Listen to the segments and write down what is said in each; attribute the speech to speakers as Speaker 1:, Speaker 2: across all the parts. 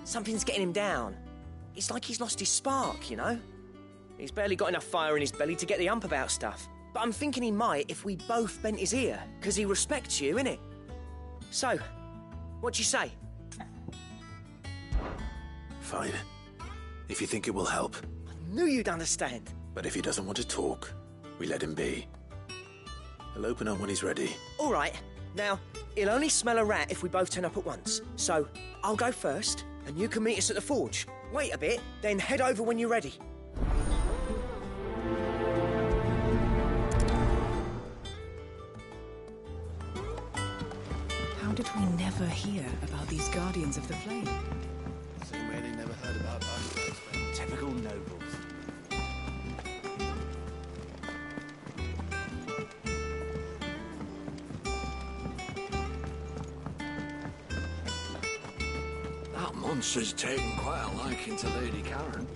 Speaker 1: Something's getting him down. It's like he's lost his spark, you know? He's barely got enough fire in his belly to get the ump about stuff. But I'm thinking he might if we both bent his ear, because he respects you, innit? So, what do you say?
Speaker 2: Fine. If you think it will help.
Speaker 1: I knew you'd understand.
Speaker 2: But if he doesn't want to talk, we let him be. He'll open up when he's ready.
Speaker 1: All right. Now, he'll only smell a rat if we both turn up at once. So, I'll go first, and you can meet us at the forge. Wait a bit, then head over when you're ready.
Speaker 3: How did we never hear about these Guardians of the Flame?
Speaker 4: Same way they never heard about us. Typical nobles.
Speaker 5: That monster's taken quite a liking to Lady Karen.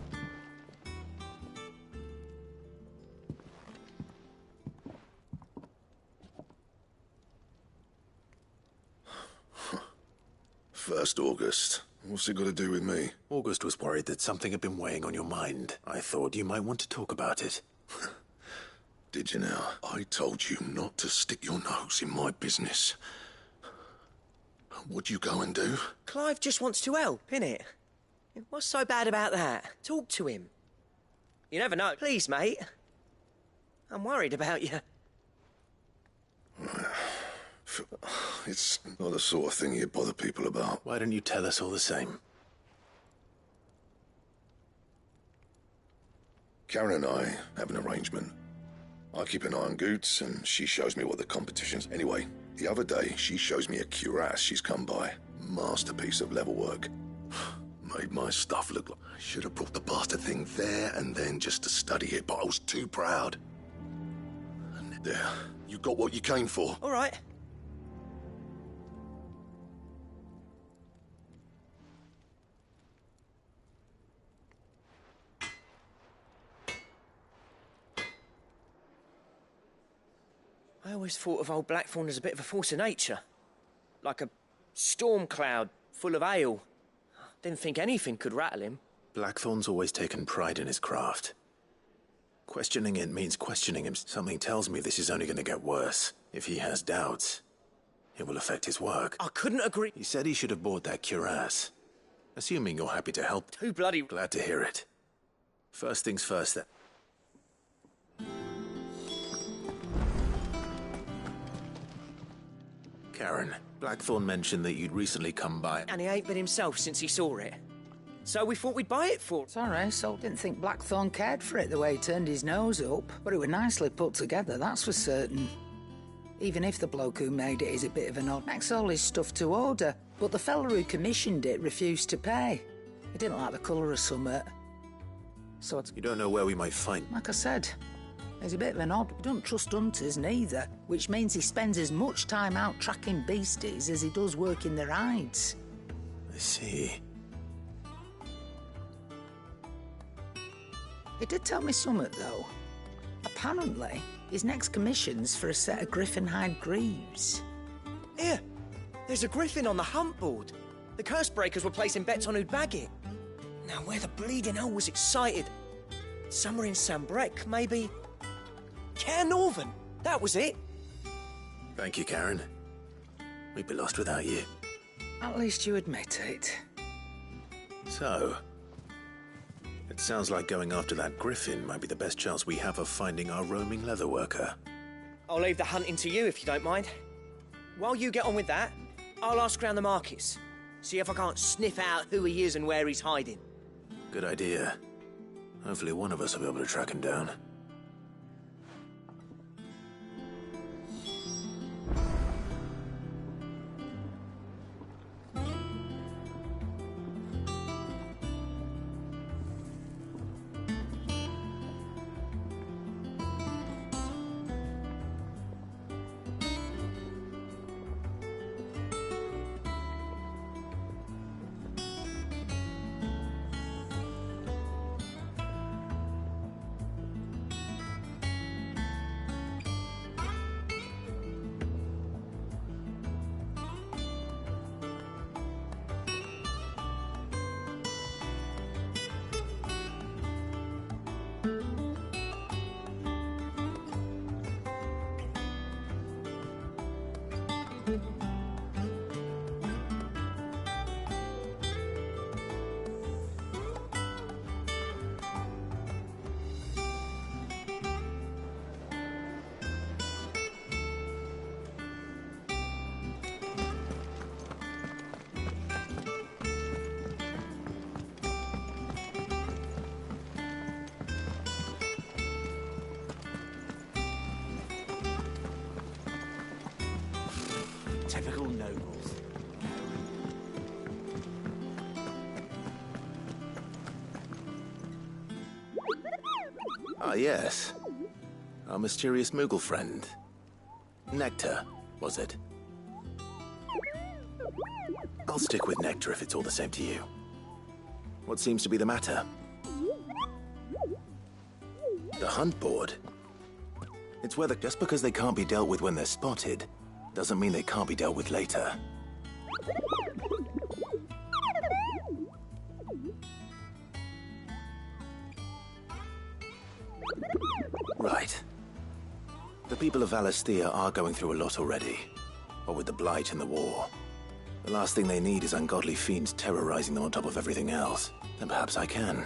Speaker 6: First August. What's it got to do with me?
Speaker 2: August was worried that something had been weighing on your mind. I thought you might want to talk about it.
Speaker 6: Did you now? I told you not to stick your nose in my business. What'd you go and do?
Speaker 1: Clive just wants to help, innit? What's so bad about that? Talk to him. You never know. Please, mate. I'm worried about you.
Speaker 6: It's not the sort of thing you bother people about.
Speaker 2: Why don't you tell us all the same?
Speaker 6: Karen and I have an arrangement. I keep an eye on Goots, and she shows me what the competition's. Anyway, the other day, she shows me a cuirass she's come by. Masterpiece of level work. Made my stuff look like... I should have brought the bastard thing there and then just to study it, but I was too proud. And there, you got what you came for.
Speaker 1: All right. I always thought of old Blackthorn as a bit of a force of nature. Like a storm cloud full of ale. Didn't think anything could rattle him.
Speaker 2: Blackthorn's always taken pride in his craft. Questioning it means questioning him. Something tells me this is only going to get worse. If he has doubts, it will affect his work.
Speaker 1: I couldn't agree.
Speaker 2: He said he should have bought that cuirass. Assuming you're happy to help.
Speaker 1: Too bloody...
Speaker 2: Glad to hear it. First things first, then. Karen, Blackthorn mentioned that you'd recently come by.
Speaker 1: And he ain't been himself since he saw it. So we thought we'd buy it for...
Speaker 3: Sorry, so didn't think Blackthorn cared for it the way he turned his nose up. But it was nicely put together, that's for certain. Even if the bloke who made it is a bit of an odd, makes all his stuff to order. But the fella who commissioned it refused to pay. He didn't like the colour of summit. So
Speaker 2: You don't know where we might find...
Speaker 3: like I said, he's a bit of an odd. We don't trust hunters neither, which means he spends as much time out tracking beasties as he does working their hides.
Speaker 2: I see.
Speaker 3: He did tell me something, though. Apparently, his next commission's for a set of griffin hide greaves.
Speaker 1: Here, there's a griffin on the hunt board. The curse breakers were placing bets on who'd bag it. Now, where the bleeding hell was excited? Somewhere in Sambrec, maybe... Care Northern, that was it.
Speaker 2: Thank you, Karen. We'd be lost without you.
Speaker 3: At least you admit it.
Speaker 2: So... it sounds like going after that griffin might be the best chance we have of finding our roaming leatherworker.
Speaker 1: I'll leave the hunting to you if you don't mind. While you get on with that, I'll ask around the markets. See if I can't sniff out who he is and where he's hiding.
Speaker 2: Good idea. Hopefully one of us will be able to track him down.
Speaker 7: Typical nobles.
Speaker 2: Ah, yes. Our mysterious Moogle friend. Nectar, was it? I'll stick with Nectar if it's all the same to you. What seems to be the matter? The hunt board? It's whether just because they can't be dealt with when they're spotted, doesn't mean they can't be dealt with later. Right. The people of Valisthea are going through a lot already. What with the Blight and the war. The last thing they need is ungodly fiends terrorizing them on top of everything else. Then perhaps I can.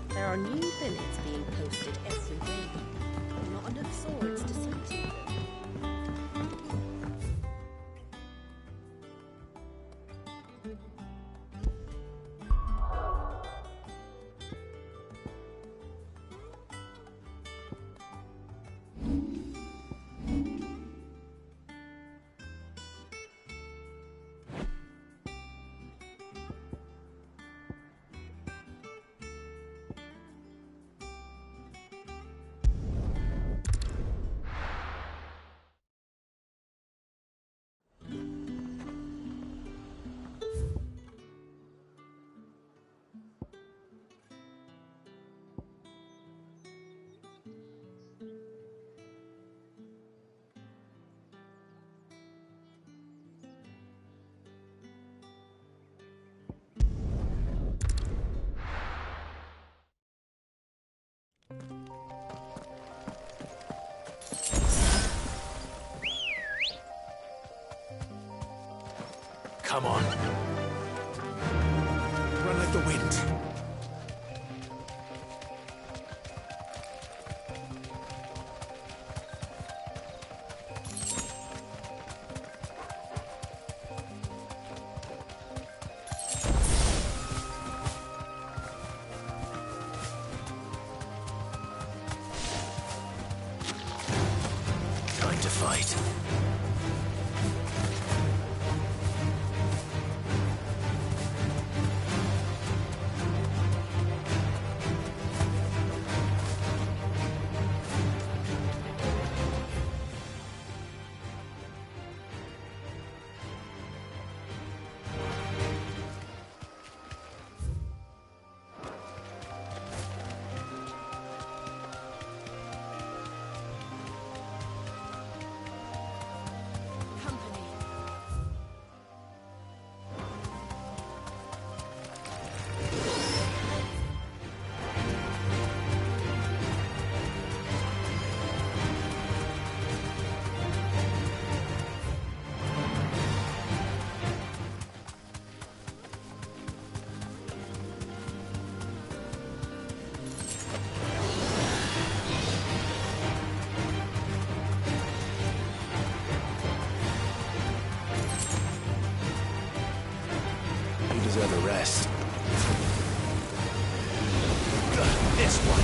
Speaker 8: There are new billets being posted every day. Not enough swords to see to them.
Speaker 2: Come on. Run like the wind. Time to fight. Deserve a rest. This one.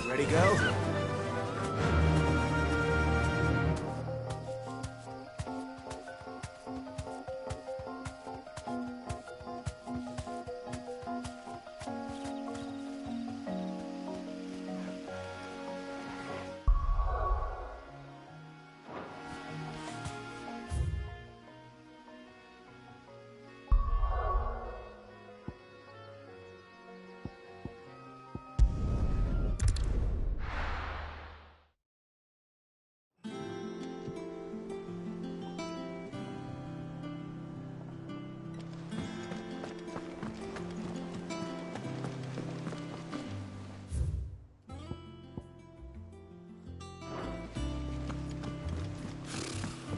Speaker 1: Ready, girl?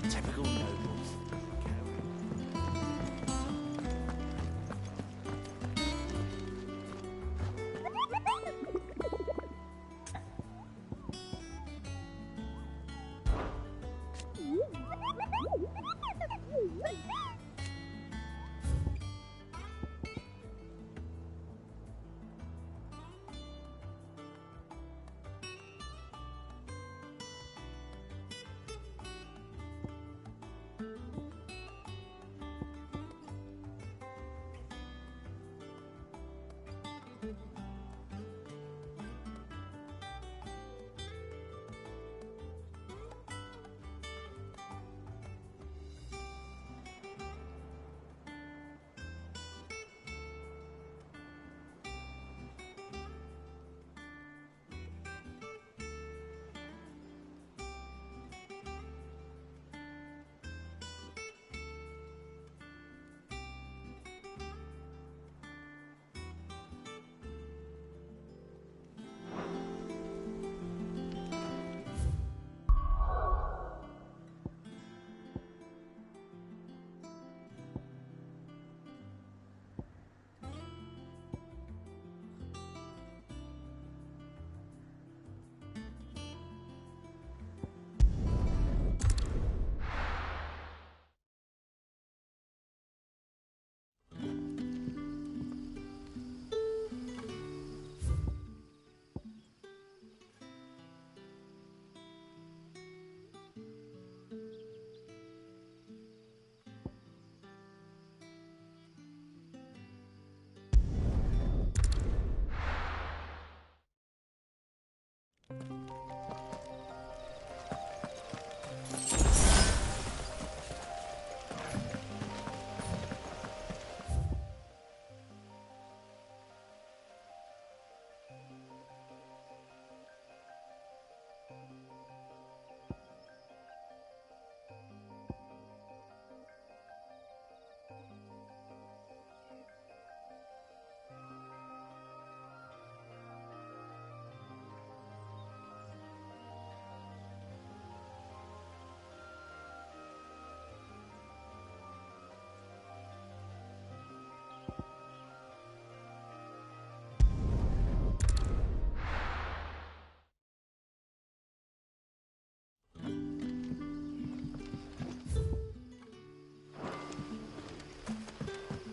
Speaker 1: Typical nobles.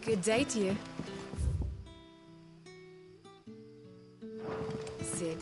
Speaker 7: Good day to you. Sid.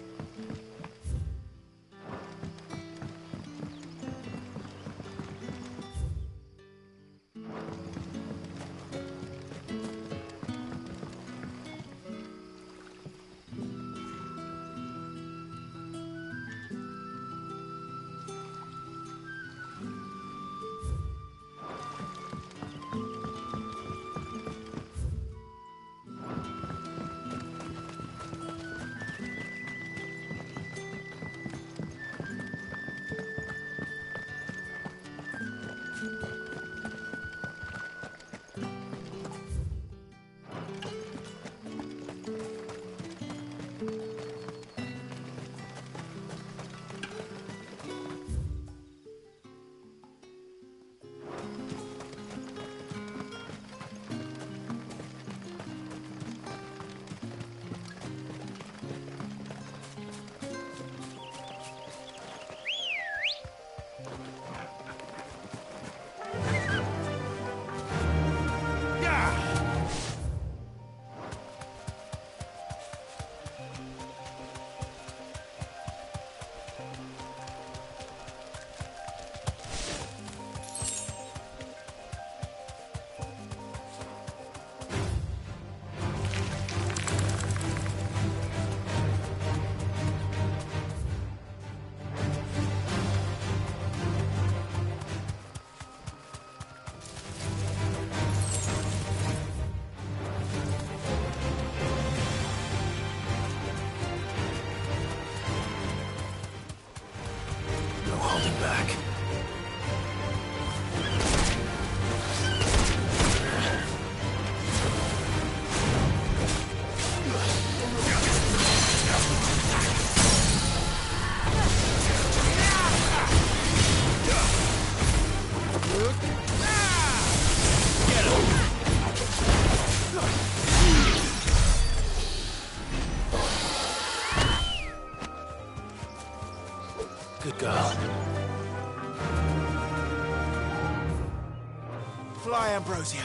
Speaker 9: Goodbye, Ambrosia.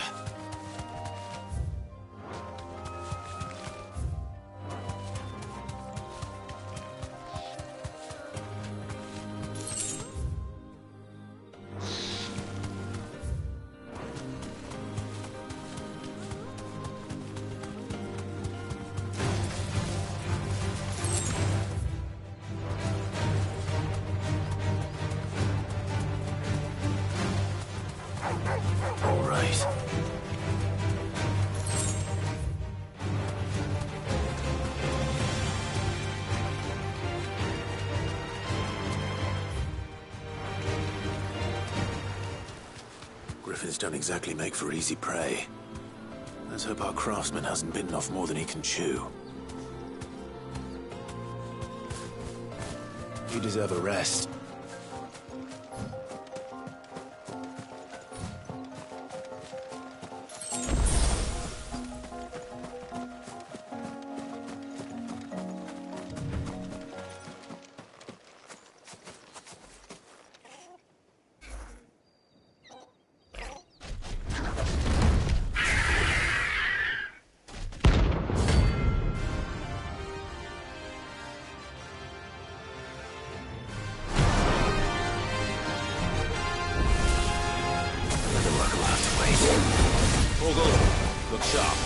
Speaker 2: All right. Griffins don't exactly make for easy prey. Let's hope our craftsman hasn't bitten off more than he can chew. You deserve a rest.
Speaker 10: Look sharp.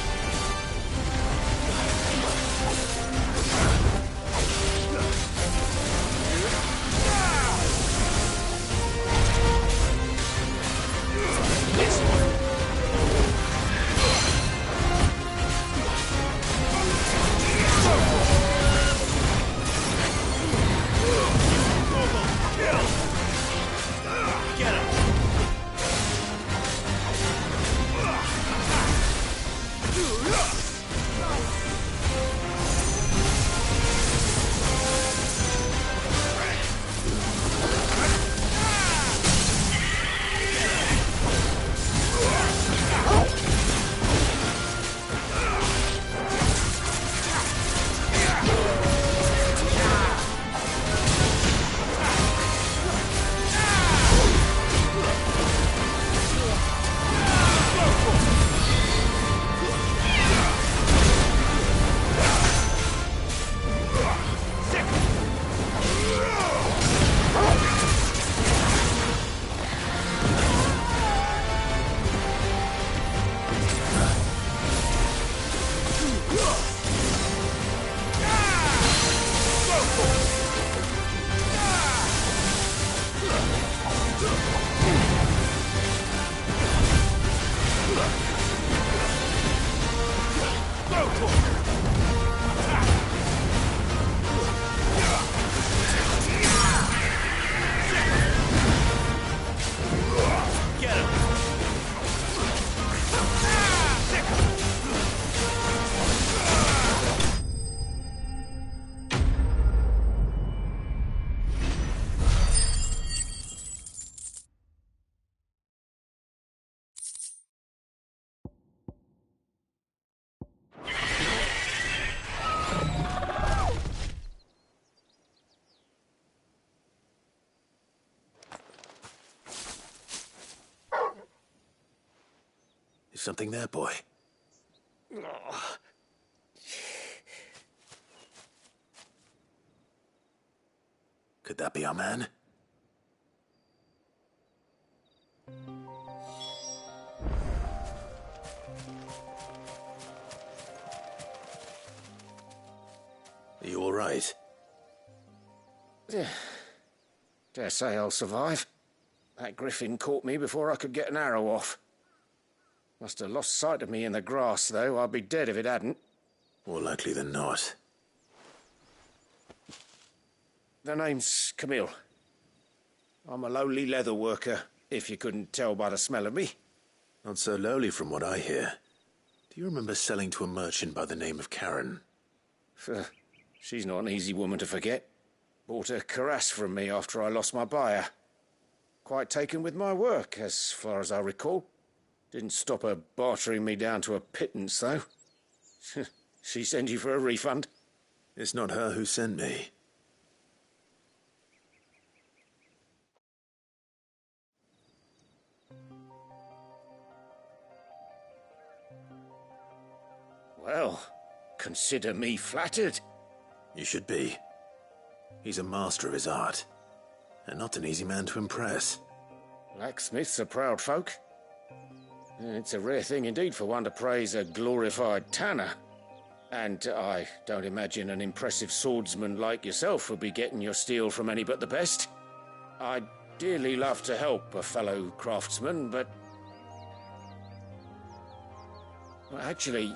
Speaker 2: Is something there, boy? Could that be our man? Are you all right?
Speaker 11: Dare say I'll survive. That griffin caught me before I could get an arrow off. Must have lost sight of me in the grass, though. I'd be dead if it hadn't.
Speaker 2: More likely than not.
Speaker 11: The name's Camille. I'm a lowly leather worker, if you couldn't tell by the smell of me.
Speaker 2: Not so lowly from what I hear. Do you remember selling to a merchant by the name of Karen?
Speaker 11: She's not an easy woman to forget. Bought a cuirass from me after I lost my buyer. Quite taken with my work, as far as I recall. Didn't stop her bartering me down to a pittance, though. She sent you for a refund?
Speaker 2: It's not her who sent me.
Speaker 11: Well, consider me flattered.
Speaker 2: You should be. He's a master of his art, and not an easy man to impress.
Speaker 11: Blacksmiths are proud folk. It's a rare thing indeed for one to praise a glorified tanner. And I don't imagine an impressive swordsman like yourself would be getting your steel from any but the best. I'd dearly love to help a fellow craftsman, but... Well, actually,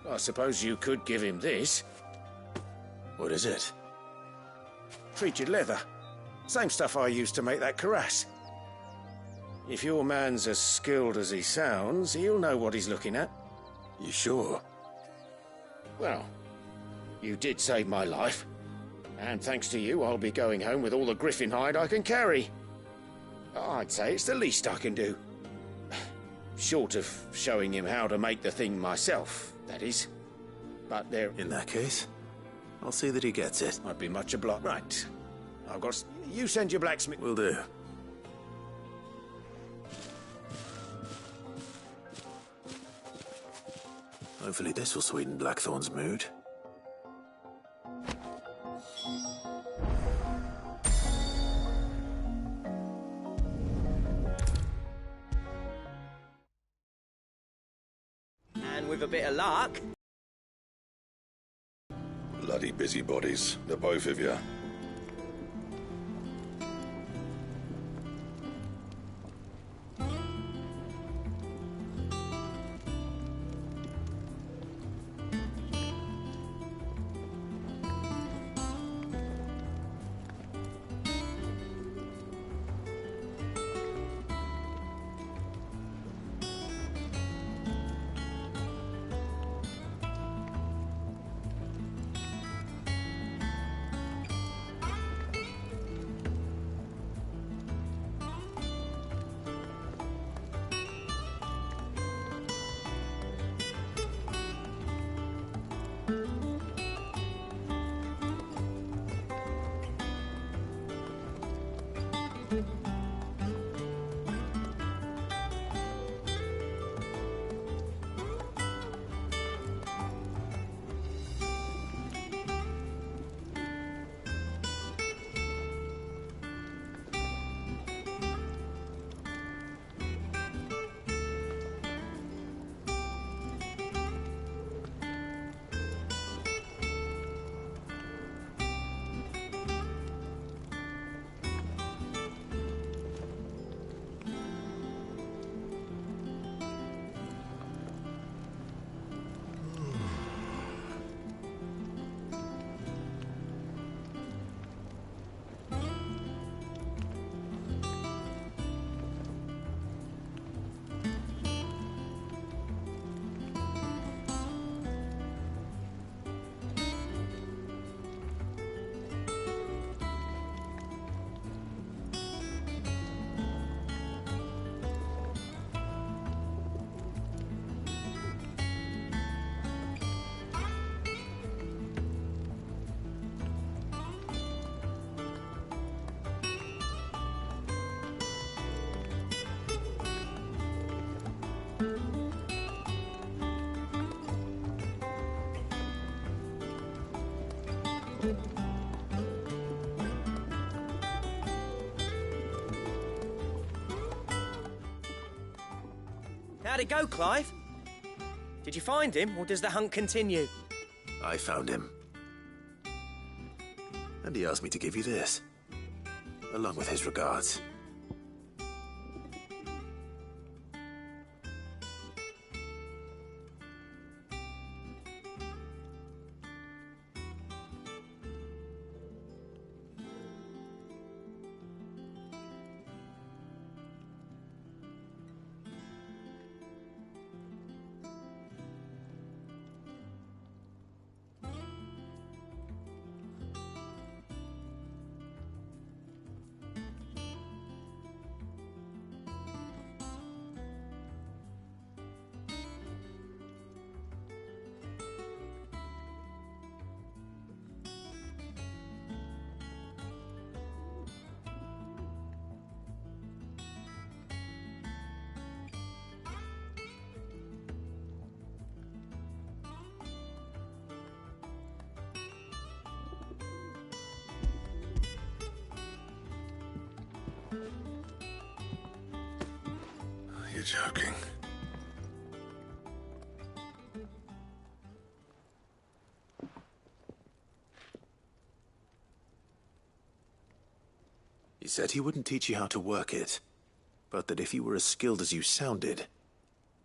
Speaker 11: I suppose you could give him this.
Speaker 2: What is it?
Speaker 11: Treated leather. Same stuff I used to make that cuirass. If your man's as skilled as he sounds, he'll know what he's looking at.
Speaker 2: You sure?
Speaker 11: Well, you did save my life. And thanks to you, I'll be going home with all the griffin hide I can carry. I'd say it's the least I can do. Short of showing him how to make the thing myself, that is. But there...
Speaker 2: In that case, I'll see that he gets it.
Speaker 11: I'd be much obliged. Right. I've got... You send your blacksmith...
Speaker 2: Will do. Hopefully this will sweeten Blackthorn's mood.
Speaker 1: And with a bit of luck...
Speaker 6: Bloody busybodies, the both of you.
Speaker 1: How'd it go, Clive? Did you find him, or does the hunt continue?
Speaker 2: I found him. And he asked me to give you this, along with his regards.
Speaker 6: joking.
Speaker 2: He said he wouldn't teach you how to work it, but that if you were as skilled as you sounded,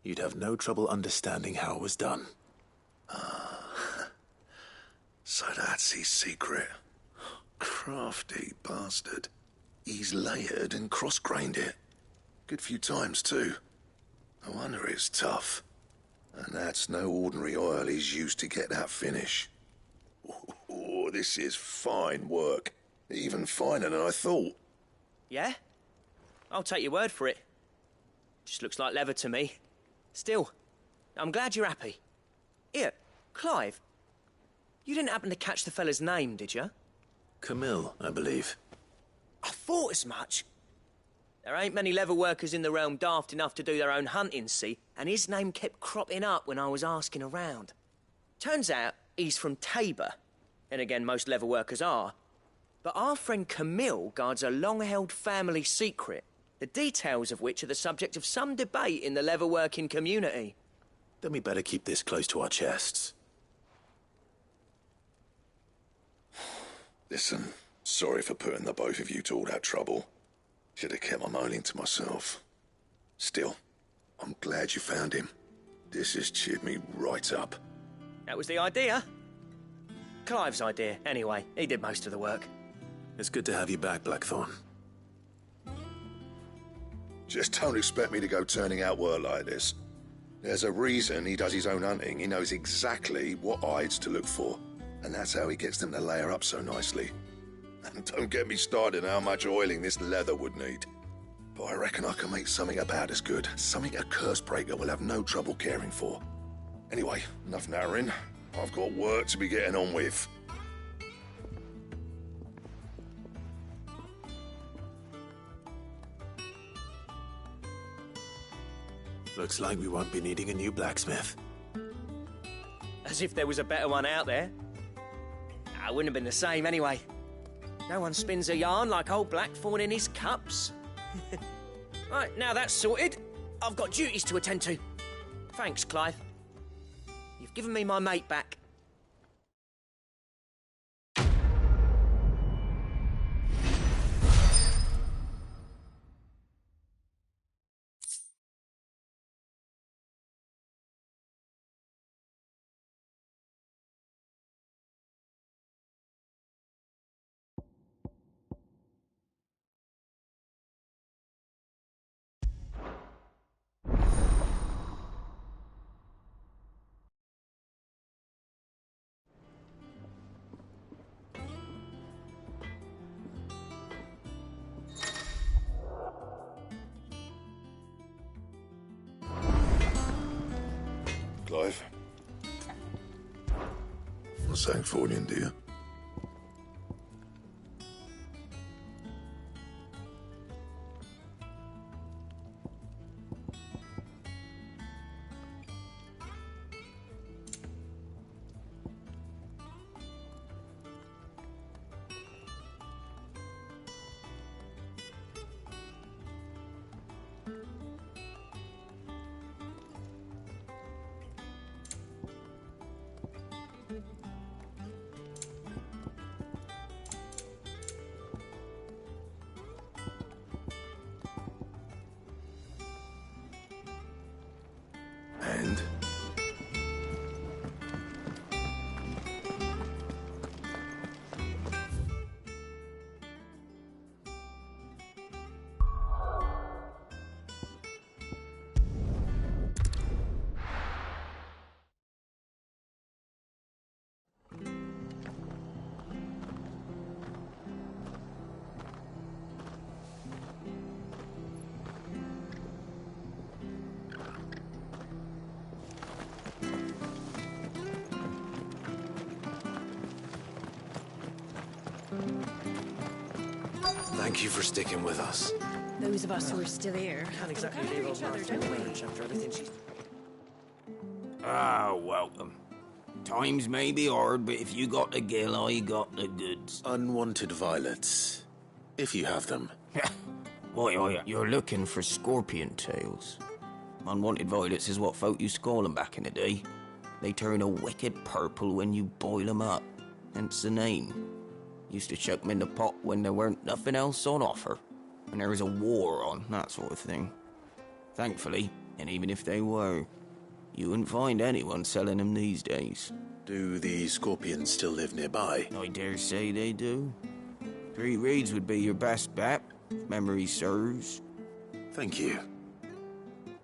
Speaker 2: you'd have no trouble understanding how it was done.
Speaker 6: So that's his secret. Crafty bastard. He's layered and cross-grained it. Good few times, too. No wonder it's tough. And that's no ordinary oil he's used to get that finish. Oh, this is fine work. Even finer than I thought.
Speaker 1: Yeah? I'll take your word for it. Just looks like leather to me. Still, I'm glad you're happy. Here, Clive. You didn't happen to catch the fella's name, did you?
Speaker 2: Camille, I believe.
Speaker 1: I thought as much. There ain't many leather workers in the realm daft enough to do their own hunting, see? And his name kept cropping up when I was asking around. Turns out he's from Tabor. And again, most leather workers are. But our friend Camille guards a long-held family secret, the details of which are the subject of some debate in the leather-working community.
Speaker 2: Then we better keep this close to our chests.
Speaker 6: Listen, sorry for putting the both of you to all that trouble. Should have kept my moaning to myself. Still, I'm glad you found him. This has cheered me right up.
Speaker 1: That was the idea. Clive's idea, anyway. He did most of the work.
Speaker 2: It's good to have you back, Blackthorn.
Speaker 6: Just don't expect me to go turning out work like this. There's a reason he does his own hunting. He knows exactly what hides to look for. And that's how he gets them to layer up so nicely. And don't get me started on how much oiling this leather would need. But I reckon I can make something about as good. Something a curse breaker will have no trouble caring for. Anyway, enough narrowing. I've got work to be getting on with.
Speaker 2: Looks like we won't be needing a new blacksmith.
Speaker 1: As if there was a better one out there. It wouldn't have been the same anyway. No one spins a yarn like old Blackthorn in his cups. Right, now that's sorted, I've got duties to attend to. Thanks, Clive. You've given me my mate back.
Speaker 6: Clive? What's that for you, dear? And?
Speaker 2: Thank you for sticking with us.
Speaker 8: Those of us who are still here
Speaker 1: Can't exactly
Speaker 8: look
Speaker 1: leave
Speaker 8: after
Speaker 1: old
Speaker 8: each other,
Speaker 1: Martha
Speaker 8: don't we?
Speaker 1: after everything she's...
Speaker 9: Welcome. Times may be hard, but if you got the gill, I got the goods.
Speaker 2: Unwanted violets, if you have them.
Speaker 9: Why, you're looking for scorpion tails. Unwanted violets is what folk used to call them back in the day. They turn a wicked purple when you boil them up, hence the name. Used to chuck them in the pot when there weren't nothing else on offer, when there was a war on, that sort of thing. Thankfully, and even if they were, you wouldn't find anyone selling them these days.
Speaker 2: Do the scorpions still live nearby?
Speaker 9: I dare say they do. 3 Reeds would be your best bet, if memory serves.
Speaker 2: Thank you.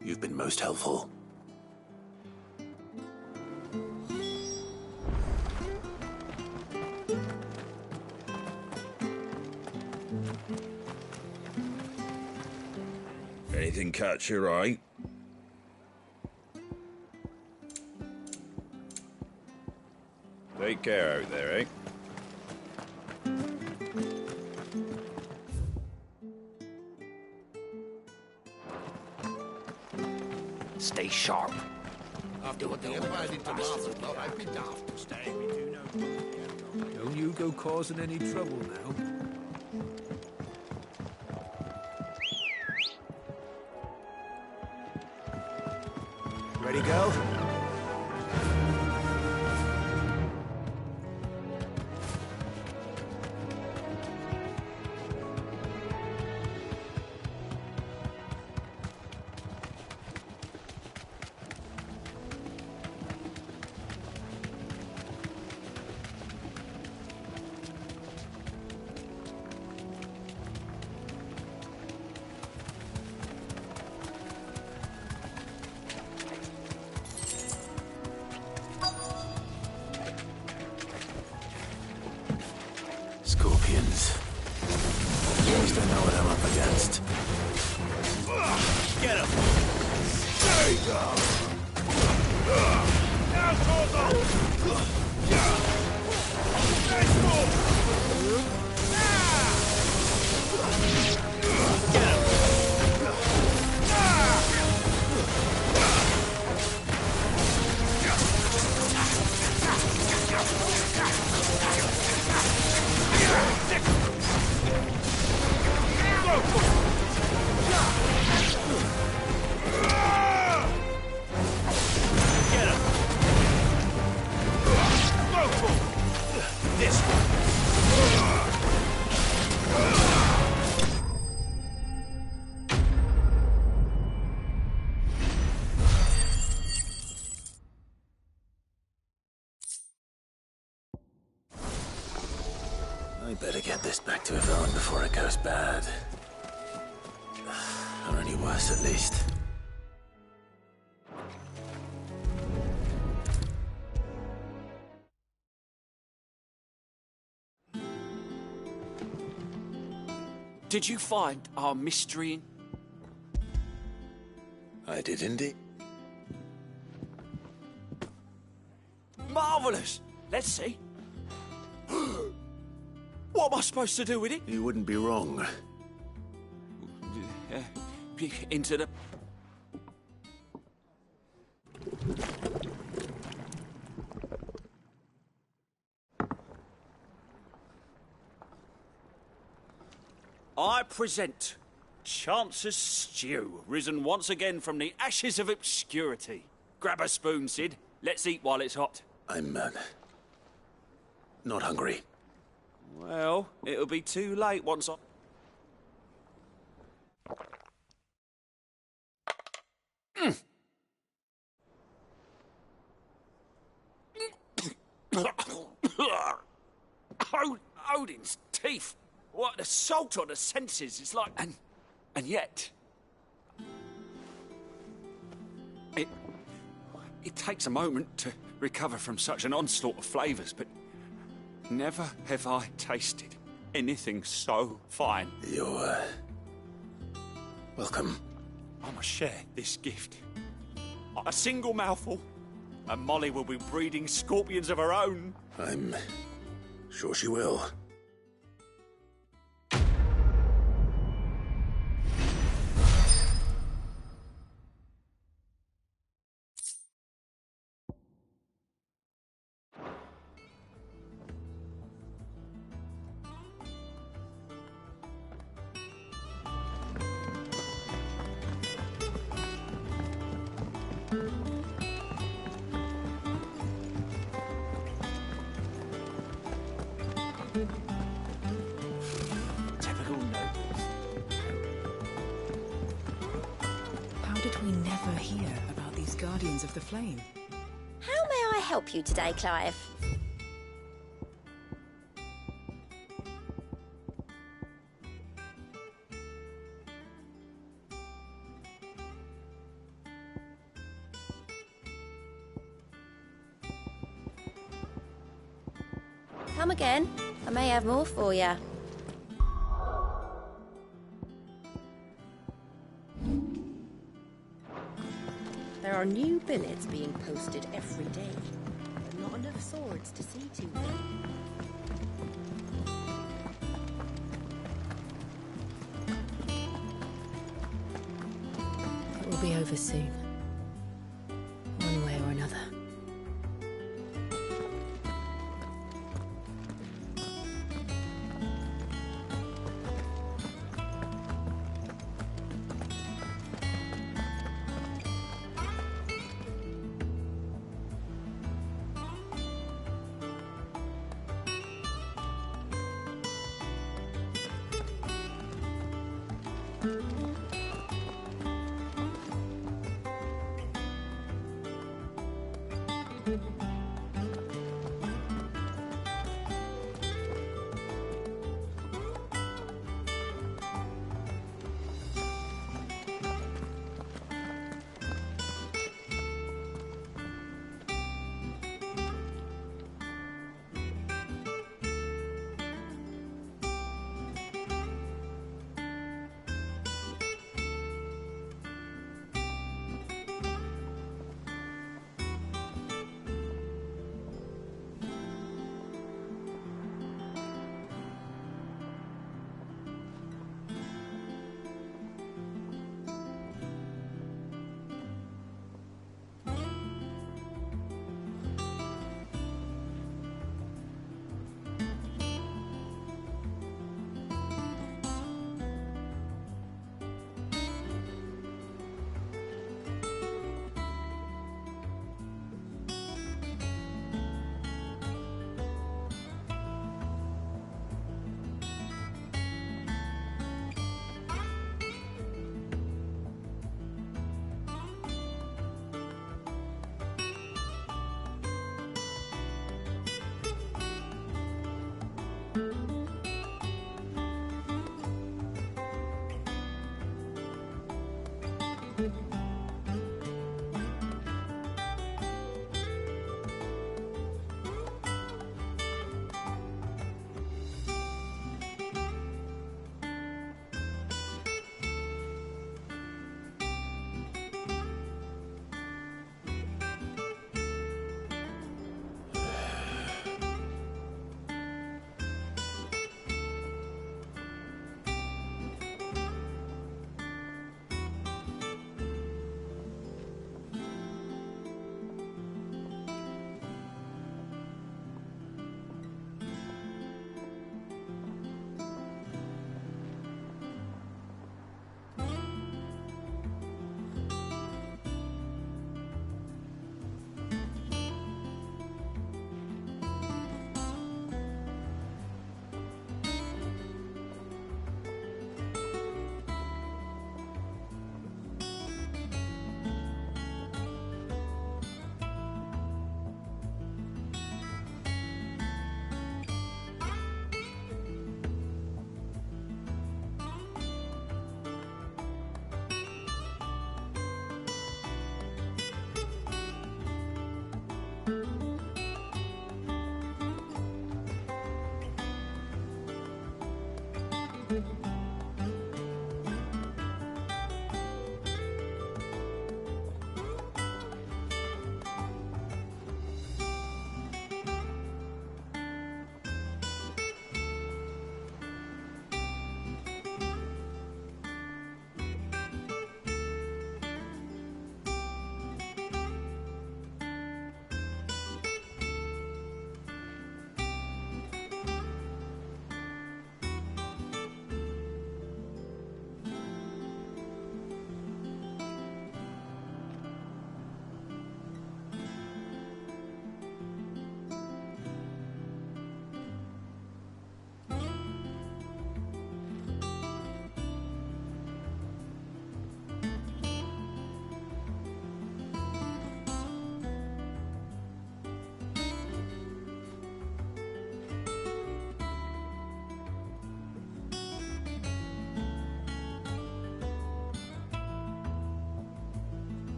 Speaker 2: You've been most helpful.
Speaker 10: Anything catch your eye? Take care out there, eh?
Speaker 5: Stay sharp.
Speaker 4: After what they invited to Martha, thought I'd be daft to stay.
Speaker 12: Don't you go causing any trouble now.
Speaker 1: Ready, go?
Speaker 2: Scorpions. Always don't know what I'm up against.
Speaker 1: Get him!
Speaker 10: There you go! Now, Torgo! Let's move!
Speaker 1: Get him!
Speaker 2: I better get this back to Yvonne before it goes bad. Or any worse, at least.
Speaker 13: Did you find our mystery?
Speaker 2: I did indeed.
Speaker 13: Marvellous! Let's see. What am I supposed to do with it?
Speaker 2: You wouldn't be wrong.
Speaker 13: Into the... I present Chance's Stew, risen once again from the ashes of obscurity. Grab a spoon, Sid. Let's eat while it's hot.
Speaker 2: I'm, not hungry.
Speaker 13: Well, it'll be too late once I... Odin's teeth. What assault on the senses. It's like... And yet... It takes a moment to recover from such an onslaught of flavours, but never have I tasted anything so fine.
Speaker 2: You're, welcome.
Speaker 13: I must share this gift. A single mouthful, and Molly will be breeding scorpions of her own.
Speaker 2: I'm sure she will.
Speaker 13: Typical nobles.
Speaker 7: How did we never hear about these Guardians of the Flame?
Speaker 8: How may I help you today, Clive? Come again. I may have more for you. There are new billets being posted every day, but not enough swords to see to them.
Speaker 7: It will be over soon. One way or another.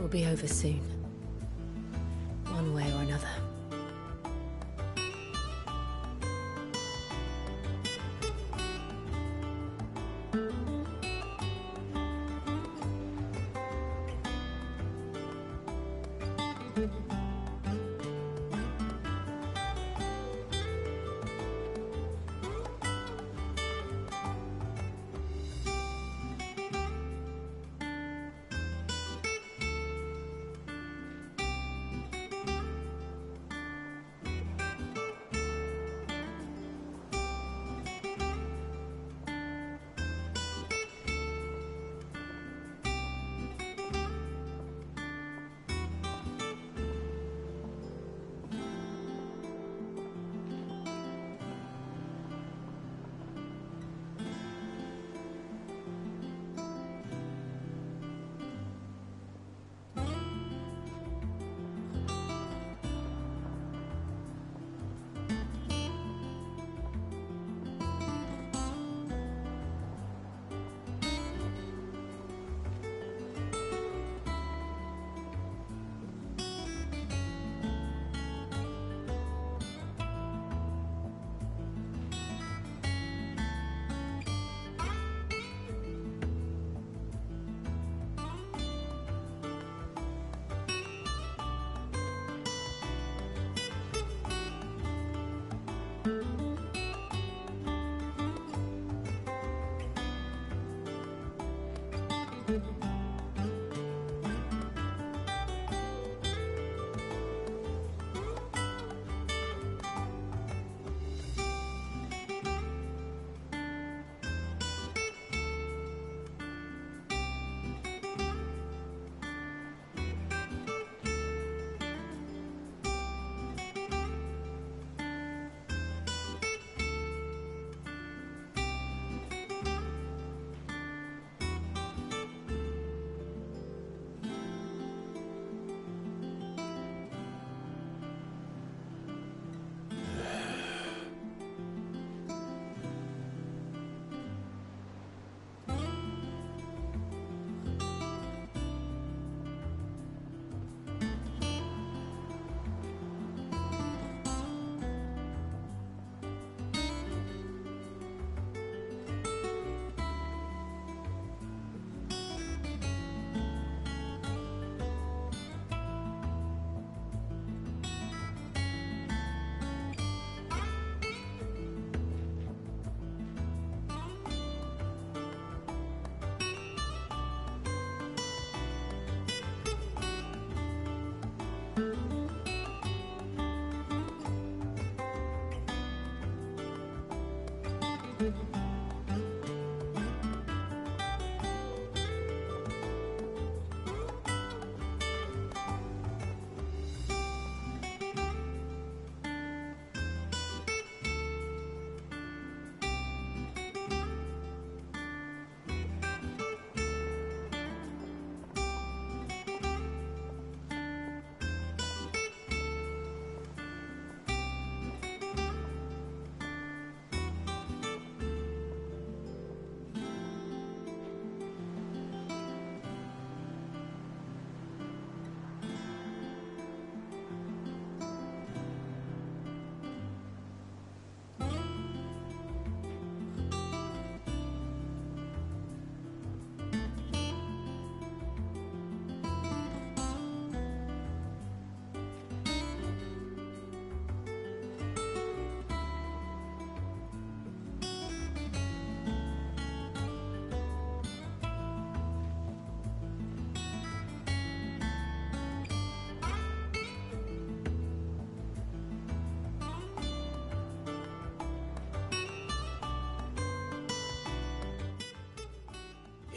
Speaker 7: It'll be over soon. One way or another.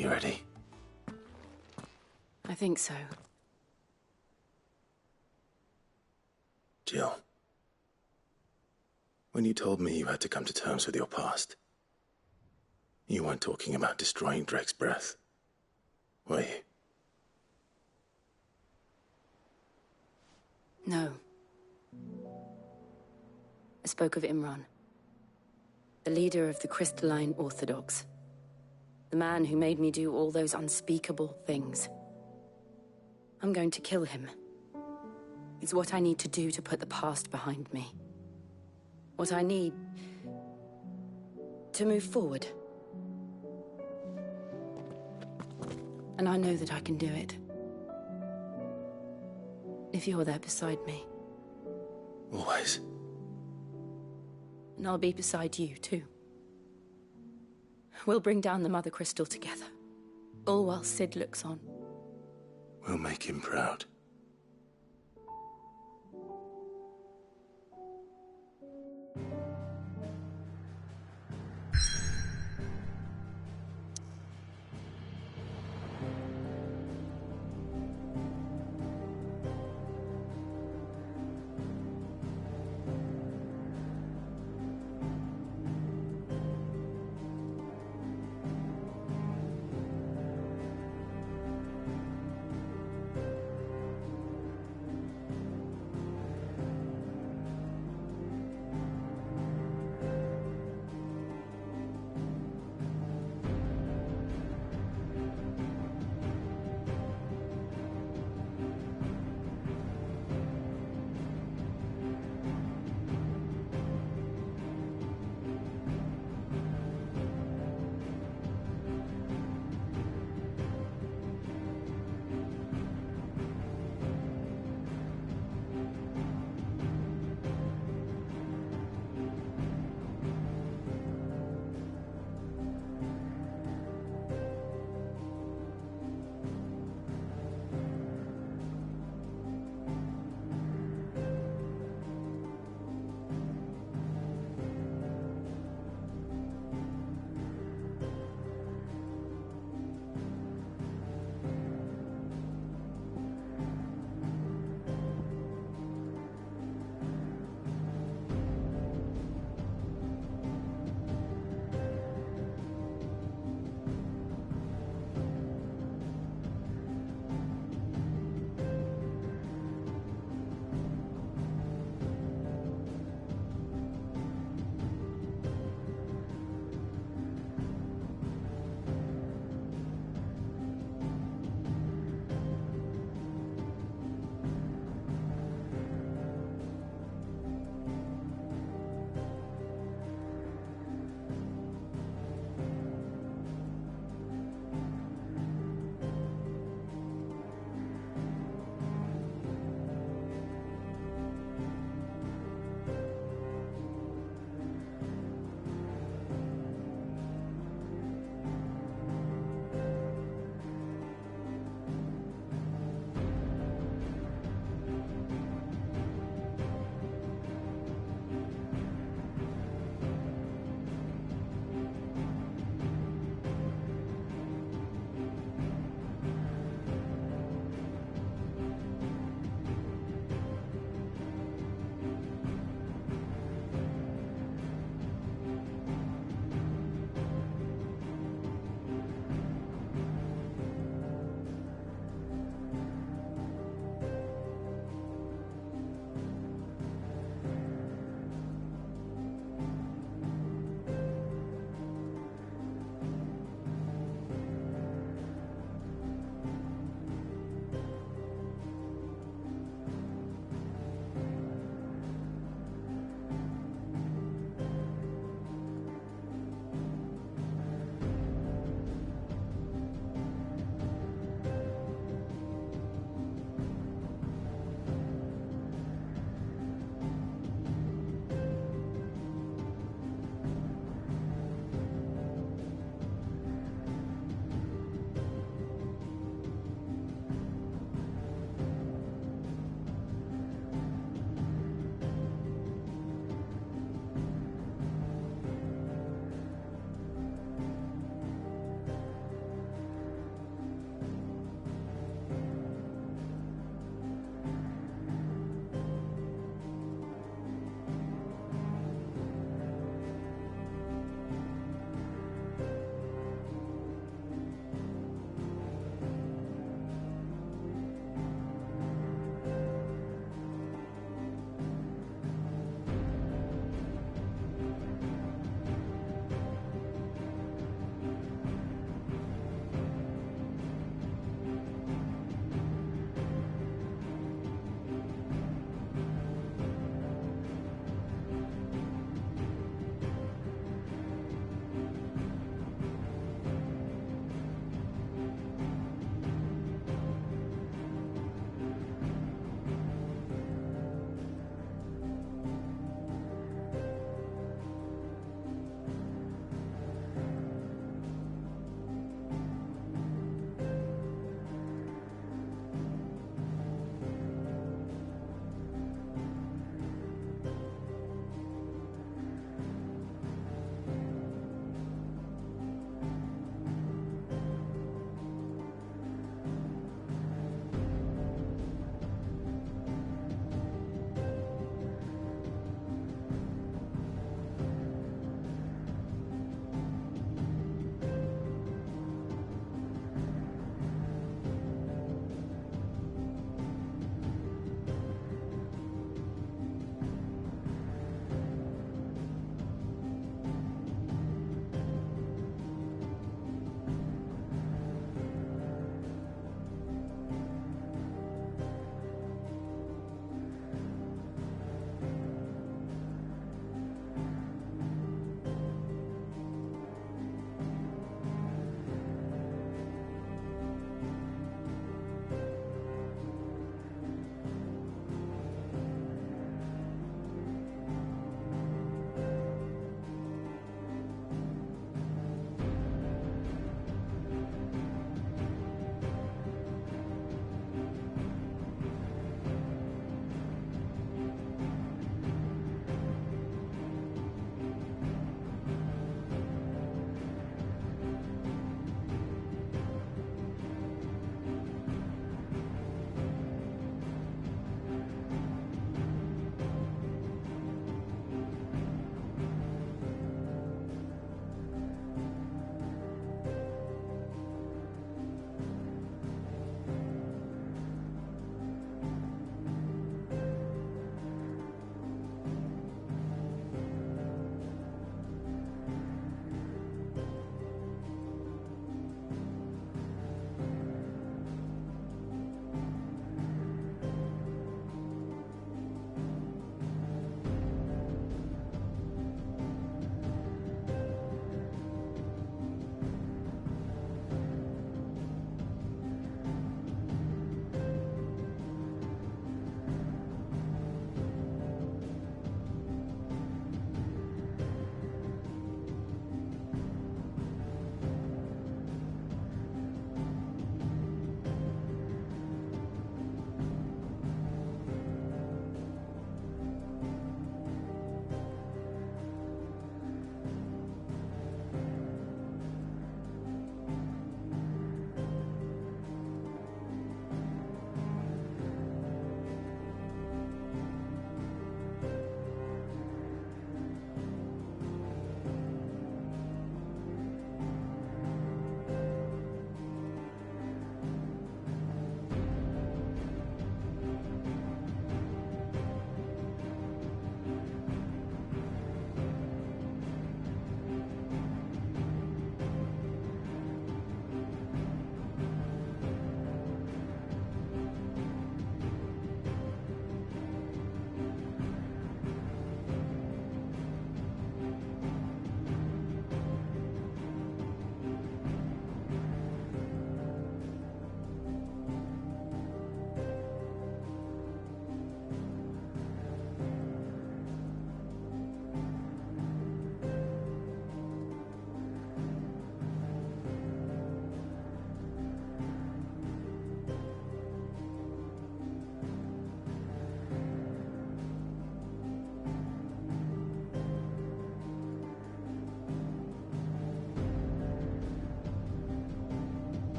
Speaker 2: You ready?
Speaker 7: I think so.
Speaker 2: Jill, when you told me you had to come to terms with your past, you weren't talking about destroying Drake's breath, were you?
Speaker 7: No. I spoke of Imran, the leader of the Crystalline Orthodox. The man who made me do all those unspeakable things. I'm going to kill him. It's what I need to do to put the past behind me. What I need to move forward. And I know that I can do it. If you're there beside me.
Speaker 2: Always.
Speaker 7: And I'll be beside you, too. We'll bring down the Mother Crystal together. All while Sid looks on.
Speaker 2: We'll make him proud.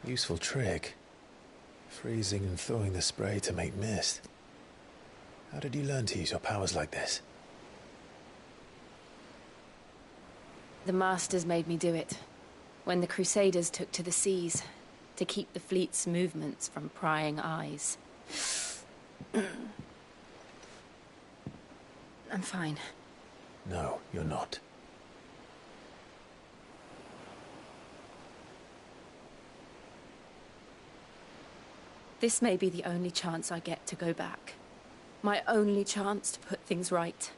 Speaker 2: Useful trick. Freezing and thawing the spray to make mist. How did you learn to use your powers like this?
Speaker 7: The Masters made me do it. When the Crusaders took to the seas, to keep the fleet's movements from prying eyes. I'm fine.
Speaker 2: No, you're not.
Speaker 7: This may be the only chance I get to go back. My only chance to put things right.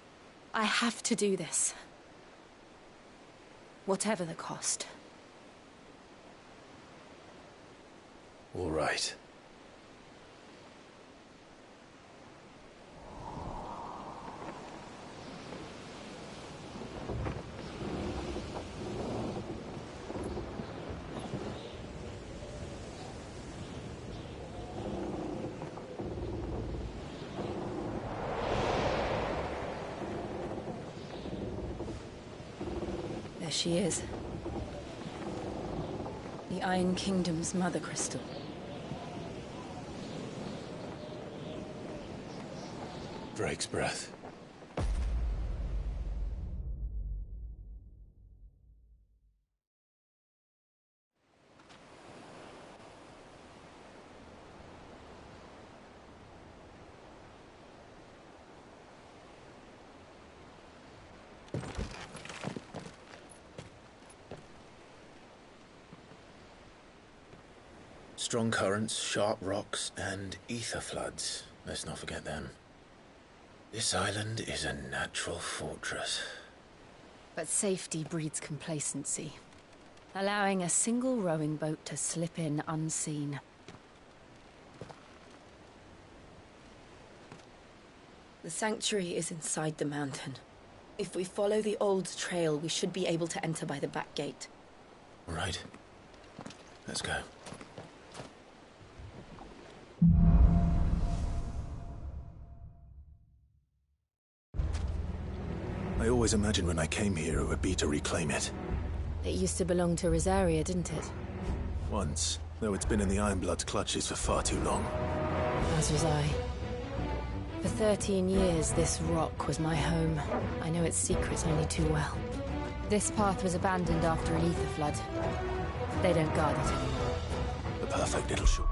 Speaker 7: I have to do this. Whatever the cost.
Speaker 2: All right.
Speaker 7: There she is. The Iron Kingdom's mother crystal.
Speaker 2: Drake's breath. Strong currents, sharp rocks, and ether floods. Let's not forget them. This island is a natural fortress.
Speaker 7: But safety breeds complacency. Allowing a single rowing boat to slip in unseen. The sanctuary is inside the mountain. If we follow the old trail, we should be able to enter by the back gate.
Speaker 2: All right. Let's go. I always imagined when I came here it would be to reclaim it.
Speaker 7: It used to belong to Rosaria, didn't it?
Speaker 2: Once, though it's been in the Ironblood's clutches for far too long.
Speaker 7: As was I. For 13 years, this rock was my home. I know its secrets only too well. This path was abandoned after an ether flood. They don't guard it anymore.
Speaker 2: The perfect little shore.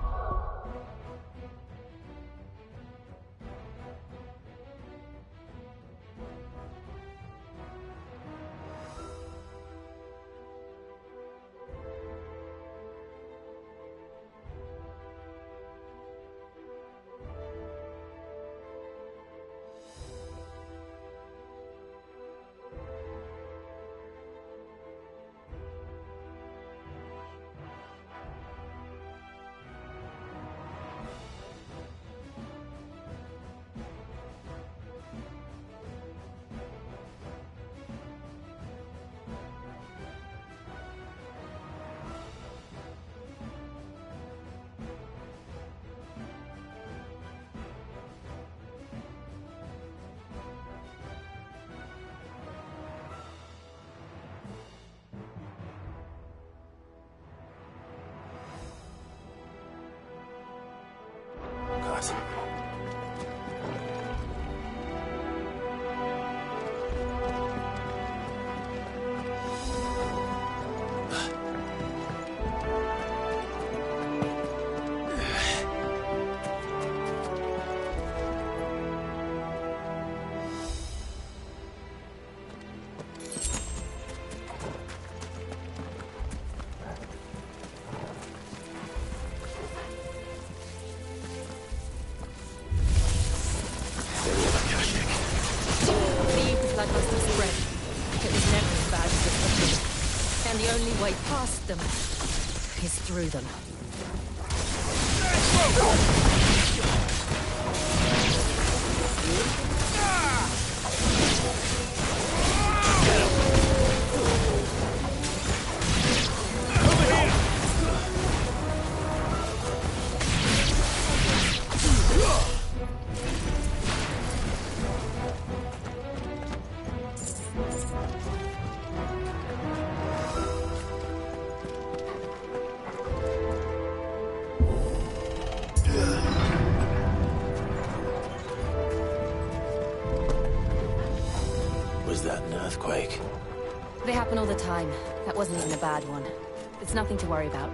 Speaker 7: Way past them is through them.
Speaker 2: earthquake.
Speaker 7: They happen all the time. That wasn't even a bad one. It's nothing to worry about.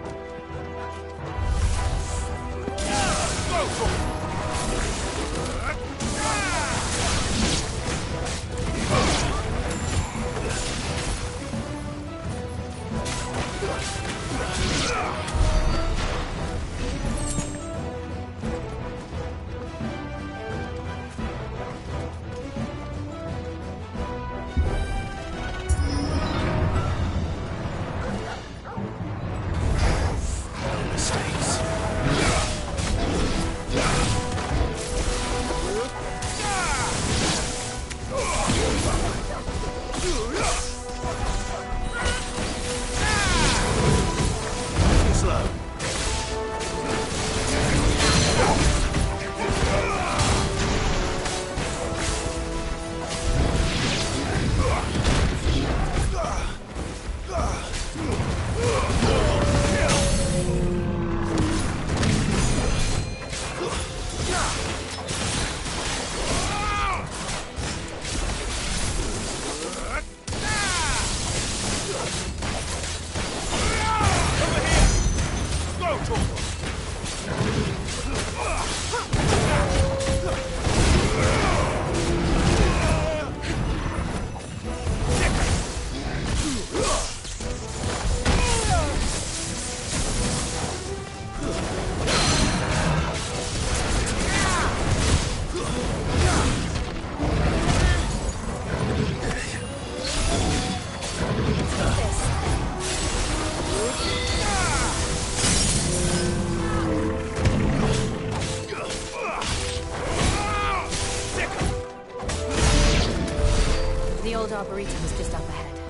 Speaker 7: The old Arboretum is just up ahead.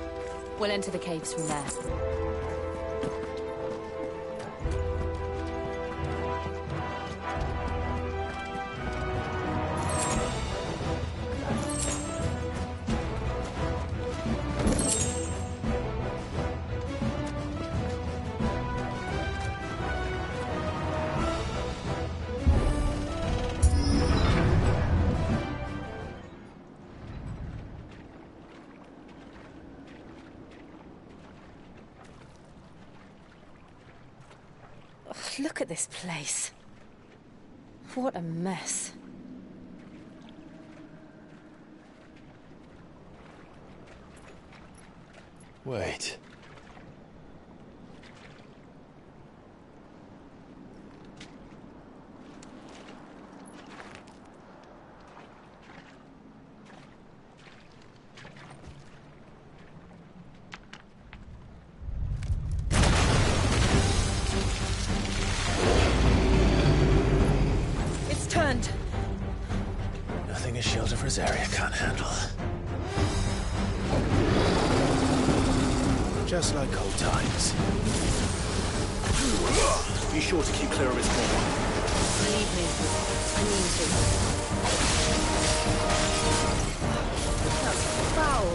Speaker 7: We'll enter the caves from there. Look at this place. What a mess.
Speaker 2: Wait.
Speaker 7: Turned.
Speaker 2: Nothing a shield of Rosaria can't handle. Just like old times. Be sure to keep clear of his paw.
Speaker 7: Believe me, I mean to. That's foul.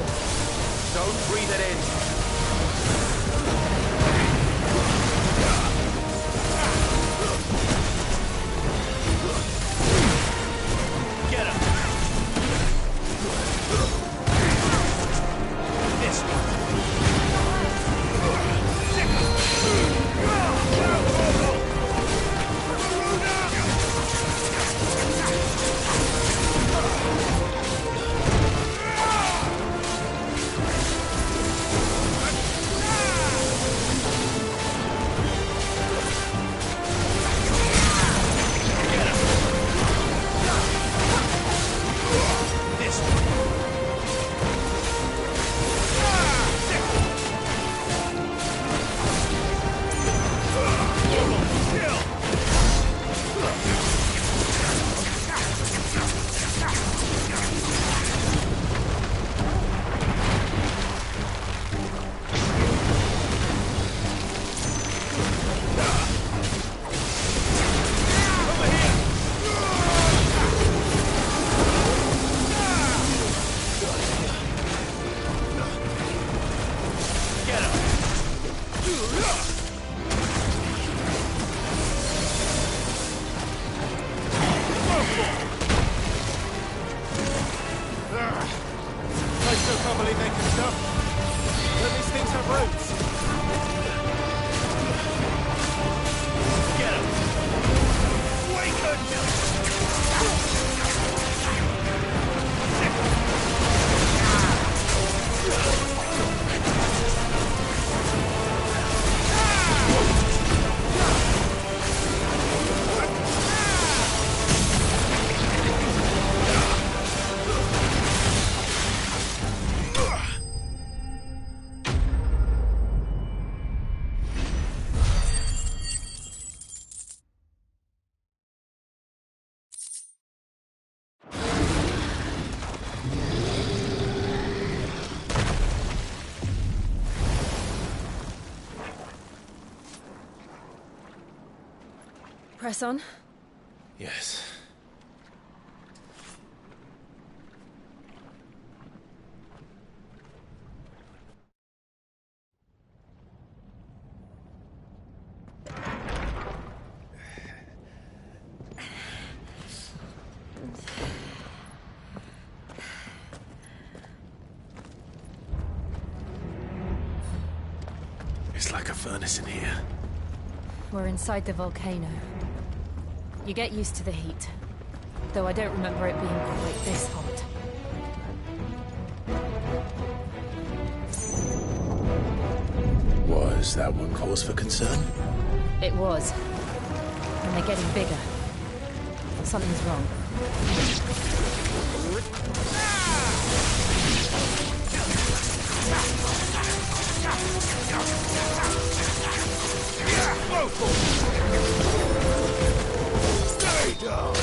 Speaker 2: Don't breathe it in.
Speaker 7: Press on.
Speaker 2: Yes. It's like a furnace in here.
Speaker 7: We're inside the volcano. You get used to the heat, though I don't remember it being quite this hot.
Speaker 2: Was that one cause for concern?
Speaker 7: It was. And they're getting bigger. Something's wrong.
Speaker 10: Stay down!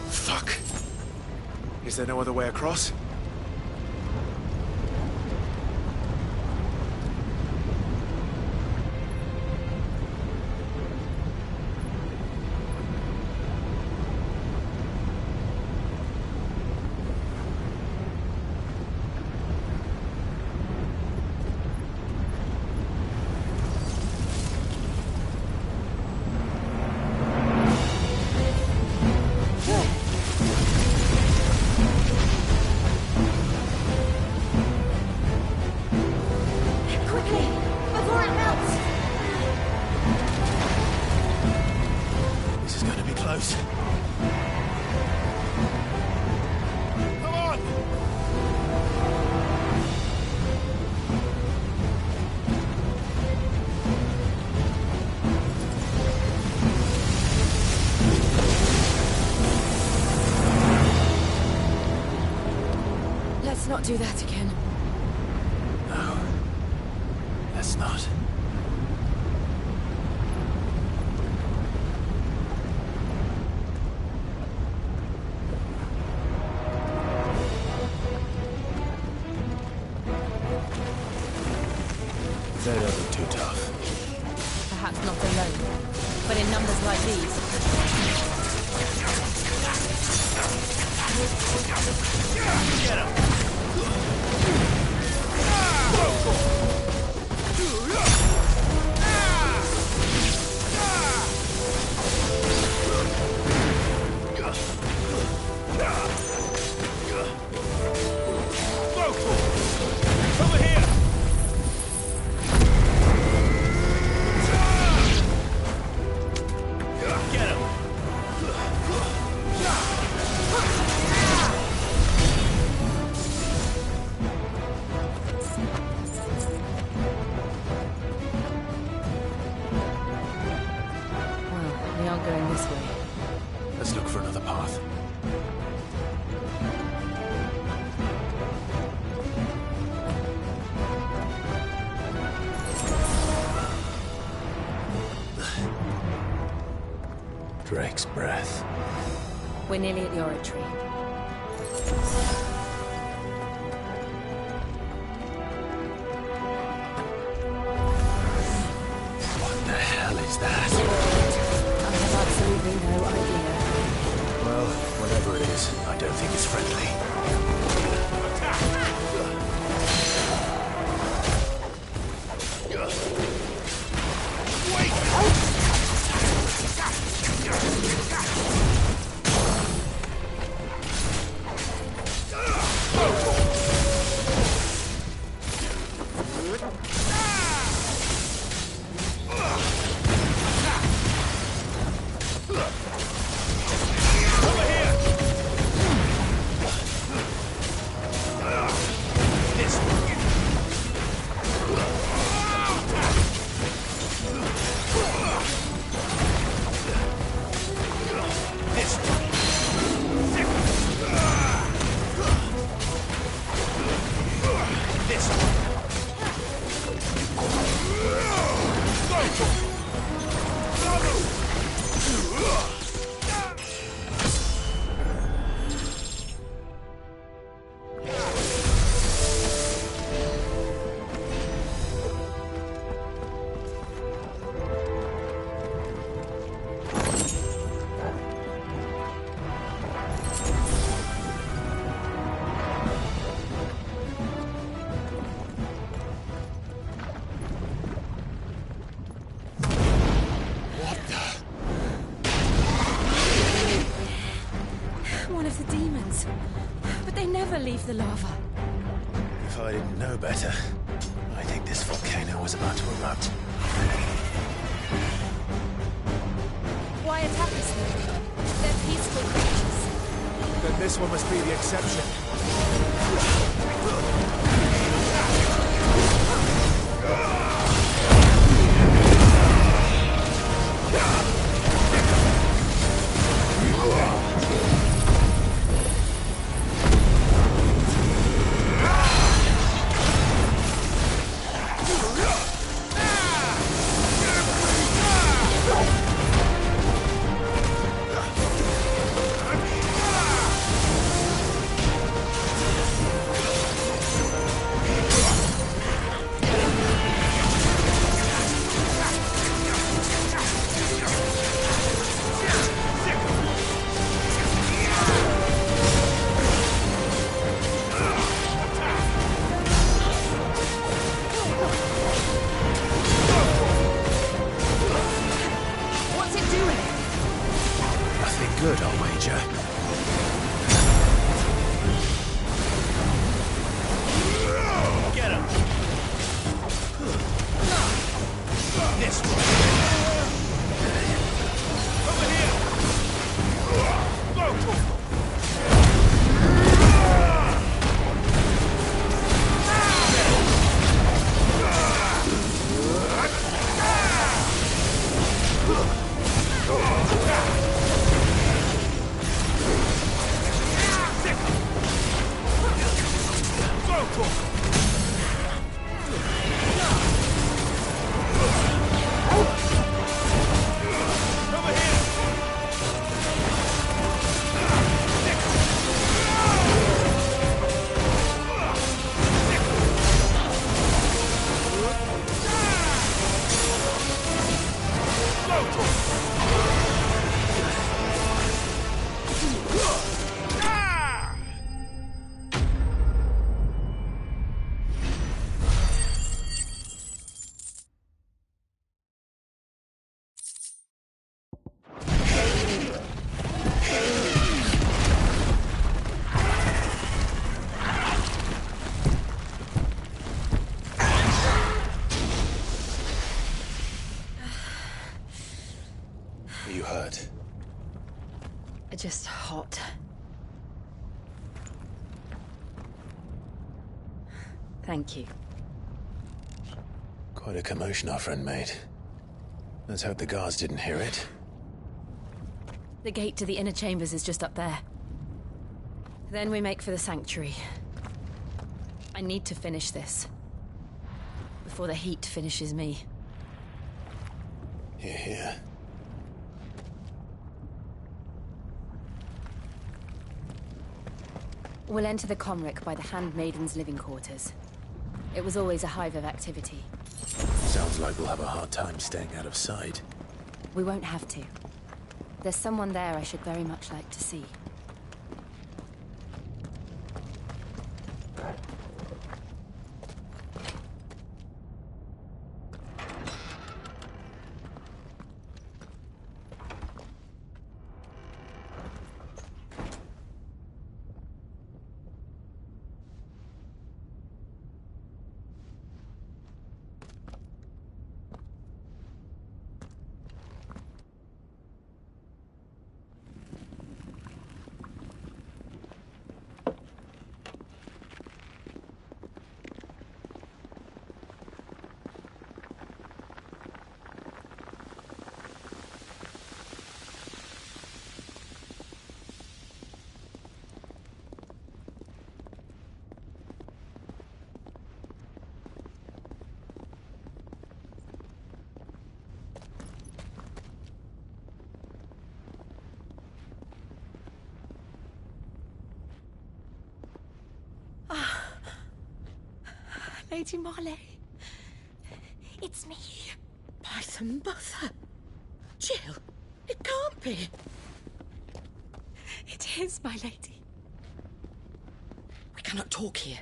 Speaker 2: Fuck. Is there no other way across?
Speaker 7: Let's not do that again.
Speaker 2: No. Let's not. They don't look too tough.
Speaker 7: Perhaps not alone, but in numbers like these.
Speaker 10: Get him! Over here! Get him!
Speaker 7: We aren't going this way.
Speaker 2: Let's look for another path. Drake's breath.
Speaker 7: We're nearly at the oratory.
Speaker 2: What the hell is that?
Speaker 7: I have absolutely no idea.
Speaker 2: Well, whatever it is, I don't think it's friendly.
Speaker 7: One of the demons. But they never leave the lava.
Speaker 2: If I didn't know better, I think this volcano was about to erupt.
Speaker 7: Why attack us then? They're peaceful creatures.
Speaker 2: Then this one must be the exception. good, I'll wager.
Speaker 10: Get him! This way! Over here! Go!
Speaker 2: Are you hurt?
Speaker 7: Just hot. Thank you.
Speaker 2: Quite a commotion our friend made. Let's hope the guards didn't hear it.
Speaker 7: The gate to the inner chambers is just up there. Then we make for the sanctuary. I need to finish this. Before the heat finishes me.
Speaker 2: Hear, hear.
Speaker 7: We'll enter the Comric by the Handmaiden's living quarters. It was always a hive of activity.
Speaker 2: Sounds like we'll have a hard time staying out of sight.
Speaker 7: We won't have to. There's someone there I should very much like to see.
Speaker 8: Lady Marley. It's me.
Speaker 14: By the mother. Jill, it can't be.
Speaker 8: It is, my lady.
Speaker 14: We cannot talk here.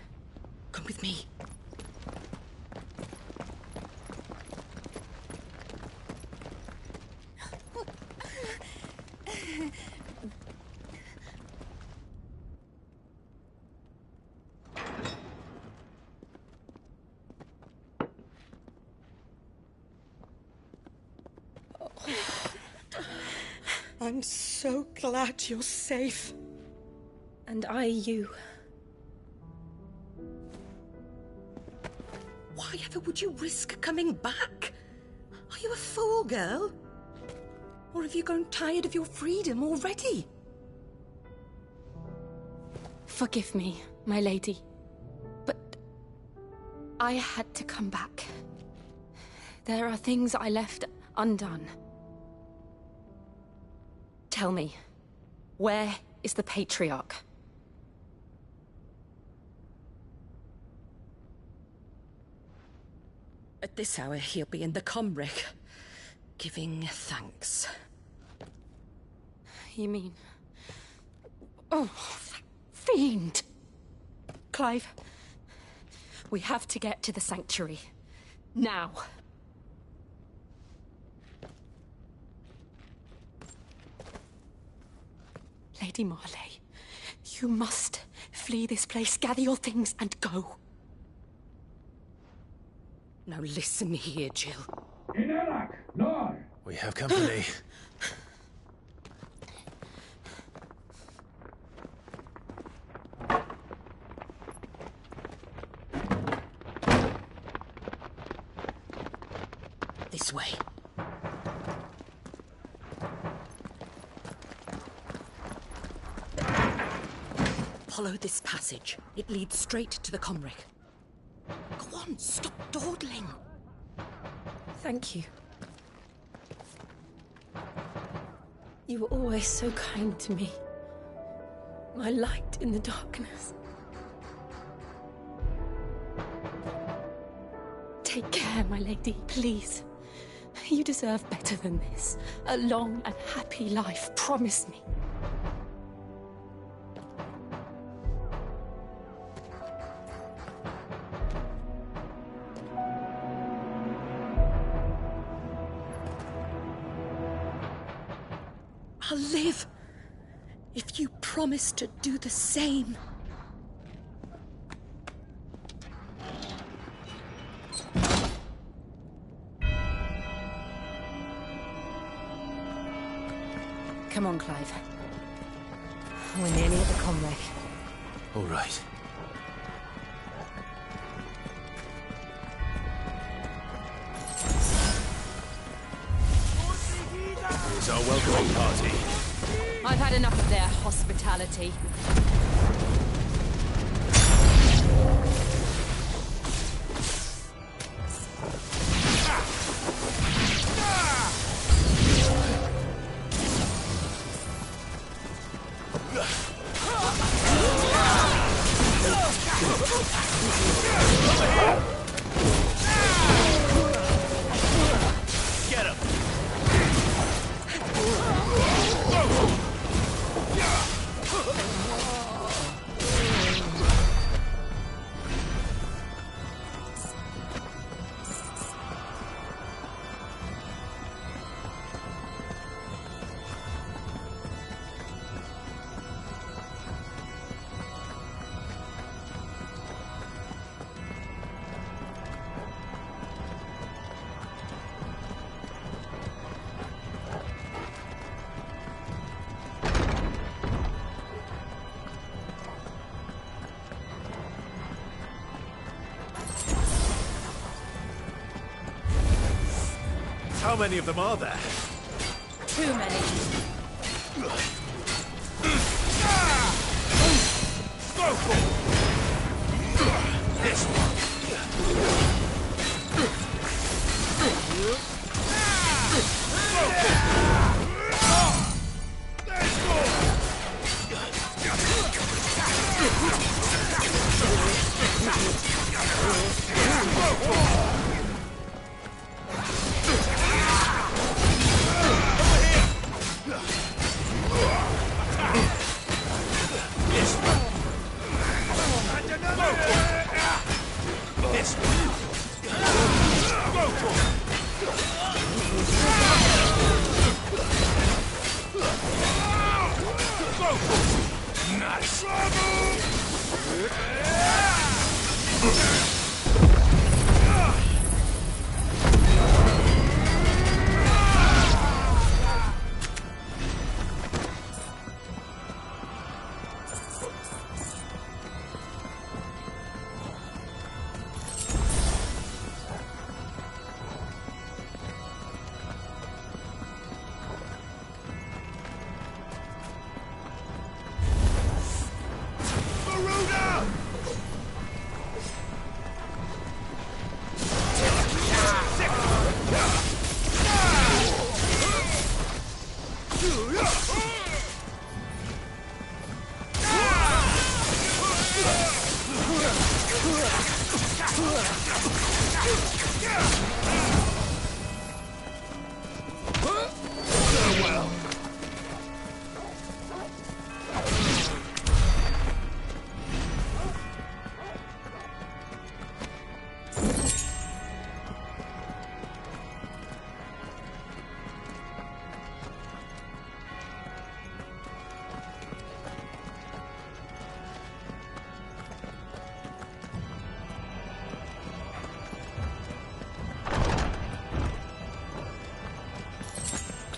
Speaker 14: Come with me. I'm so glad you're safe.
Speaker 8: And I you.
Speaker 14: Why ever would you risk coming back? Are you a fool, girl? Or have you grown tired of your freedom already?
Speaker 8: Forgive me, my lady. But I had to come back. There are things I left undone. Tell me, where is the Patriarch?
Speaker 14: At this hour, he'll be in the Comric, giving thanks.
Speaker 8: You mean... Oh, that fiend! Clive, we have to get to the sanctuary. Now. Lady Marley, you must flee this place, gather your things, and go.
Speaker 14: Now listen here, Jill.
Speaker 2: We have company.
Speaker 14: This way. Follow this passage. It leads straight to the Comric. Go on, stop dawdling.
Speaker 8: Thank you. You were always so kind to me. My light in the darkness. Take care, my lady, please. You deserve better than this. A long and happy life, promise me.
Speaker 14: I'll live if you promise to do the same.
Speaker 7: Come on, Clive. We're nearly at the Comric.
Speaker 2: All right.
Speaker 10: It's our welcoming party.
Speaker 7: I've had enough of their hospitality.
Speaker 10: Get him!
Speaker 12: How many of them are there?
Speaker 7: Too many.
Speaker 10: Go for it! This one!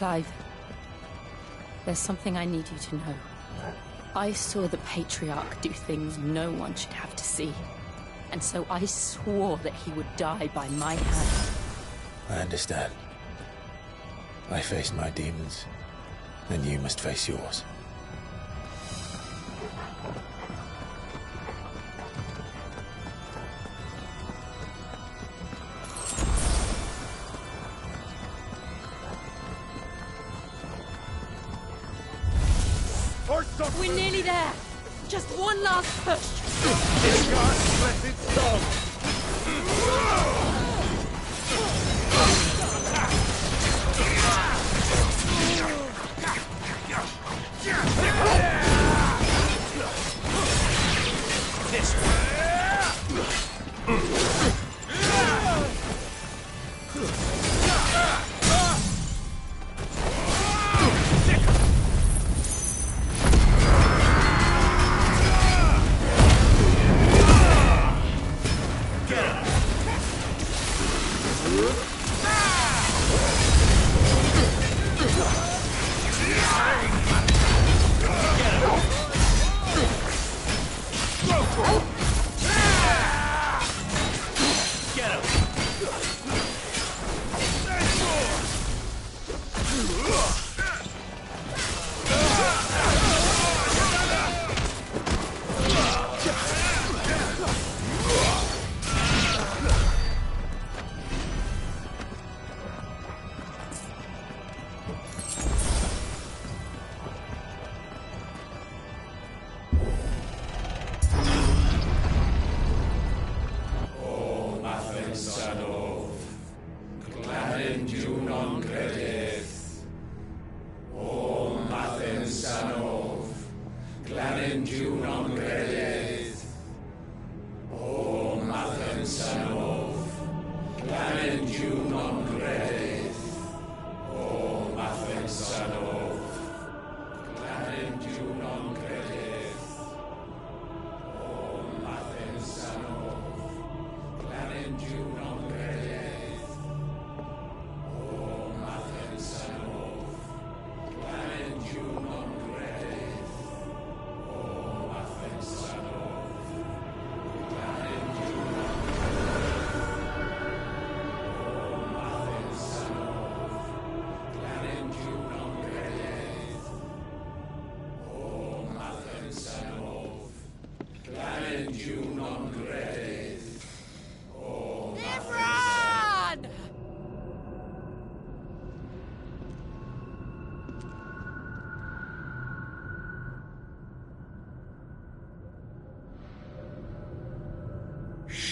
Speaker 8: Clive, there's something I need you to know. I saw the Patriarch do things no one should have to see. And so I swore that he would die by my hand.
Speaker 2: I understand. I faced my demons, and you must face yours.
Speaker 8: We're nearly there. Just one last push.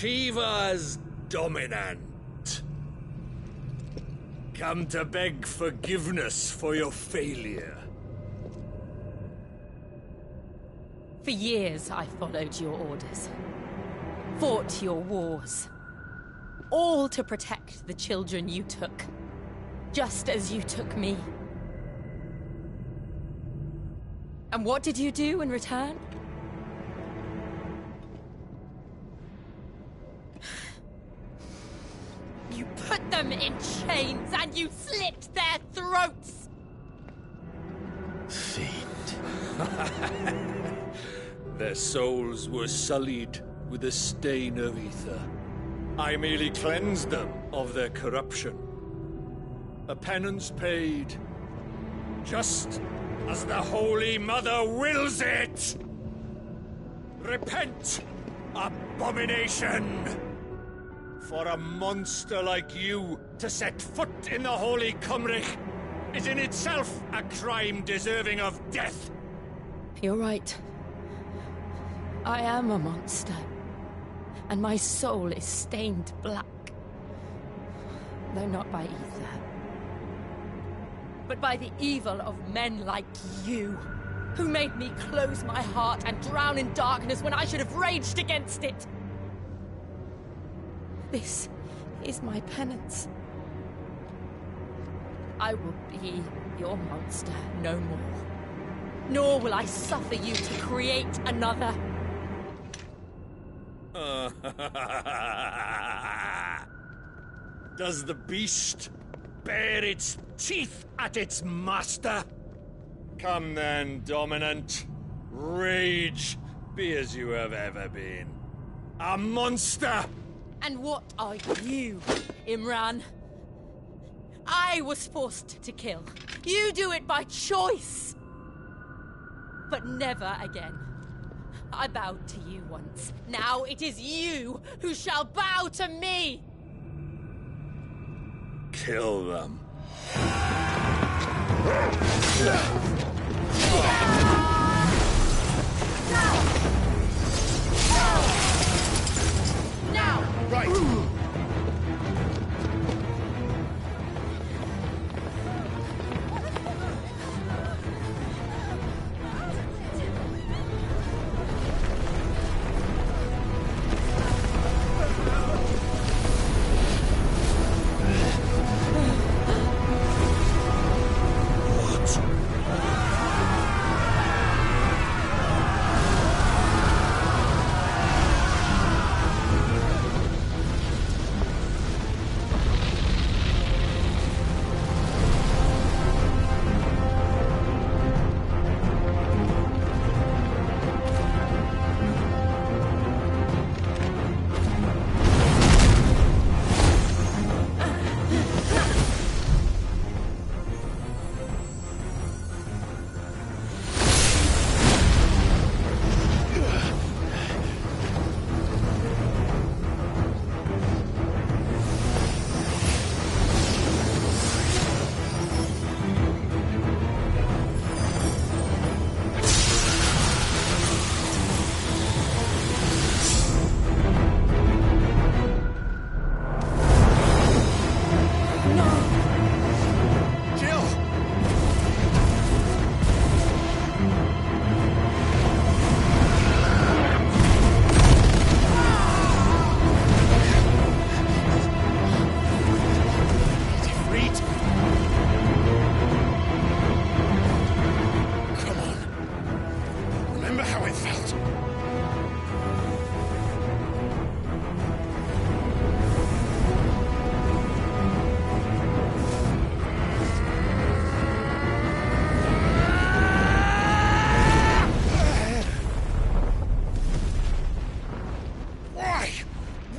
Speaker 10: Shiva's dominant. Come to beg forgiveness for your failure.
Speaker 8: For years, I followed your orders. Fought your wars. All to protect the children you took. Just as you took me. And what did you do in return? You put them in chains and you slit their throats!
Speaker 2: Fiend.
Speaker 10: Their souls were sullied with the stain of ether. I merely cleansed them of their corruption. A penance paid, just as the Holy Mother wills it! Repent, abomination! For a monster like you to set foot in the Holy Cymric is in itself a crime deserving of death.
Speaker 8: You're right. I am a monster. And my soul is stained black. Though not by ether. But by the evil of men like you, who made me close my heart and drown in darkness when I should have raged against it. This is my penance. I will be your monster no more. Nor will I suffer you to create another.
Speaker 10: Does the beast bare its teeth at its master. Come then, Dominant. Rage, be as you have ever been. A monster!
Speaker 8: And what are you, Imran? I was forced to kill. You do it by choice. But never again. I bowed to you once. Now it is you who shall bow to me!
Speaker 10: Kill them.
Speaker 8: Now!
Speaker 6: Right!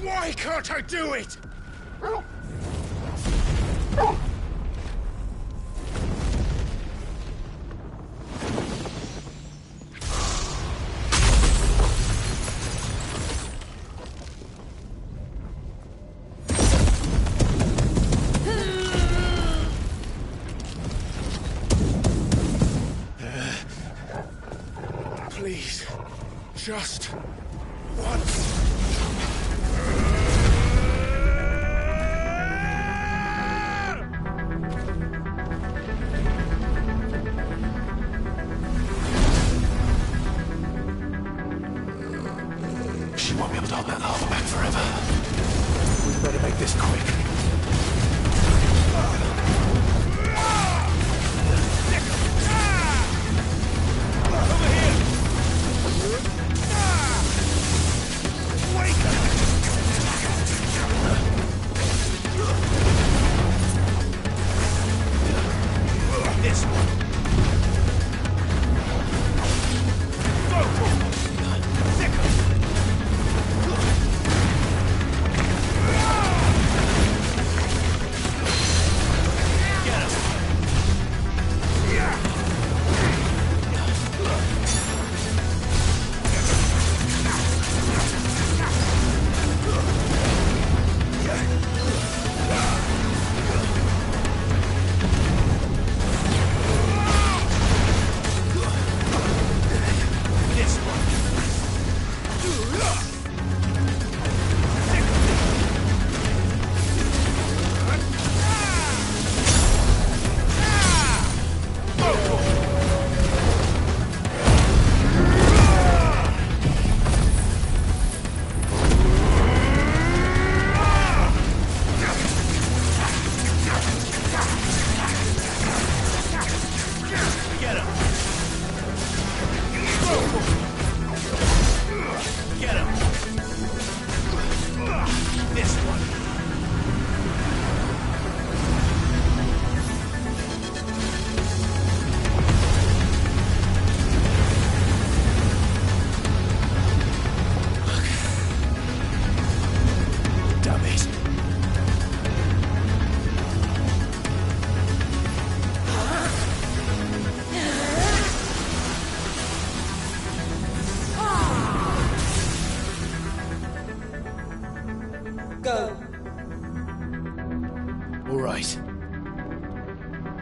Speaker 10: Why can't I do it? Please, just once.
Speaker 2: She won't be able to hold that lava back forever. We better make this quick.
Speaker 10: This one. Go!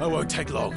Speaker 12: I won't take long.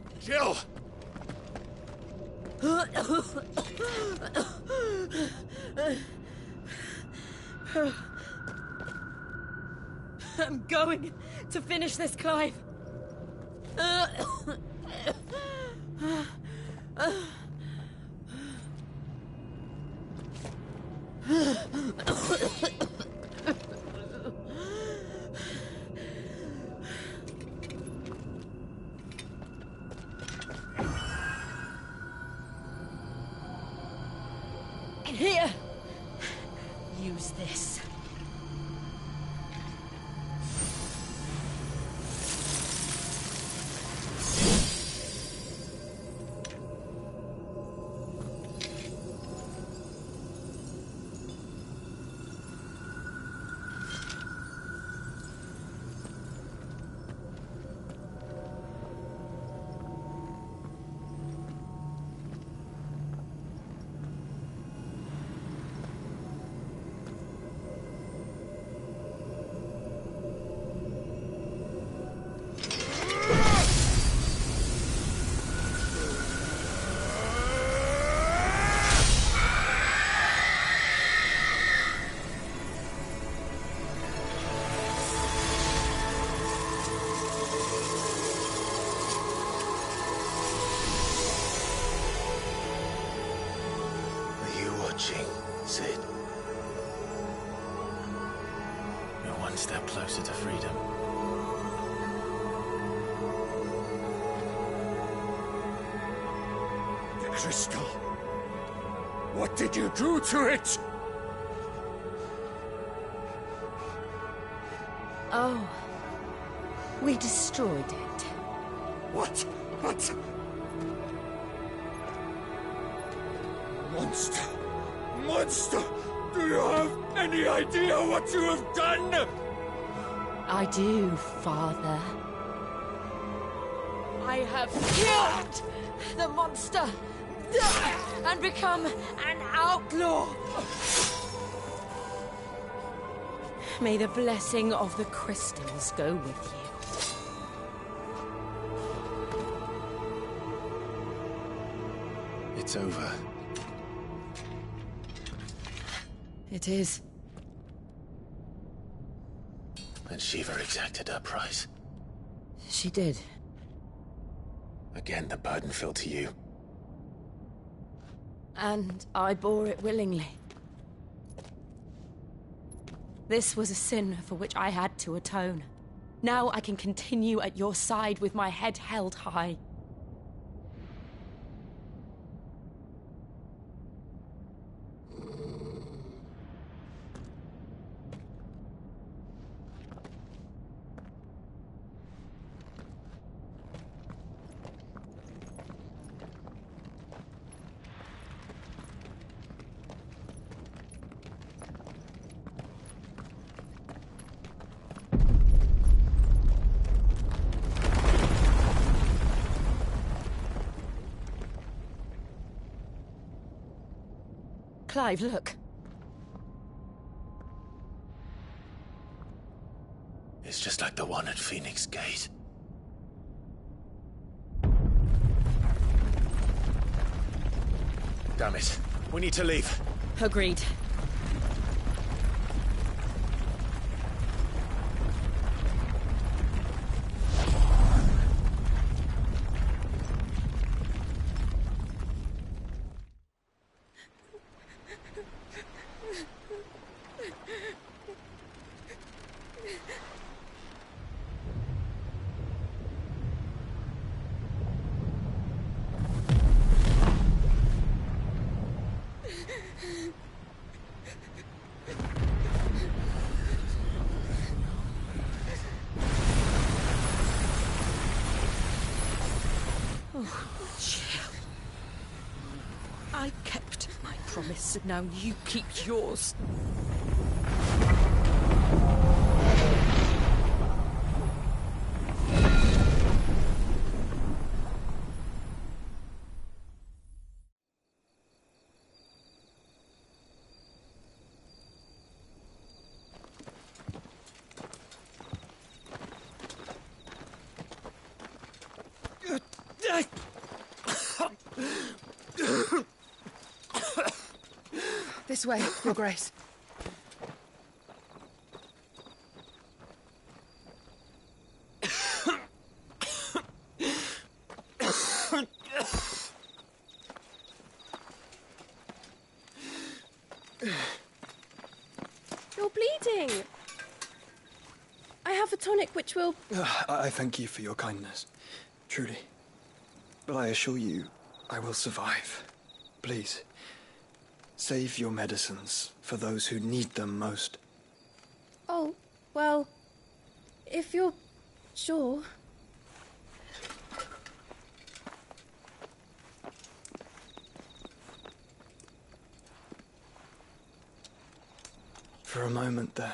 Speaker 10: Jill!
Speaker 8: I'm going to finish this, Clive. Here. Use this.
Speaker 2: Sid. You're one step closer to freedom.
Speaker 10: crystal. What did you do to it?
Speaker 8: Oh, we destroyed it.
Speaker 10: What? What? Monster! Monster! Do you have any idea what you have done?
Speaker 8: I do, Father. I have killed the monster and become an outlaw. May the blessing of the crystals go with you.
Speaker 2: It's over.
Speaker 8: It is.
Speaker 2: And Shiva exacted her price.
Speaker 8: She did.
Speaker 2: Again, the burden fell to you.
Speaker 8: And I bore it willingly. This was a sin for which I had to atone. Now I can continue at your side with my head held high. Clive, look.
Speaker 2: It's just like the one at Phoenix Gate. Damn it. We need to leave.
Speaker 8: Agreed.
Speaker 14: I kept my promise, and now you keep yours.
Speaker 3: This way, Your Grace.
Speaker 15: You're bleeding. I have a tonic which will...
Speaker 16: I thank you for your kindness, truly. But I assure you, I will survive. Please, save your medicines for those who need them most.
Speaker 15: Oh, well, if you're sure.
Speaker 16: For a moment there,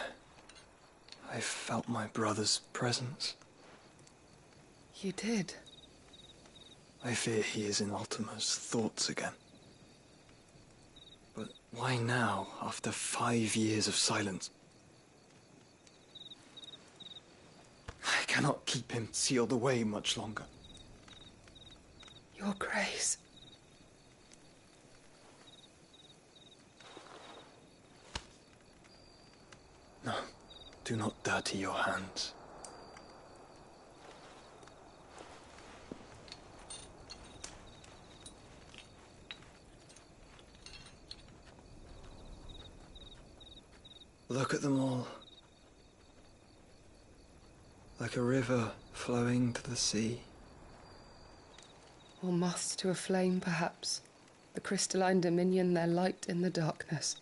Speaker 16: I felt my brother's presence.
Speaker 3: You did?
Speaker 16: I fear he is in Ultima's thoughts again. But why now, after 5 years of silence? I cannot keep him sealed away much longer.
Speaker 3: Your Grace.
Speaker 16: No, do not dirty your hands. Look at them all. Like a river flowing to the sea.
Speaker 3: Or moths to a flame, perhaps.
Speaker 17: the crystalline dominion their light in the darkness.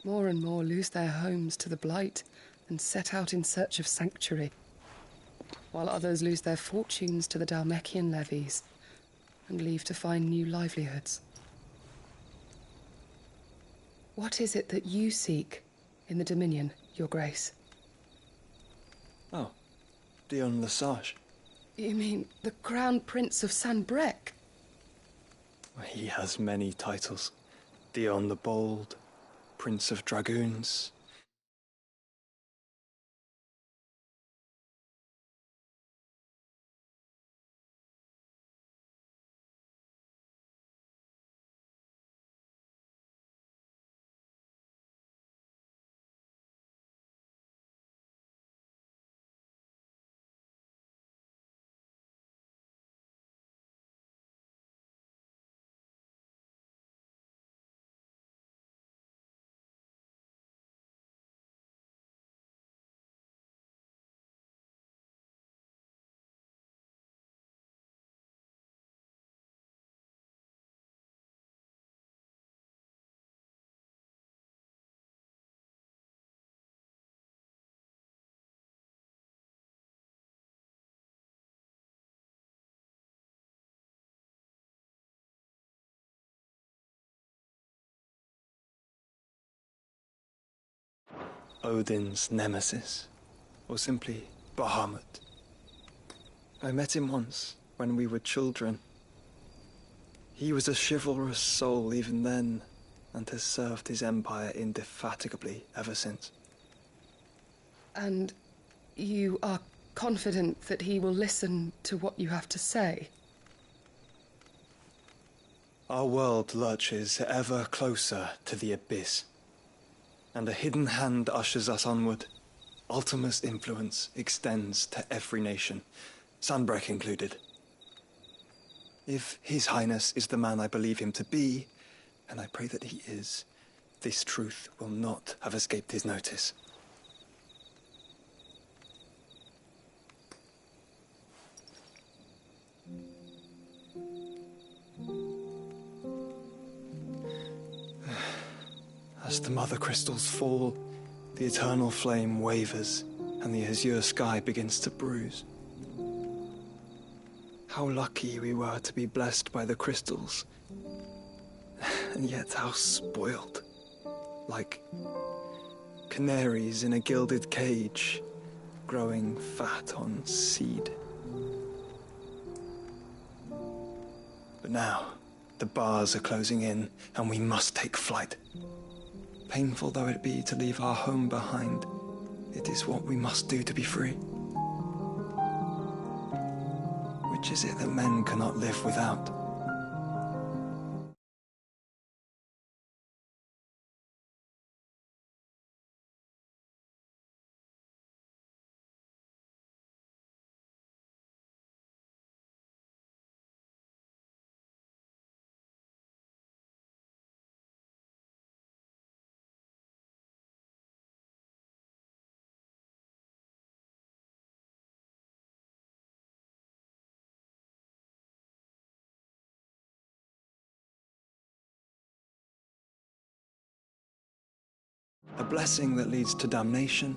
Speaker 17: More and more lose their homes to the blight and set out in search of sanctuary, while others lose their fortunes to the Dalmekian levies and leave to find new livelihoods. What is it that you seek in the Dominion, Your Grace?
Speaker 16: Oh, Dion Lesage.
Speaker 17: You mean the Crown Prince of Sanbrec?
Speaker 16: He has many titles. Dion the Bold, Prince of Dragoons. Odin's nemesis, or simply Bahamut. I met him once, when we were children. He was a chivalrous soul even then, and has served his empire indefatigably ever since.
Speaker 17: And you are confident that he will listen to what you have to say?
Speaker 16: Our world lurches ever closer to the abyss, and a hidden hand ushers us onward. Ultima's influence extends to every nation, Sanbrec included. If His Highness is the man I believe him to be, and I pray that he is, this truth will not have escaped his notice. As the mother crystals fall, the eternal flame wavers, and the azure sky begins to bruise. How lucky we were to be blessed by the crystals, and yet how spoiled. Like canaries in a gilded cage, growing fat on seed. But now, the bars are closing in, and we must take flight. Painful though it be to leave our home behind, it is what we must do to be free. Which is it that men cannot live without? A blessing that leads to damnation,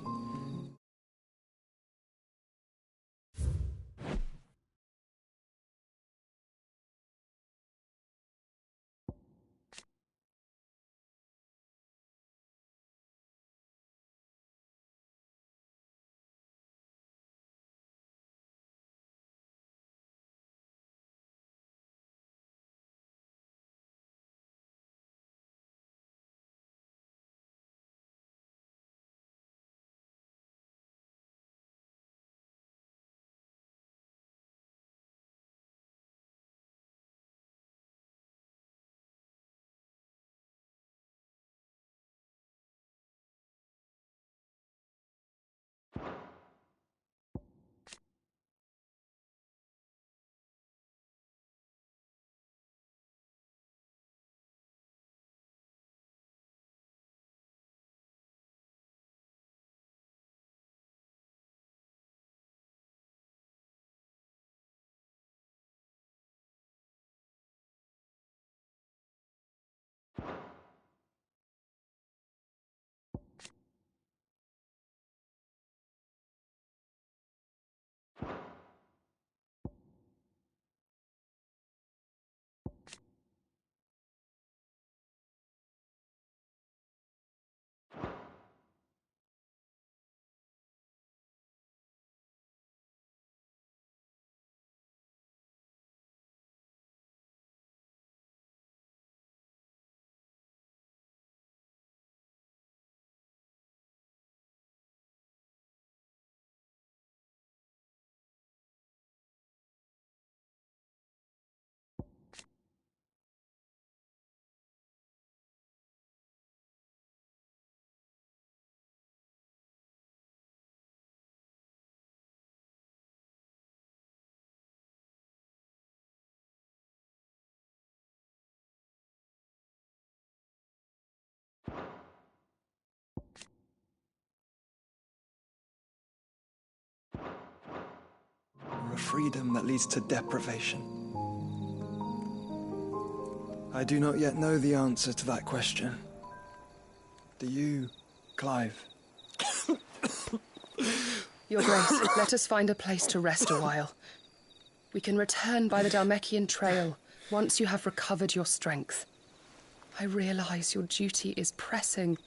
Speaker 16: a freedom that leads to deprivation? I do not yet know the answer to that question. Do you, Clive?
Speaker 17: Your Grace, let us find a place to rest a while. We can return by the Dalmekian trail once you have recovered your strength. I realize your duty is pressing,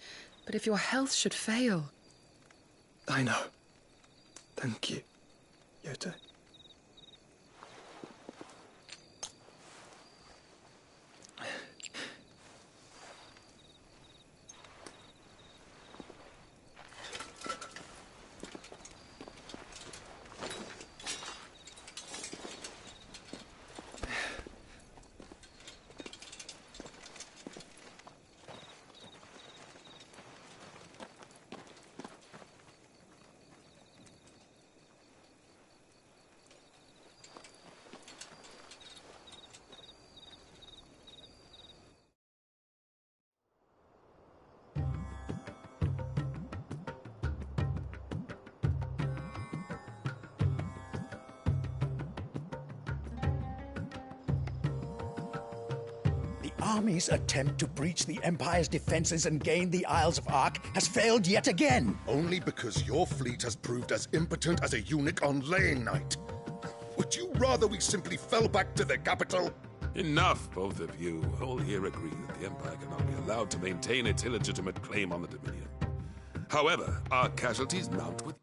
Speaker 17: but if your health should fail...
Speaker 16: I know. Thank you, Yote.
Speaker 18: Army's attempt to breach the Empire's defenses and gain the Isles of Ark has failed yet again.
Speaker 6: Only because your fleet has proved as impotent as a eunuch on laying night. Would you rather we simply fell back to the capital?
Speaker 19: Enough, both of you. All here agree that the Empire cannot be allowed to maintain its illegitimate claim on the Dominion. However, our casualties mount with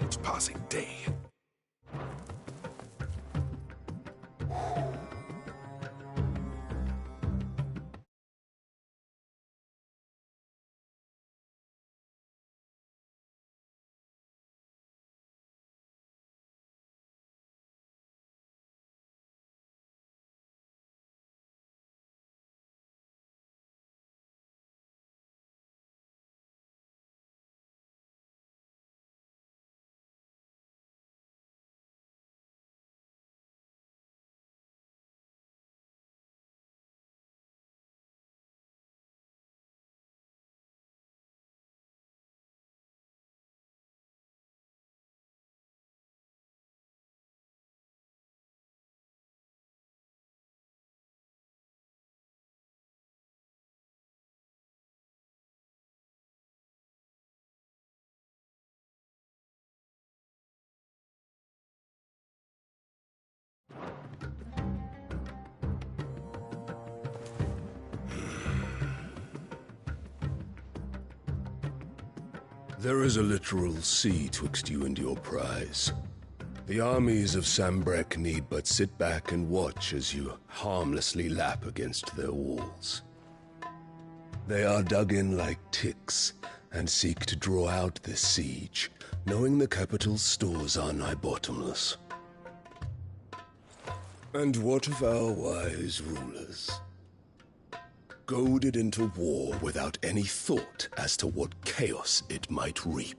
Speaker 19: each passing day.
Speaker 20: There is a literal sea twixt you and your prize. The armies of Sambrek need but sit back and watch as you harmlessly lap against their walls. They are dug in like ticks and seek to draw out this siege, knowing the capital's stores are nigh bottomless. And what of our wise rulers? Goaded into war without any thought as to what chaos it might reap.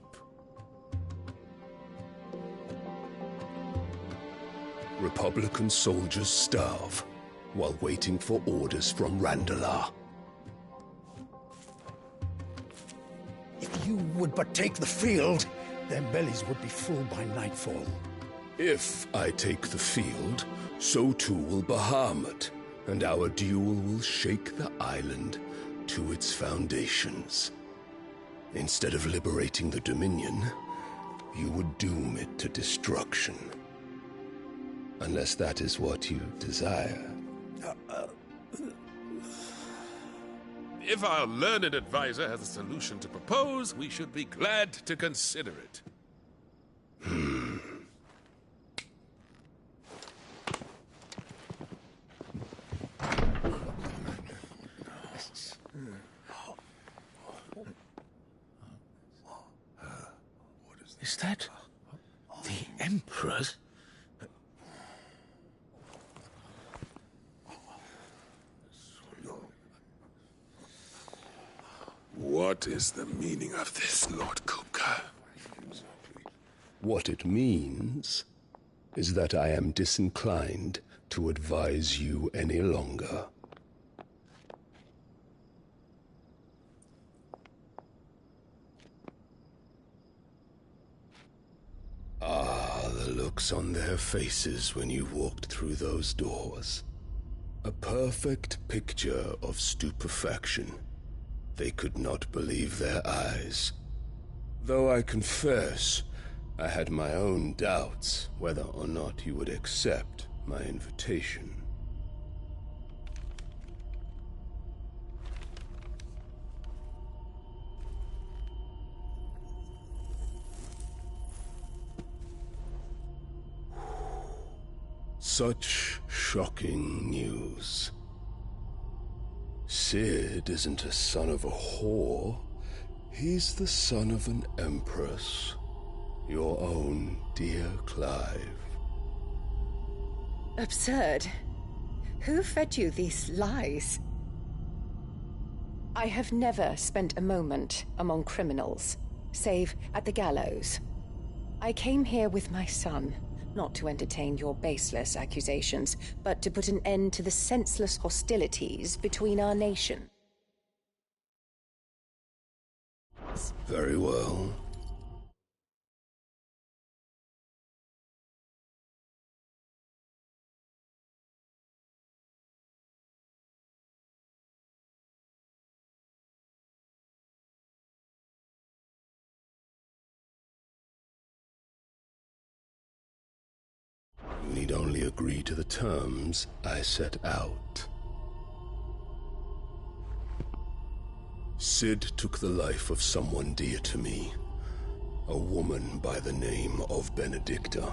Speaker 20: Republican soldiers starve while waiting for orders from Randalar.
Speaker 18: If you would but take the field, their bellies would be full by nightfall.
Speaker 20: If I take the field, so too will Bahamut, and our duel will shake the island to its foundations. Instead of liberating the Dominion, you would doom it to destruction. Unless that is what you desire.
Speaker 19: If our learned advisor has a solution to propose, we should be glad to consider it.
Speaker 5: Is that the Emperor's?
Speaker 20: What is the meaning of this, Lord Kupka? What it means is that I am disinclined to advise you any longer. Ah, the looks on their faces when you walked through those doors. A perfect picture of stupefaction. They could not believe their eyes. Though I confess, I had my own doubts whether or not you would accept my invitation. Such shocking news. Sid isn't a son of a whore. He's the son of an empress. Your own dear Clive.
Speaker 14: Absurd. Who fed you these lies? I have never spent a moment among criminals, save at the gallows. I came here with my son, not to entertain your baseless accusations, but to put an end to the senseless hostilities between our nation.
Speaker 20: Very well. You need only agree to the terms I set out. Sid took the life of someone dear to me. A woman by the name of Benedicta.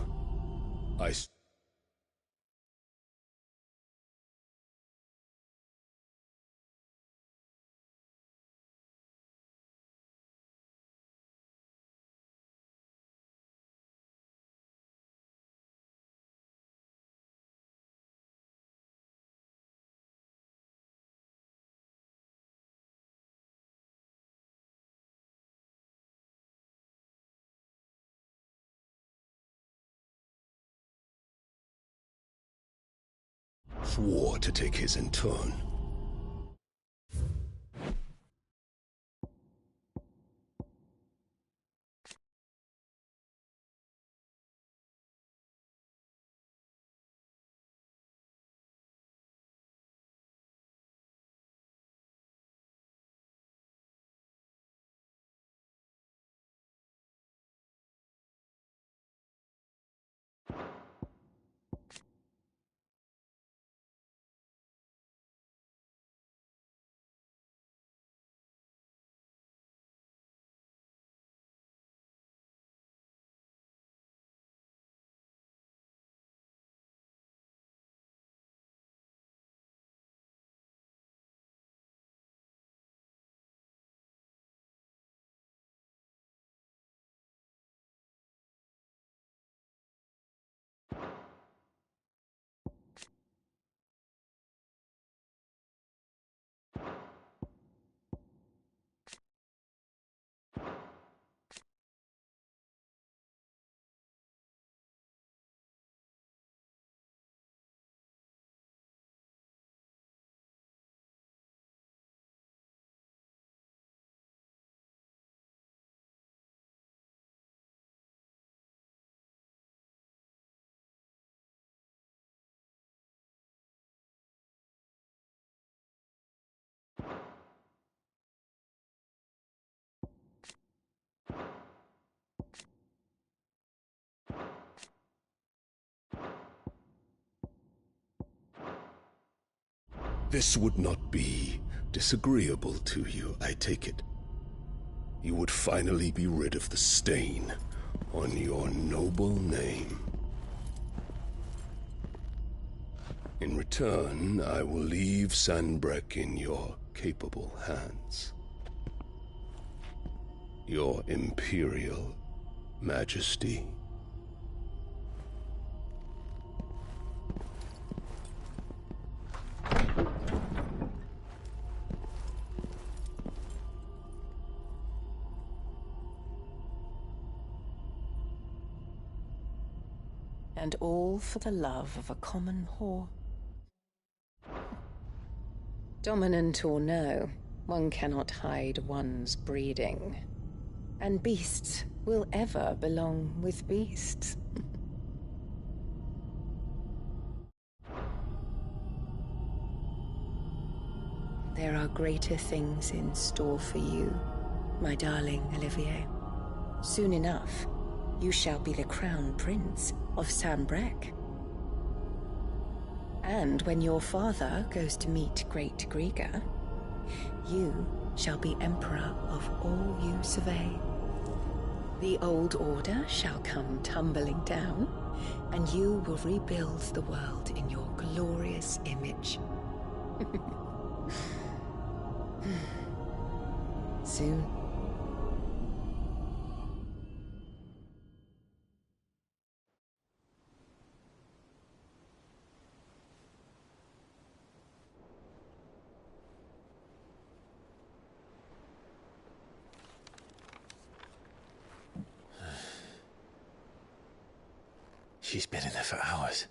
Speaker 20: Swore to take his in turn. This would not be disagreeable to you, I take it. You would finally be rid of the stain on your noble name. In return, I will leave Sanbreque in your capable hands. Your Imperial Majesty.
Speaker 14: And all for the love of a common whore. Dominant or no, one cannot hide one's breeding. And beasts will ever belong with beasts. There are greater things in store for you, my darling Olivier. Soon enough, you shall be the crown prince of Sanbreque. And when your father goes to meet Great Griga, you shall be emperor of all you survey. The old order shall come tumbling down, and you will rebuild the world in your glorious image. Soon.
Speaker 2: She's been in there for hours.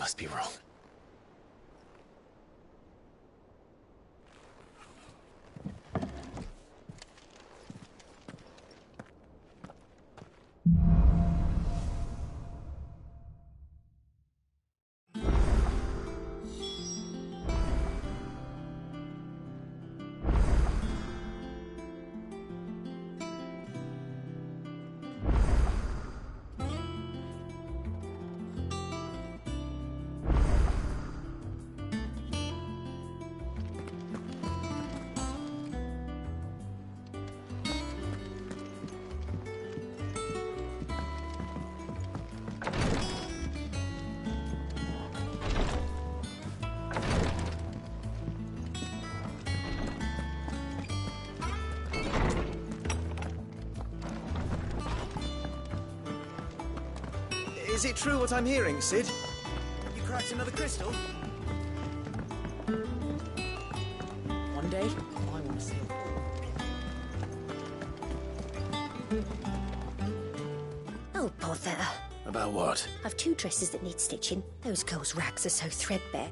Speaker 2: must be wrong.
Speaker 1: Is it true what I'm hearing, Sid? You cracked another crystal? One day, I want to see it.
Speaker 21: Oh, bother.
Speaker 2: About what?
Speaker 21: I've 2 dresses that need stitching. Those girls' rags are so threadbare.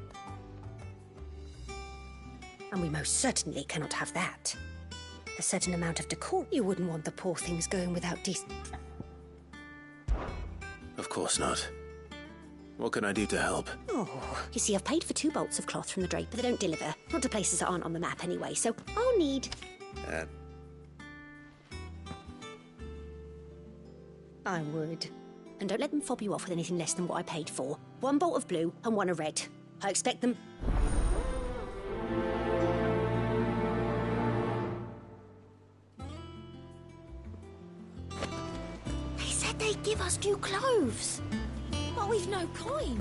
Speaker 21: And we most certainly cannot have that. A certain amount of decor. You wouldn't want the poor things going without decent...
Speaker 2: Of course not. What can I do to help?
Speaker 21: Oh, you see, I've paid for 2 bolts of cloth from the drape, but they don't deliver. Not to places that aren't on the map anyway, so I'll need... I would. And don't let them fob you off with anything less than what I paid for. 1 bolt of blue and 1 of red. I expect them... They said they'd give us new clothes. But we've no coin.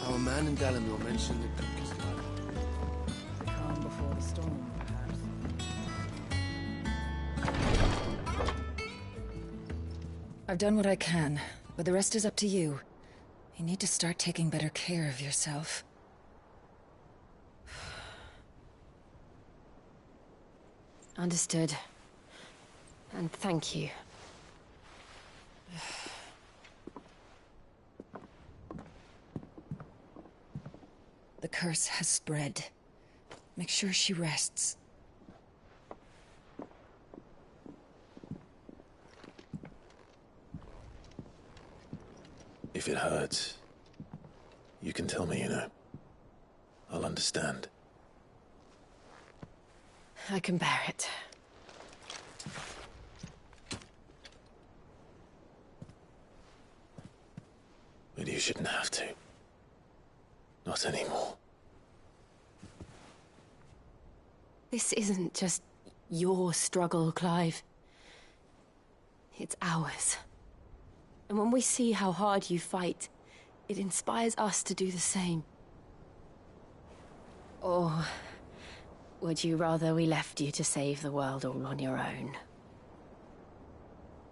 Speaker 4: Our man in Dalamore mentioned the Cook is alive.
Speaker 3: The calm before the storm, perhaps. I've done what I can, but the rest is up to you. You need to start taking better care of yourself.
Speaker 7: Understood. And thank you.
Speaker 3: The curse has spread. Make sure she rests.
Speaker 2: If it hurts, you can tell me, you know. I'll understand.
Speaker 7: I can bear it.
Speaker 2: But you shouldn't have to. Not anymore.
Speaker 7: This isn't just your struggle, Clive. It's ours. And when we see how hard you fight, it inspires us to do the same. Or would you rather we left you to save the world all on your own?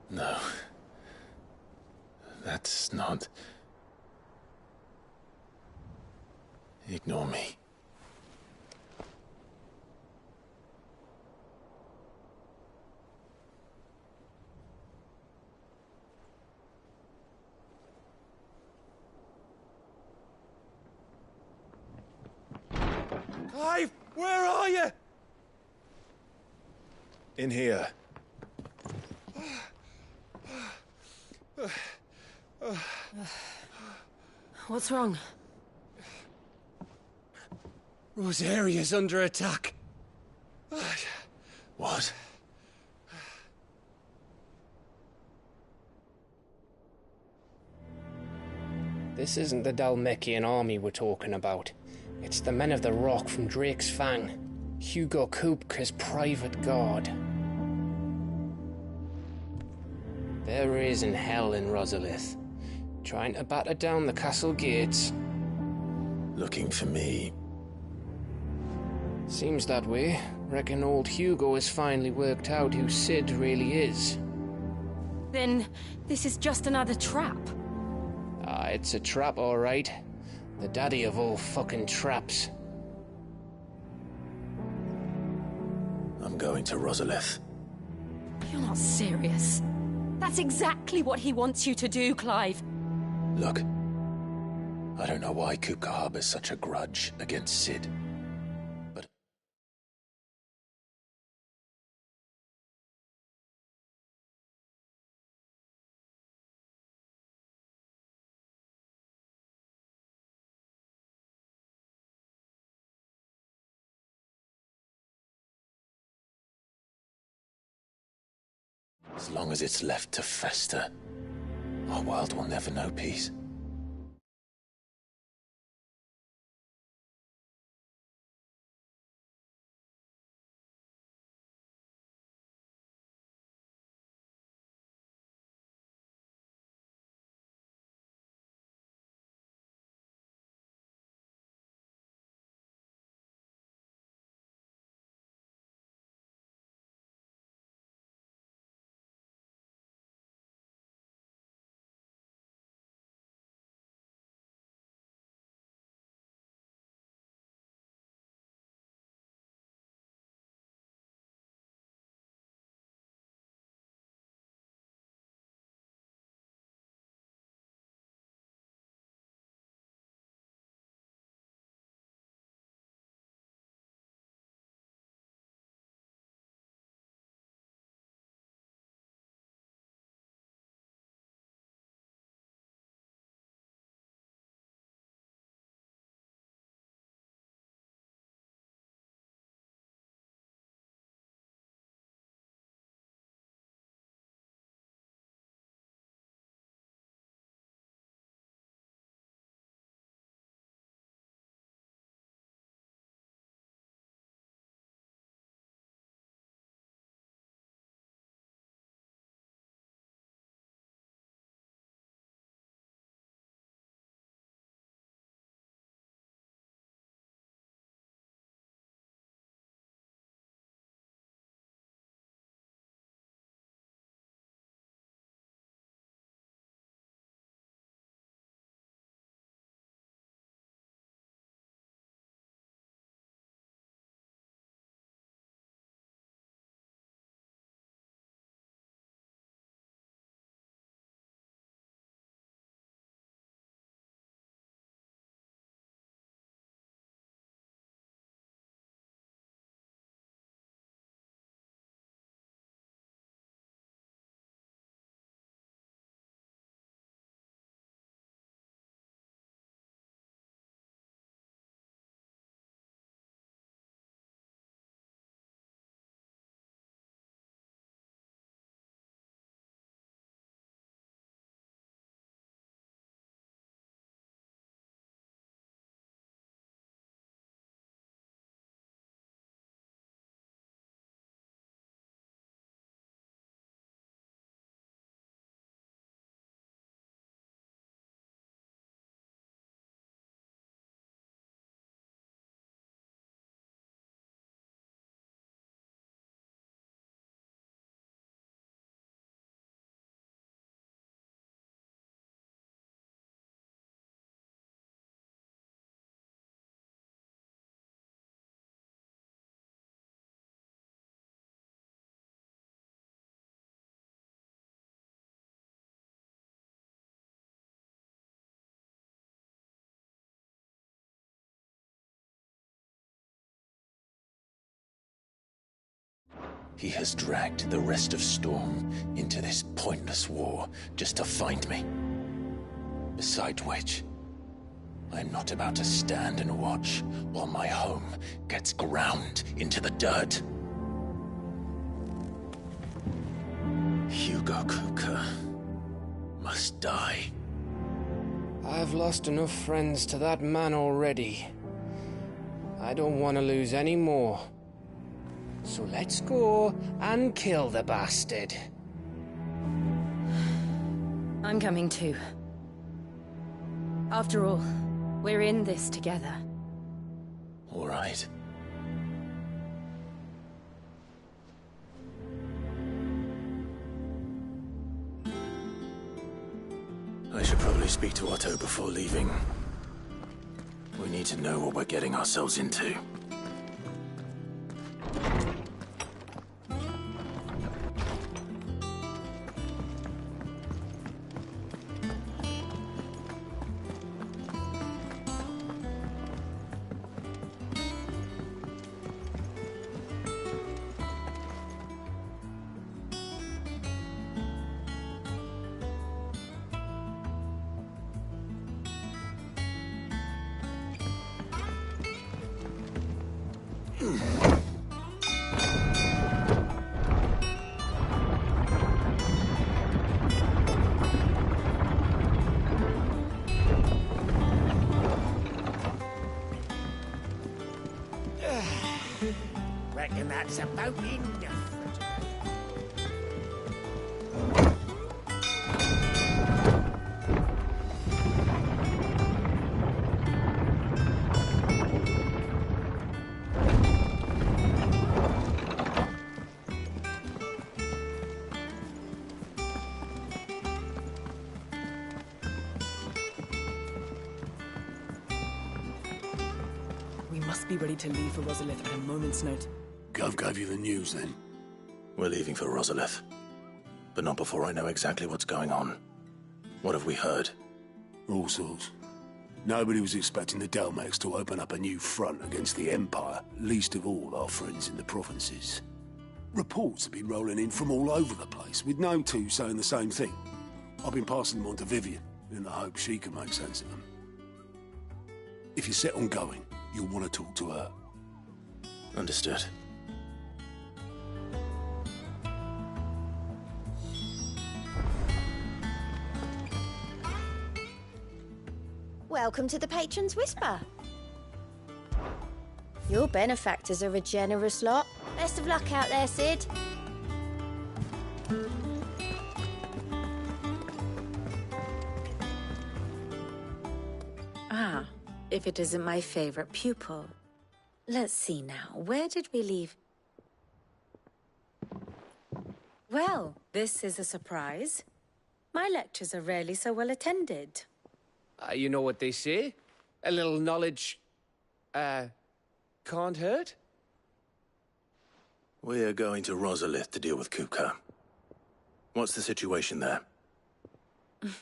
Speaker 2: No. That's not... Ignore me.
Speaker 1: Clive, where are you?
Speaker 2: In here.
Speaker 7: What's wrong?
Speaker 1: Rosaria's under attack.
Speaker 2: What?
Speaker 22: This isn't the Dalmekian army we're talking about. It's the men of the Rock from Drake's Fang. Hugo Kupka's private guard. There is in hell in Rosalith, trying to batter down the castle gates.
Speaker 2: Looking for me.
Speaker 22: Seems that way. Reckon old Hugo has finally worked out who Sid really is.
Speaker 7: Then this is just another trap.
Speaker 22: Ah, it's a trap, all right. The daddy of all fucking traps.
Speaker 2: I'm going to Rosalith.
Speaker 8: You're not serious. That's exactly what he wants you to do, Clive.
Speaker 2: Look, I don't know why Kupka harbors such a grudge against Sid, but... as long as it's left to fester, our world will never know peace. He has dragged the rest of Storm into this pointless war just to find me. Besides which, I'm not about to stand and watch while my home gets ground into the dirt. Hugo Kupka must die.
Speaker 22: I've lost enough friends to that man already. I don't want to lose any more. So let's go and kill the bastard.
Speaker 8: I'm coming too. After all, we're in this together.
Speaker 2: All right. I should probably speak to Otto before leaving. We need to know what we're getting ourselves into.
Speaker 18: about enough for today.
Speaker 9: We must be ready to leave for Rosalith at a moment's note.
Speaker 5: Gov gave you the news, then?
Speaker 2: We're leaving for Rosalith. But not before I know exactly what's going on. What have we heard?
Speaker 5: All sorts. Nobody was expecting the Dalmex to open up a new front against the Empire, least of all our friends in the provinces. Reports have been rolling in from all over the place, with no two saying the same thing. I've been passing them on to Vivian, in the hope she can make sense of them. If you're set on going, you'll want to talk to her.
Speaker 2: Understood.
Speaker 21: Welcome to the Patron's Whisper. Your benefactors are a generous lot. Best of luck out there, Sid.
Speaker 11: Ah, if it isn't my favorite pupil. Let's see now, where did we leave? Well, this is a surprise. My lectures are rarely so well attended.
Speaker 22: You know what they say? A little knowledge, can't hurt?
Speaker 2: We're going to Rosalith to deal with Kupka. What's the situation there?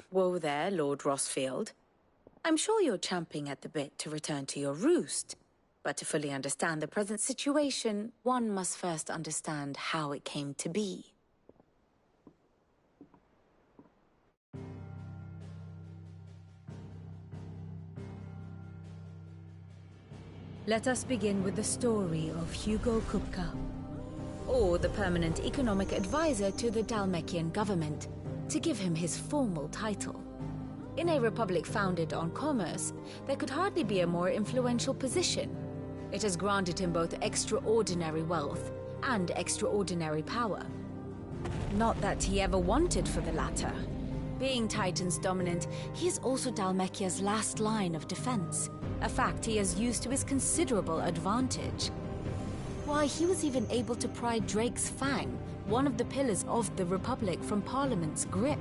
Speaker 11: Whoa there, Lord Rossfield. I'm sure you're champing at the bit to return to your roost. But to fully understand the present situation, one must first understand how it came to be. Let us begin with the story of Hugo Kupka, or the permanent economic advisor to the Dalmekian government, to give him his formal title. In a republic founded on commerce, there could hardly be a more influential position. It has granted him both extraordinary wealth and extraordinary power. Not that he ever wanted for the latter. Being Titan's dominant, he is also Dalmekia's last line of defense, a fact he has used to his considerable advantage. Why, he was even able to pry Drake's Fang, one of the pillars of the Republic, from Parliament's grip.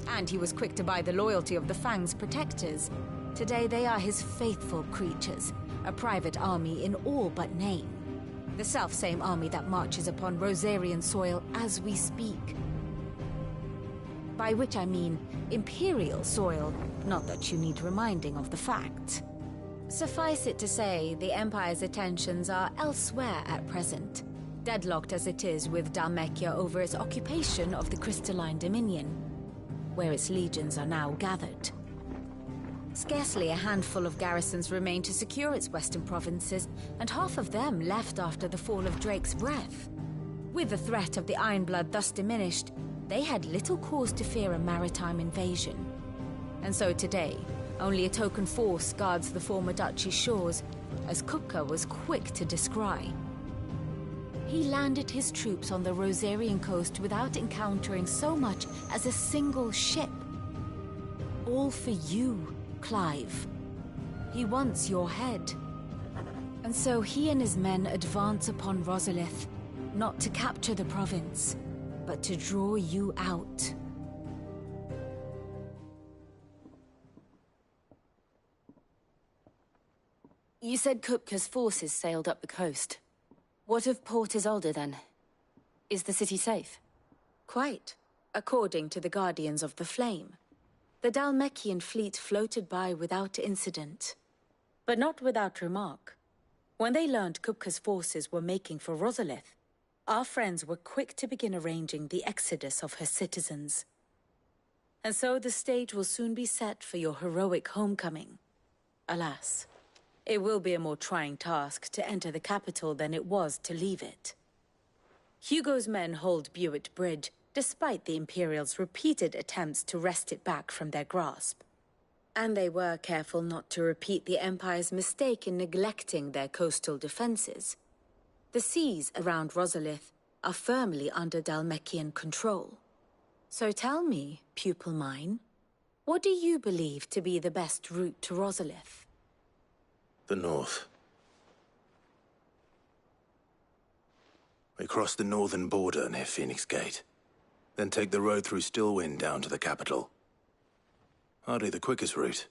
Speaker 11: And he was quick to buy the loyalty of the Fang's protectors. Today they are his faithful creatures, a private army in all but name. The self-same army that marches upon Rosarian soil as we speak. By which I mean Imperial soil, not that you need reminding of the fact. Suffice it to say, the Empire's attentions are elsewhere at present, deadlocked as it is with Dalmekia over its occupation of the Crystalline Dominion, where its legions are now gathered. Scarcely a handful of garrisons remain to secure its western provinces, and half of them left after the fall of Drake's Breath. With the threat of the Ironblood thus diminished, they had little cause to fear a maritime invasion. And so today, only a token force guards the former duchy's shores, as Kupka was quick to descry. He landed his troops on the Rosarian coast without encountering so much as a single ship. All for you, Clive. He wants your head. And so he and his men advance upon Rosalith, not to capture the province, but to draw you out.
Speaker 8: You said Kupka's forces sailed up the coast. What of Port Isolde, then? Is the city safe?
Speaker 11: Quite, according to the Guardians of the Flame. The Dalmekian fleet floated by without incident. But not without remark. When they learned Kupka's forces were making for Rosalith, our friends were quick to begin arranging the exodus of her citizens. And so the stage will soon be set for your heroic homecoming. Alas, it will be a more trying task to enter the capital than it was to leave it. Hugo's men hold Buet Bridge, despite the Imperials' repeated attempts to wrest it back from their grasp. And they were careful not to repeat the Empire's mistake in neglecting their coastal defenses. The seas around Rosalith are firmly under Dhalmekian control. So tell me, pupil mine, what do you believe to be the best route to Rosalith?
Speaker 2: The north. We cross the northern border near Phoenix Gate. Then take the road through Stillwind down to the capital. Hardly the quickest route,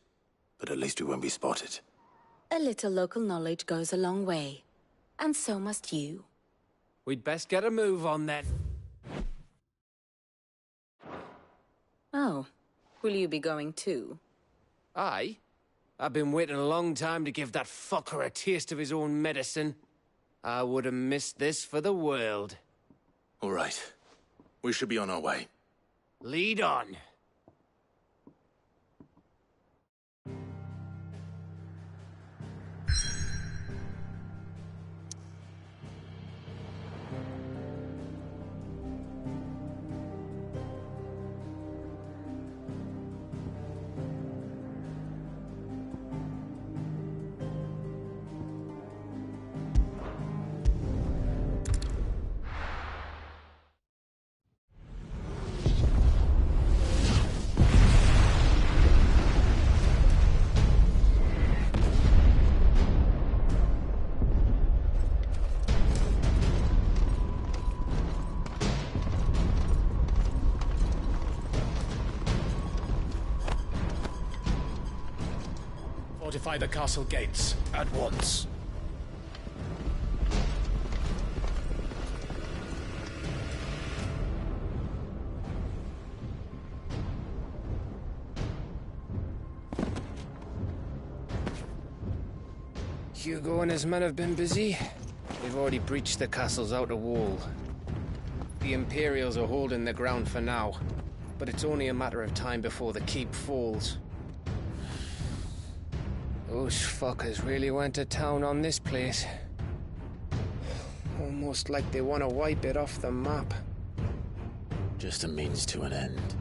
Speaker 2: but at least we won't be spotted.
Speaker 11: A little local knowledge goes a long way. And so must you.
Speaker 22: We'd best get a move on then.
Speaker 11: Oh, will you be going too?
Speaker 22: Aye. I've been waiting a long time to give that fucker a taste of his own medicine. I would have missed this for the world.
Speaker 2: All right. We should be on our way.
Speaker 22: Lead on.
Speaker 18: Fortify the castle gates at once.
Speaker 22: Hugo and his men have been busy. They've already breached the castle's outer wall. The Imperials are holding the ground for now, but it's only a matter of time before the keep falls. Those fuckers really went to town on this place. Almost like they want to wipe it off the map.
Speaker 2: Just a means to an end.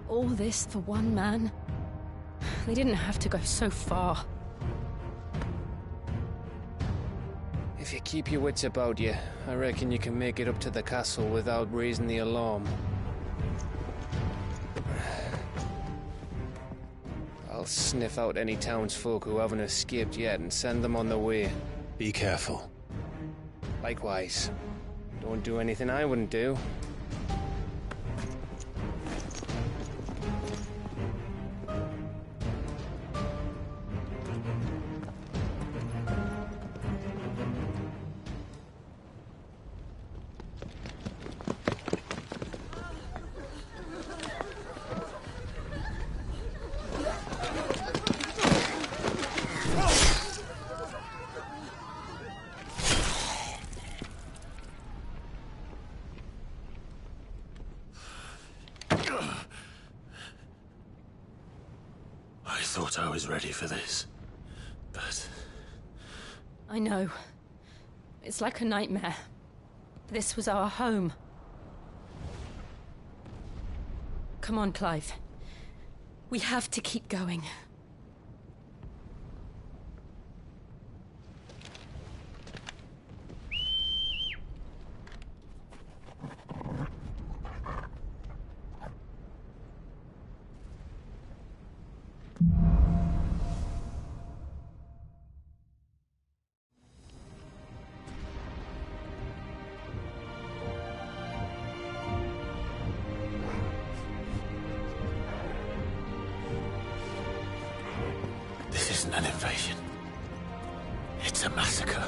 Speaker 8: All this for one man? They didn't have to go so far.
Speaker 22: If you keep your wits about you, I reckon you can make it up to the castle without raising the alarm. I'll sniff out any townsfolk who haven't escaped yet and send them on their way.
Speaker 2: Be careful.
Speaker 22: Likewise. Don't do anything I wouldn't do.
Speaker 2: I thought I was ready for this, but...
Speaker 8: I know. It's like a nightmare. This was our home. Come on, Clive. We have to keep going.
Speaker 2: This isn't an invasion. It's a massacre.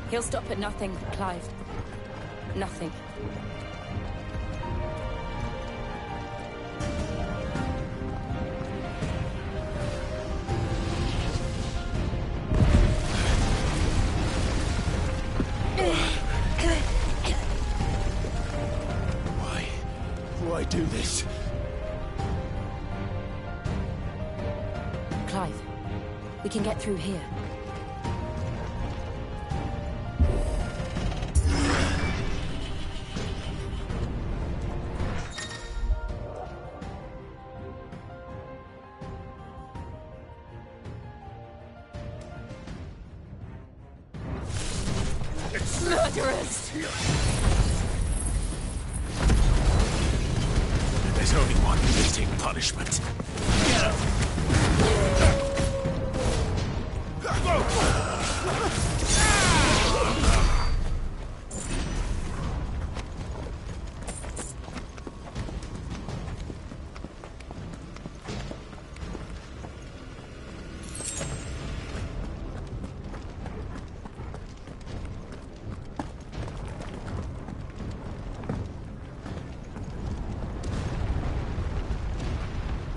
Speaker 8: He'll stop at nothing, Clive. Nothing.
Speaker 2: Why do this?
Speaker 8: Clive, we can get through here. murderers!
Speaker 2: There's only one fitting punishment. Get him!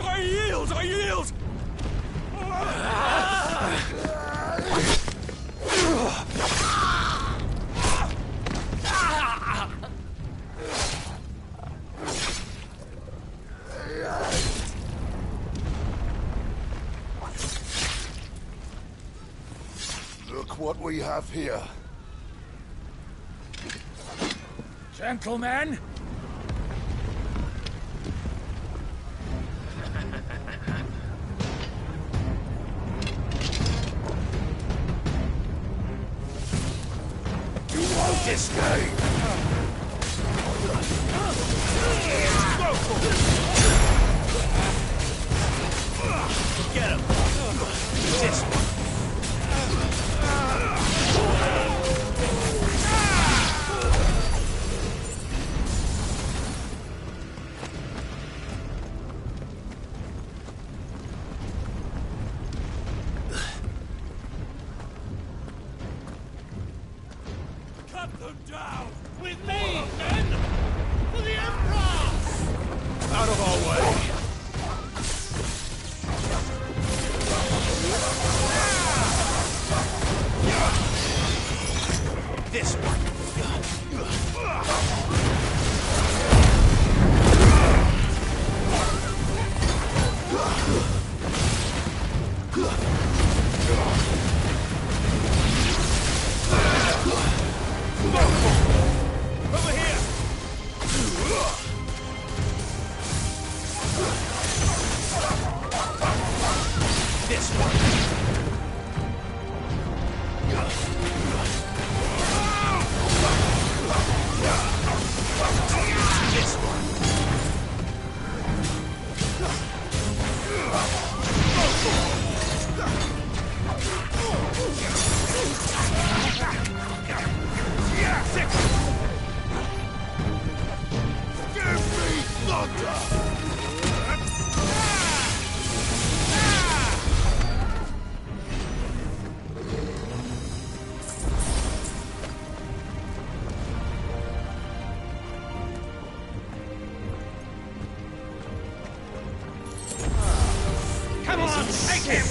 Speaker 10: I yield! I yield!
Speaker 6: Look what we have here.
Speaker 10: Gentlemen!
Speaker 6: You won't escape!
Speaker 2: Get him! This one!
Speaker 10: Cut them down! With me, men! For the Emperor!
Speaker 2: Out of our way! This one!
Speaker 10: Over here!
Speaker 2: This one! This one!
Speaker 6: Give me thunder!
Speaker 10: Come on, take him!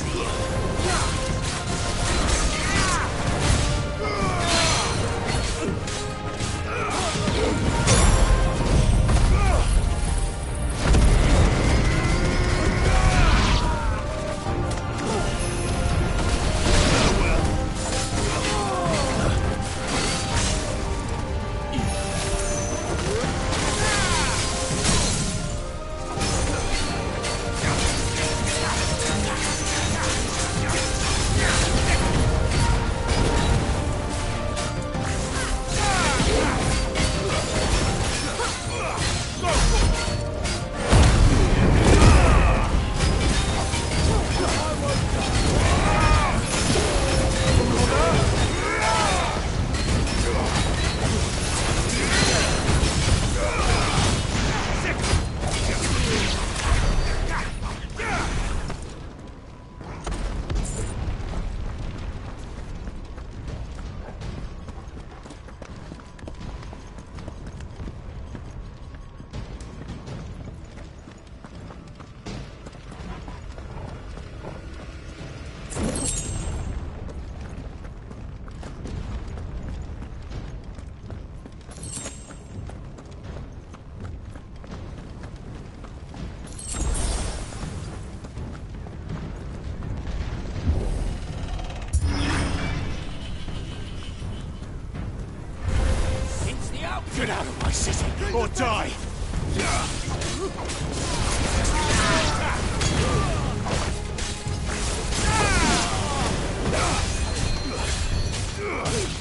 Speaker 2: Get out of my city, or die!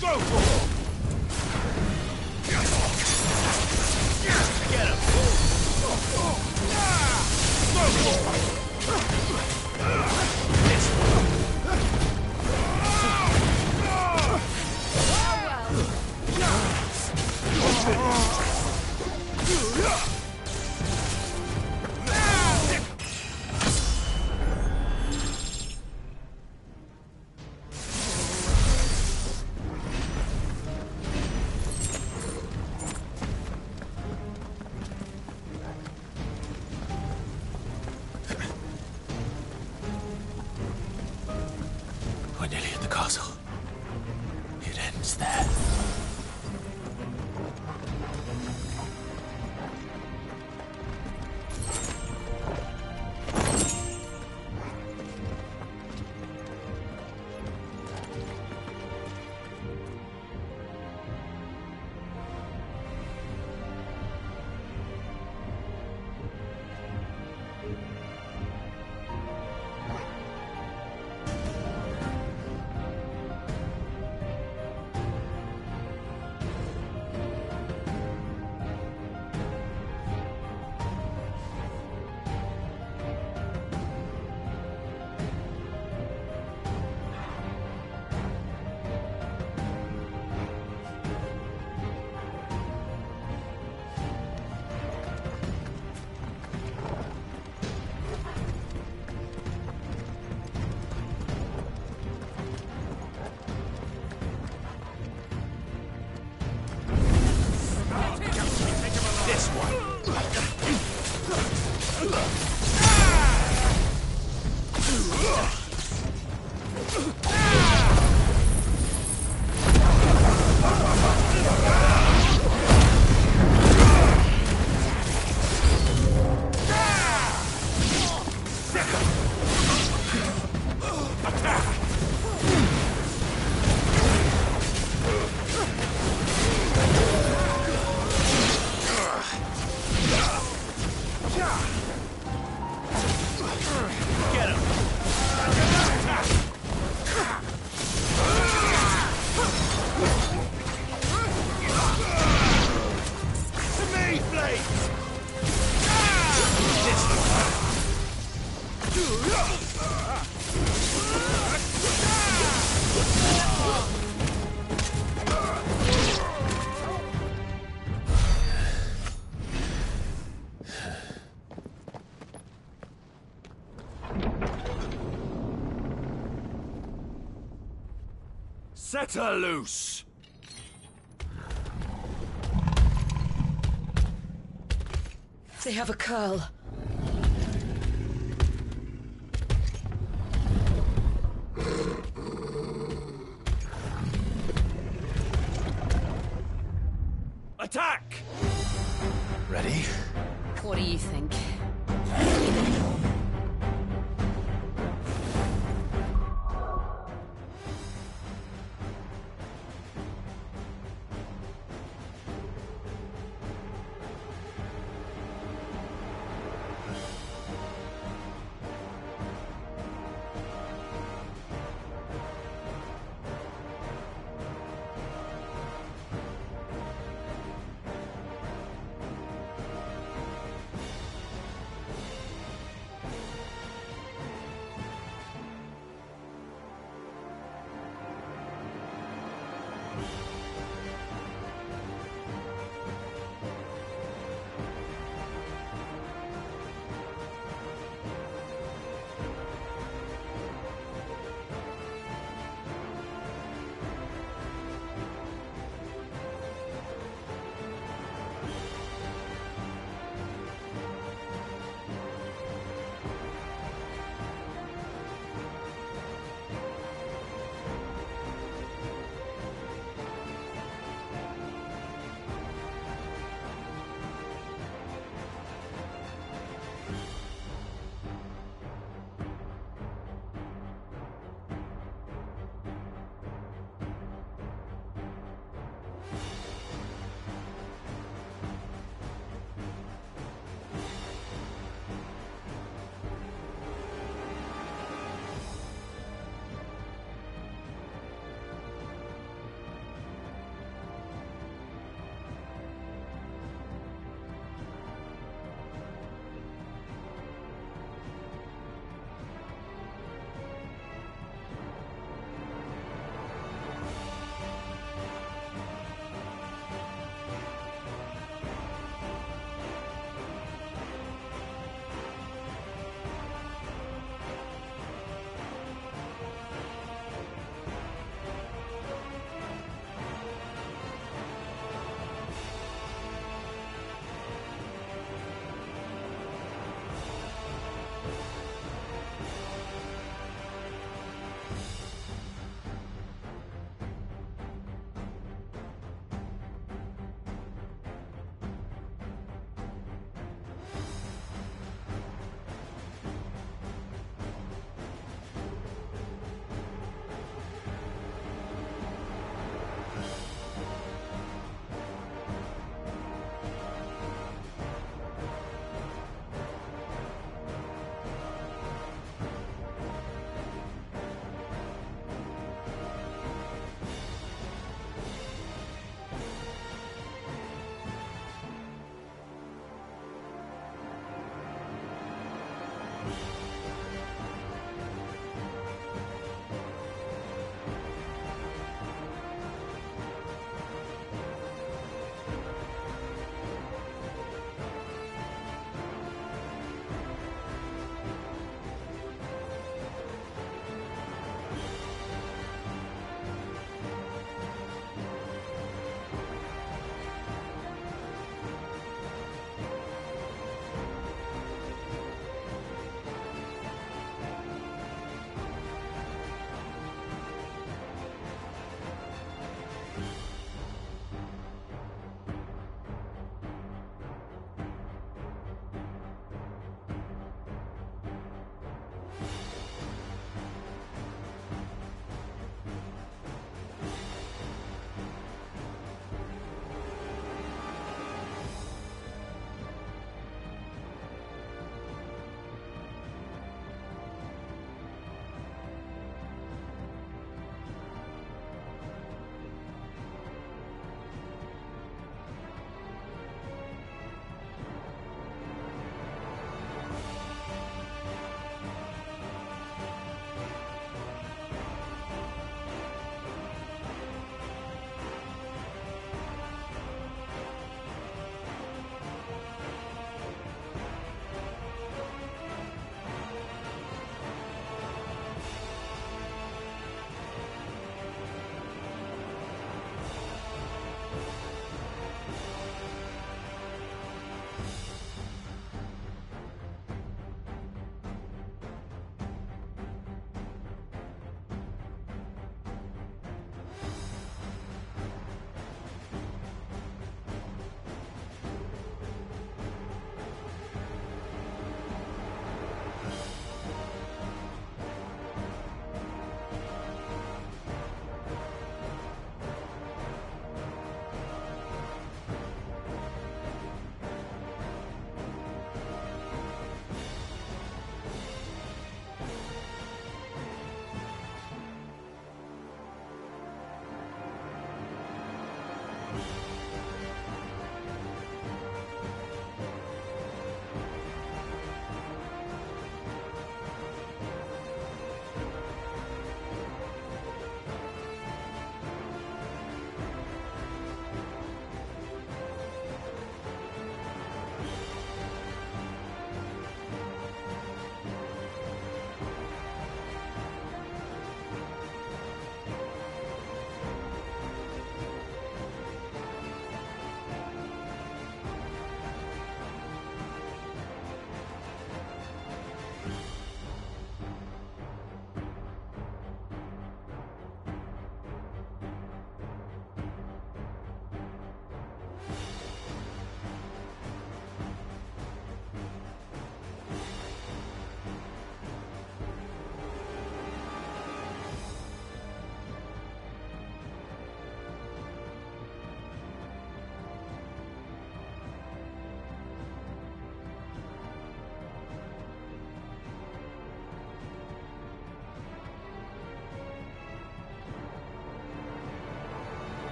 Speaker 6: Go for it!
Speaker 2: We're nearly at the castle. It ends there.
Speaker 10: Set her loose!
Speaker 9: They have a curl.
Speaker 10: Attack!
Speaker 2: Ready?
Speaker 8: What do you think?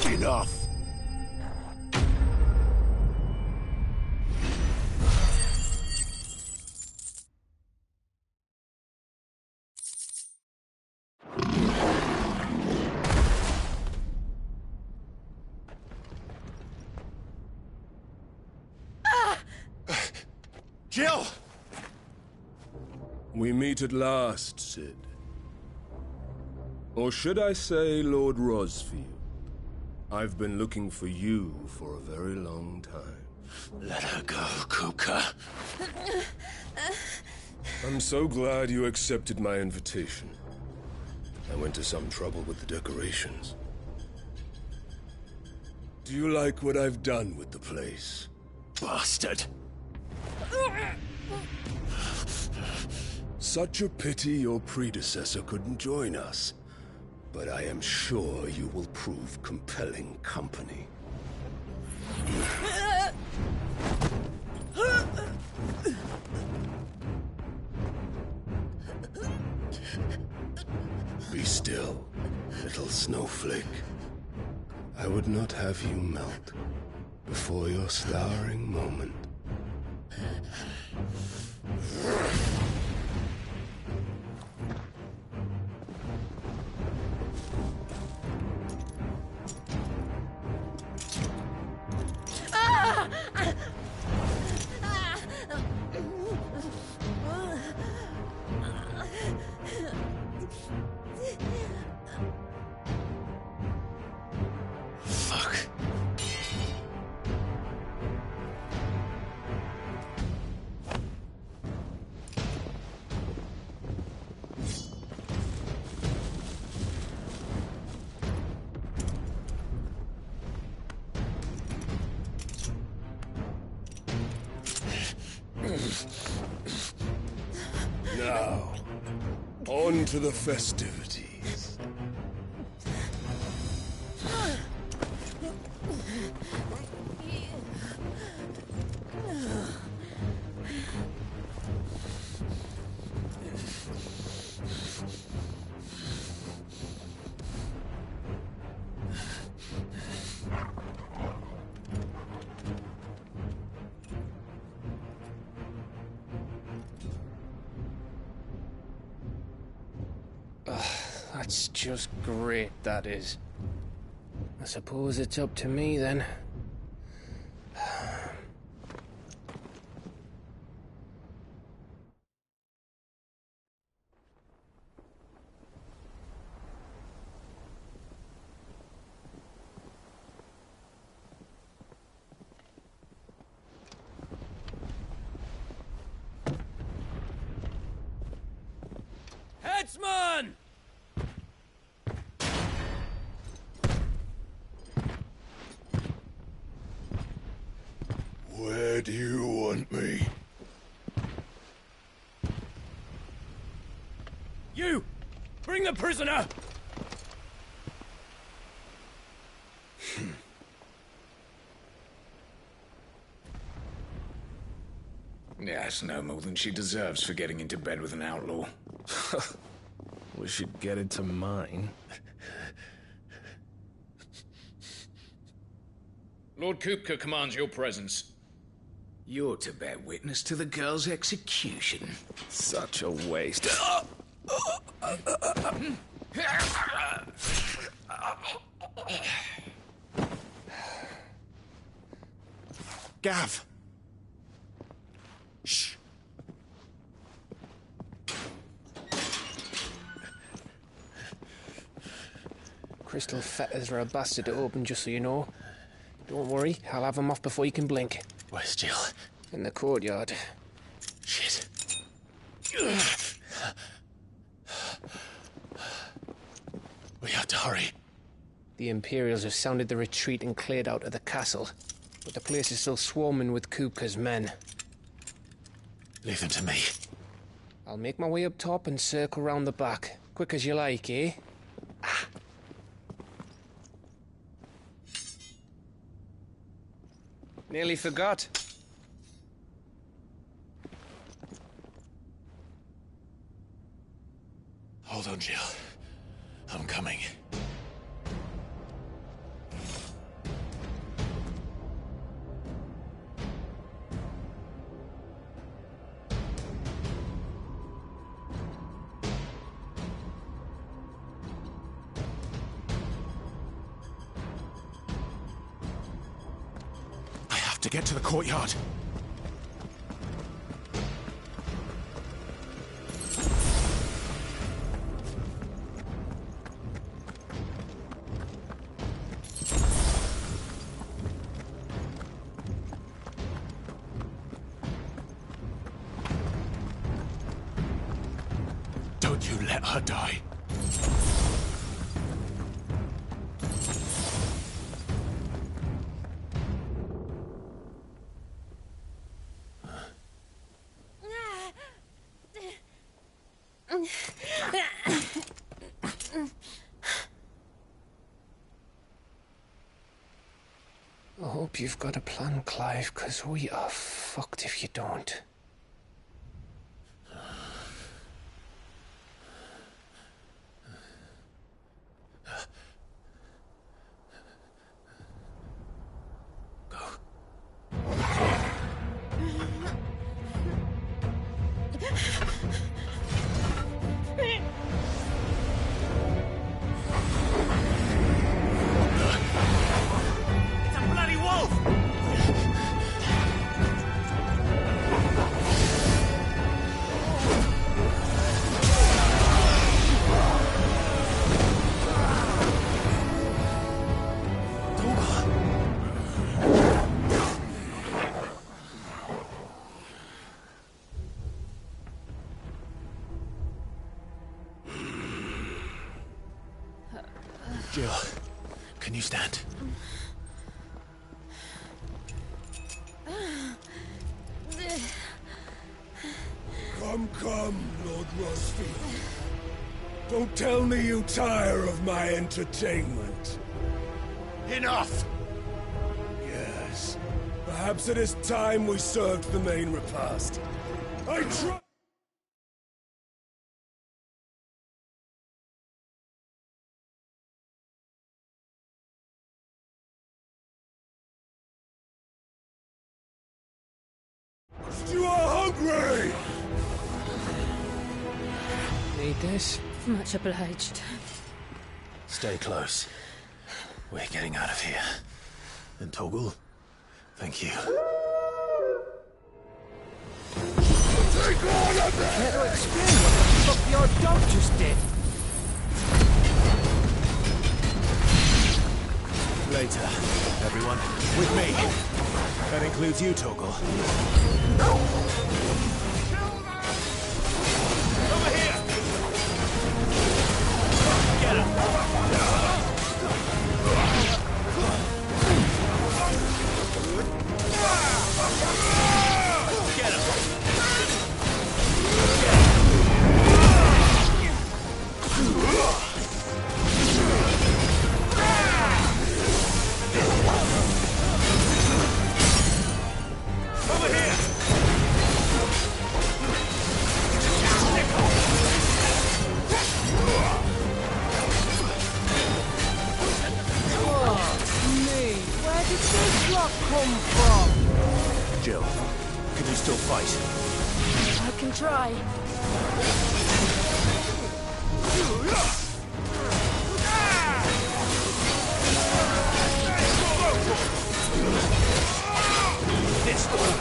Speaker 5: Enough.
Speaker 19: Jill! We meet at last, Sid. Or should I say, Lord Rosfield? I've been looking for you for a very long time.
Speaker 2: Let her go, Kupka.
Speaker 19: I'm so glad you accepted my invitation.
Speaker 20: I went to some trouble with the decorations.
Speaker 19: Do you like what I've done with the place?
Speaker 2: Bastard!
Speaker 20: Such a pity your predecessor couldn't join us. But I am sure you will prove compelling company. Be still, little snowflake. I would not have you melt before your starring moment.
Speaker 19: Now, on to the festivities.
Speaker 22: That's just great, that is. I suppose it's up to me, then.
Speaker 10: Headsman!
Speaker 6: Where do you want me?
Speaker 10: You! Bring the prisoner!
Speaker 12: Yes, no more than she deserves for getting into bed with an outlaw.
Speaker 13: We should get into mine.
Speaker 12: Lord Kupka commands your presence. You're to bear witness to the girl's execution.
Speaker 13: Such a waste.
Speaker 12: Gav! Shh!
Speaker 22: Crystal fetters are a bastard to open, just so you know. Don't worry, I'll have them off before you can blink.
Speaker 2: Where's Jill?
Speaker 22: In the courtyard.
Speaker 2: Shit. We have to hurry.
Speaker 22: The Imperials have sounded the retreat and cleared out of the castle, but the place is still swarming with Kupka's men.
Speaker 2: Leave them to me.
Speaker 22: I'll make my way up top and circle round the back. Quick as you like, eh? Nearly forgot.
Speaker 2: Hold on, Jill. I'm coming. I have to get to the courtyard. Don't you let her die.
Speaker 22: I hope you've got a plan, Clive, because we are fucked if you don't. Jill, can you stand?
Speaker 5: Come, Lord Rosefield. Don't tell me you tire of my entertainment.
Speaker 2: Enough!
Speaker 5: Yes. Perhaps it is time we served the main repast. I try... You are hungry!
Speaker 22: Need this?
Speaker 8: Much obliged.
Speaker 2: Stay close. We're getting out of here. And Toggle, thank you.
Speaker 5: Take all of them!
Speaker 22: Care to explain what the fuck your dog just did?
Speaker 2: Later, everyone. With me. That includes you, Toggle. Over here! Get him! Get him! Over here!
Speaker 22: Where did this rock come from?
Speaker 2: Jill, can you still fight?
Speaker 8: I can try.
Speaker 2: This one.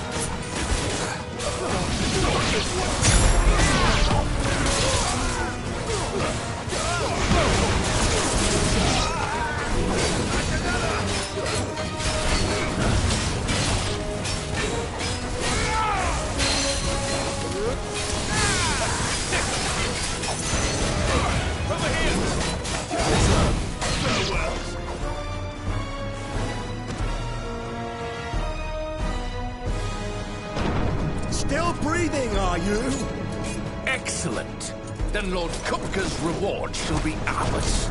Speaker 12: Excellent. Then Lord Kupka's reward shall be ours.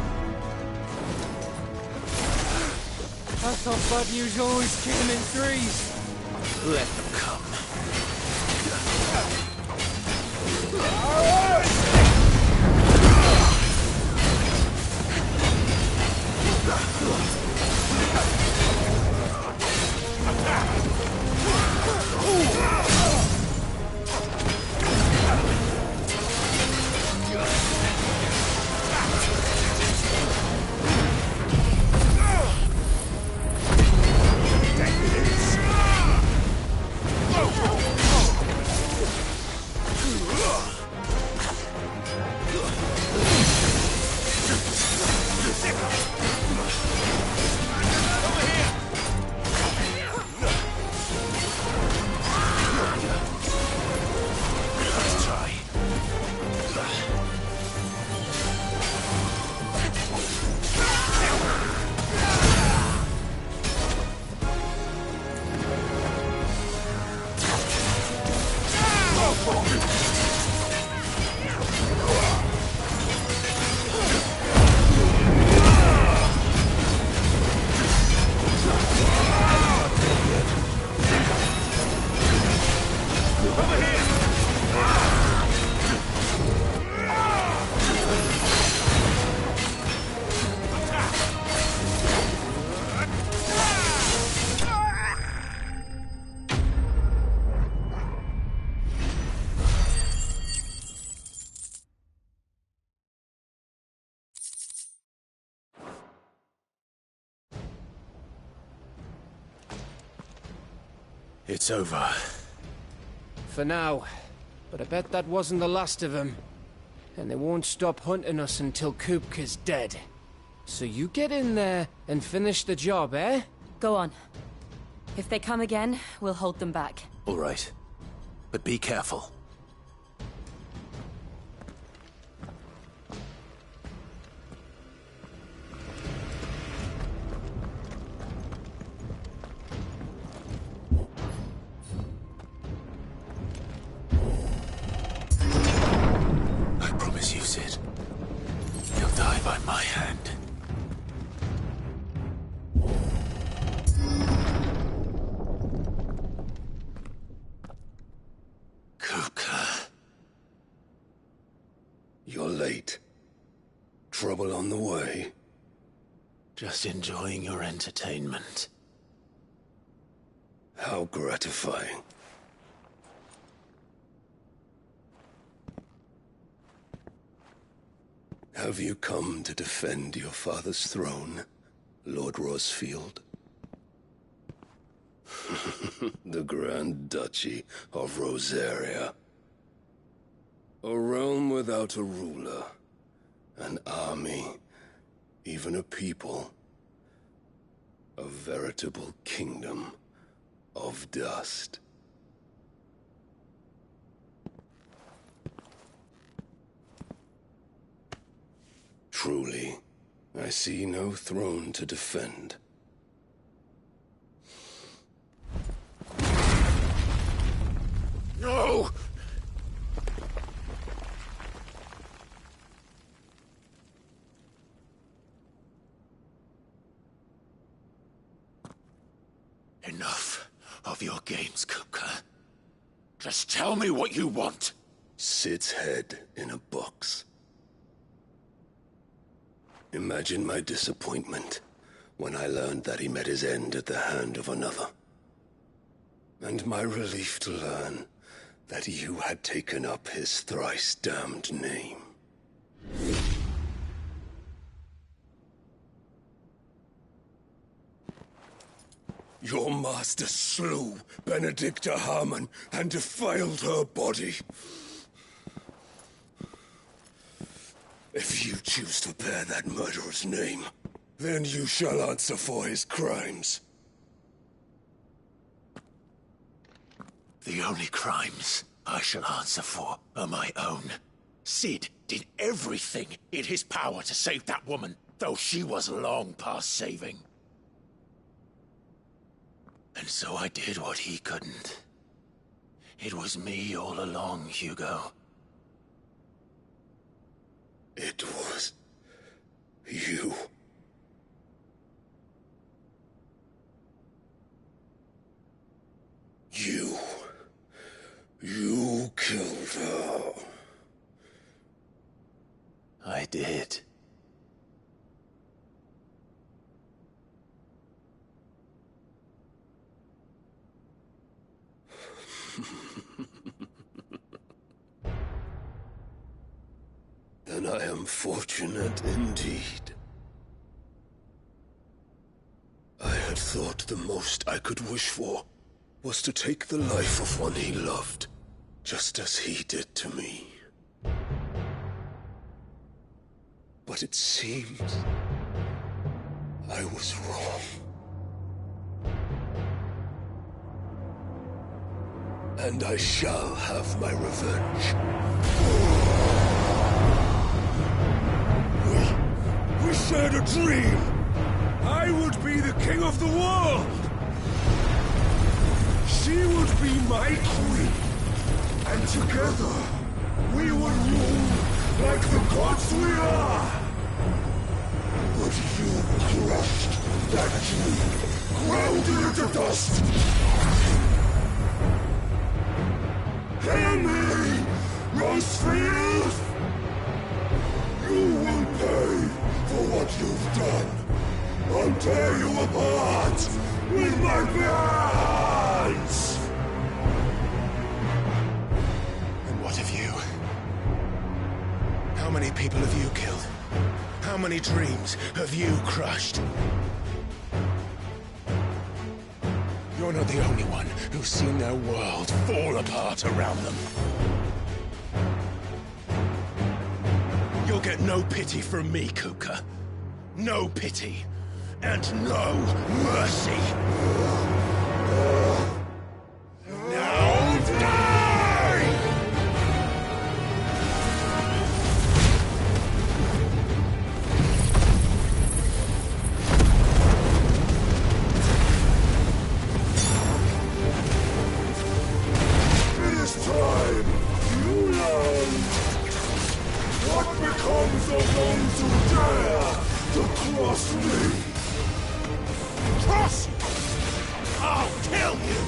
Speaker 22: I thought bad news always came in threes.
Speaker 12: Let them come.
Speaker 2: It's over.
Speaker 22: For now. But I bet that wasn't the last of them. And they won't stop hunting us until Kupka's dead. So you get in there and finish the job, eh?
Speaker 8: Go on. If they come again, we'll hold them back.
Speaker 2: All right. But be careful. I promise you, Sid. You'll die by my hand. Kupka.
Speaker 20: You're late. Trouble on the way?
Speaker 2: Just enjoying your entertainment.
Speaker 20: How gratifying. Have you come to defend your father's throne, Lord Rosfield? The Grand Duchy of Rosaria. A realm without a ruler, an army, even a people. A veritable kingdom of dust. Truly, I see no throne to defend.
Speaker 2: No! Enough of your games, Kupka. Just tell me what you want.
Speaker 20: Sid's head in a box. Imagine my disappointment when I learned that he met his end at the hand of another. And my relief to learn that you had taken up his thrice-damned name. Your master slew Benedicta Harmon and defiled her body. If you choose to bear that murderer's name, then you shall answer for his crimes.
Speaker 2: The only crimes I shall answer for are my own. Sid did everything in his power to save that woman, though she was long past saving. And so I did what he couldn't. It was me all along, Hugo.
Speaker 20: It was you. You killed her.
Speaker 2: I did.
Speaker 20: Then I am fortunate indeed. I had thought the most I could wish for was to take the life of one he loved, just as he did to me. But it seems I was wrong. And I shall have my revenge.
Speaker 5: We shared a dream! I would be the king of the world! She would be my queen! And together, we would rule like the gods we are! But you crushed that dream, ground it into dust! Hear me, Rosefield! You will pay for what you've done. I'll tear you apart with my hands!
Speaker 16: And what of you? How many people have you killed? How many dreams have you crushed? You're not the only one who's seen their world fall apart around them. You'll get no pity from me, Kupka. No pity. And no mercy. Now die!
Speaker 5: It is time you learn what becomes of those who dare to cross me. Cross you! I'll kill you!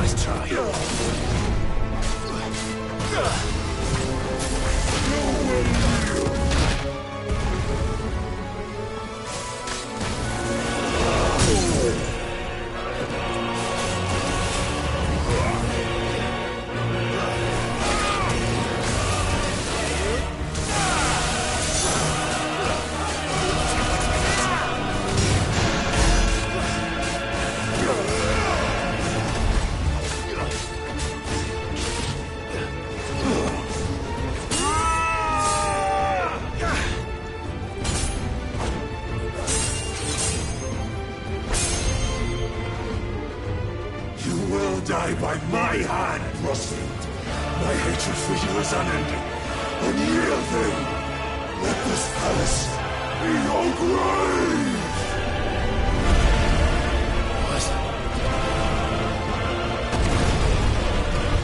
Speaker 2: Nice try.
Speaker 5: Die by my hand, Rosalind. My hatred for you is unending. Unyielding. Let this palace be your grave!
Speaker 2: What?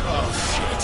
Speaker 2: Oh, shit.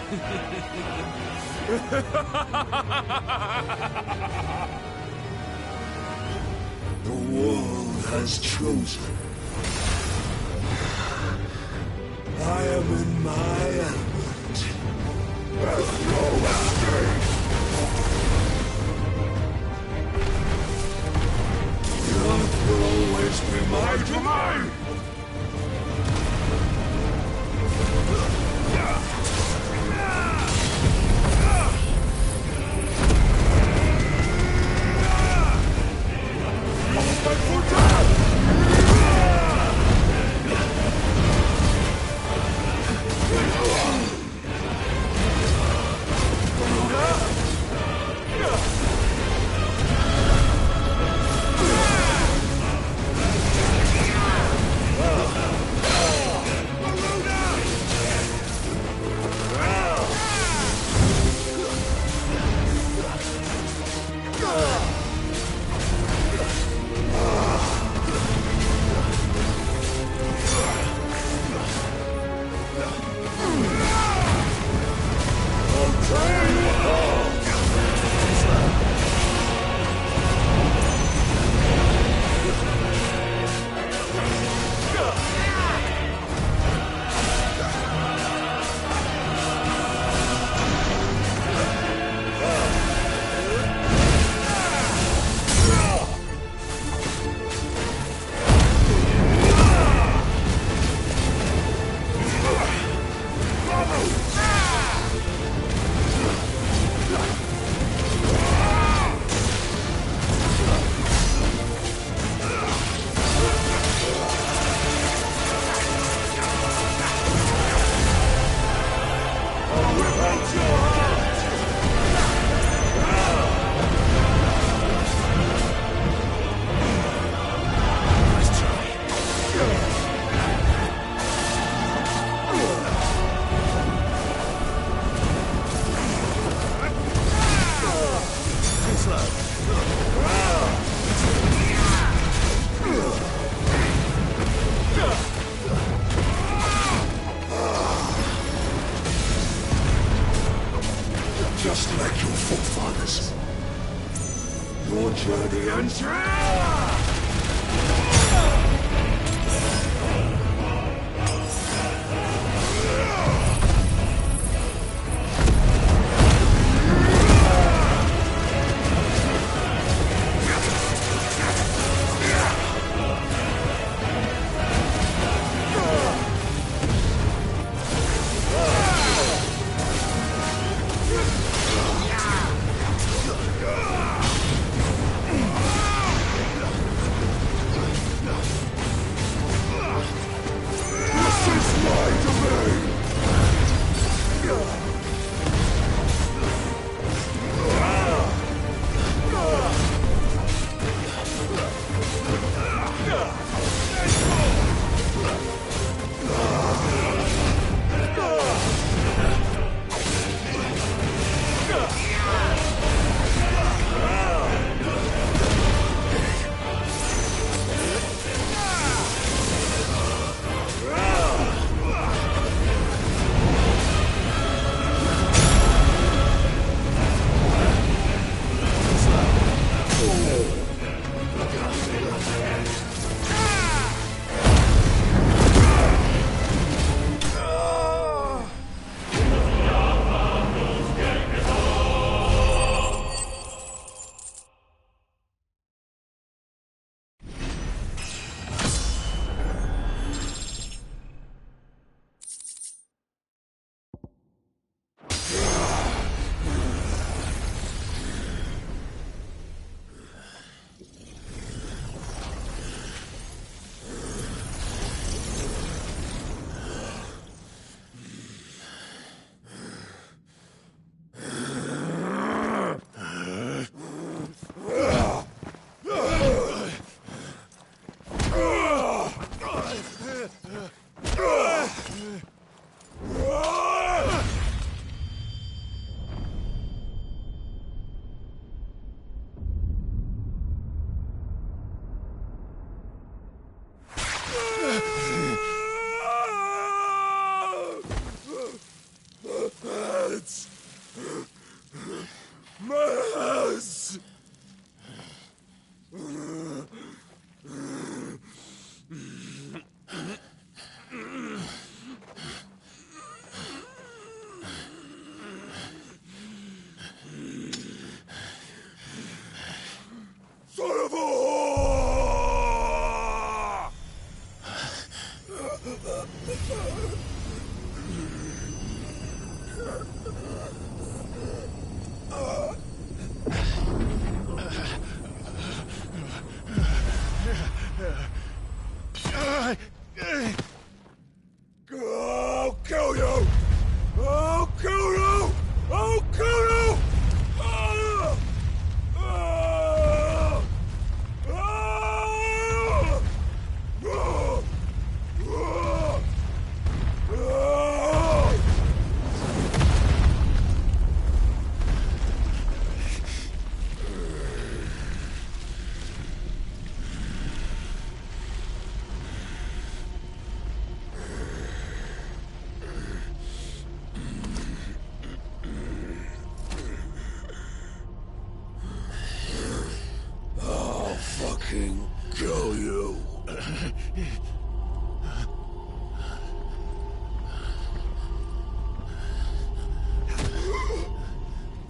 Speaker 5: The world has chosen. I am in my element. There's no escape. The earth will always be my domain. Just like your forefathers. Your journey ends here!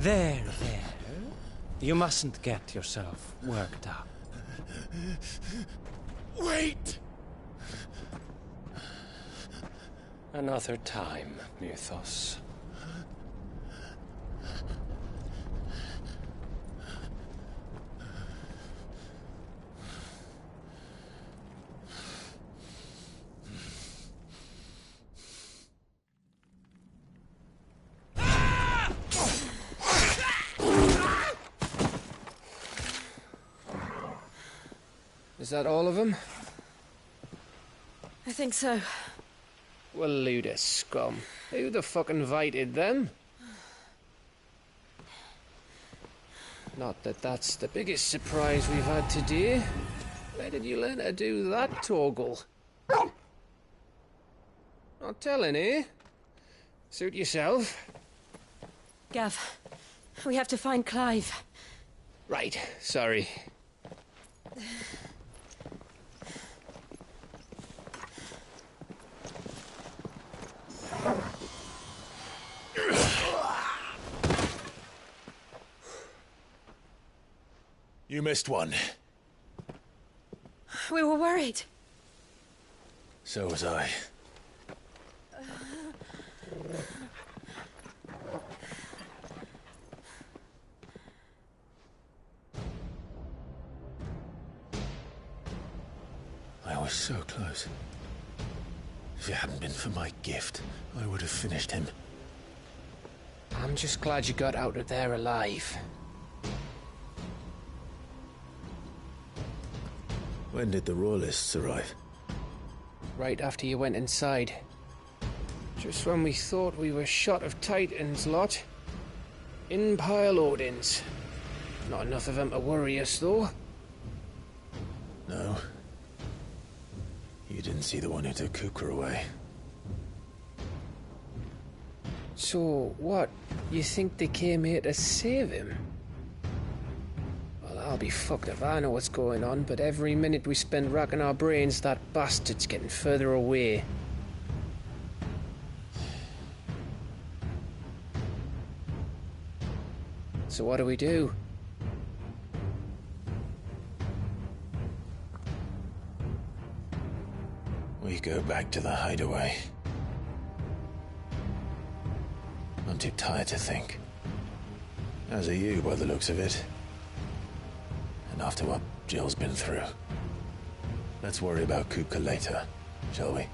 Speaker 15: There. You mustn't get yourself worked up.
Speaker 19: Wait!
Speaker 15: Another time, Mythos.
Speaker 22: Is that all of them?
Speaker 11: I think so.
Speaker 22: Well, load of scum. Who the fuck invited them? Not that that's the biggest surprise we've had today. Where did you learn to do that, Torgal? Not telling, eh? Suit yourself.
Speaker 11: Gav, we have to find Clive.
Speaker 22: Right, sorry.
Speaker 2: You missed one.
Speaker 11: We were worried.
Speaker 2: So was I. I was so close. If it hadn't been for my gift, I would have finished him.
Speaker 22: I'm just glad you got out of there alive.
Speaker 2: When did the Royalists arrive?
Speaker 22: Right after you went inside. Just when we thought we were shot of Titans, lot. In pile Odins. Not enough of them to worry us, though.
Speaker 2: No. You didn't see the one who took Kukra away.
Speaker 22: So, what? You think they came here to save him? Well, I'll be fucked if I know what's going on, but every minute we spend racking our brains, that bastard's getting further away. So what do we do?
Speaker 2: We go back to the hideaway. I'm too tired to think. As are you, by the looks of it. And after what Jill's been through. Let's worry about Kupka later, shall we?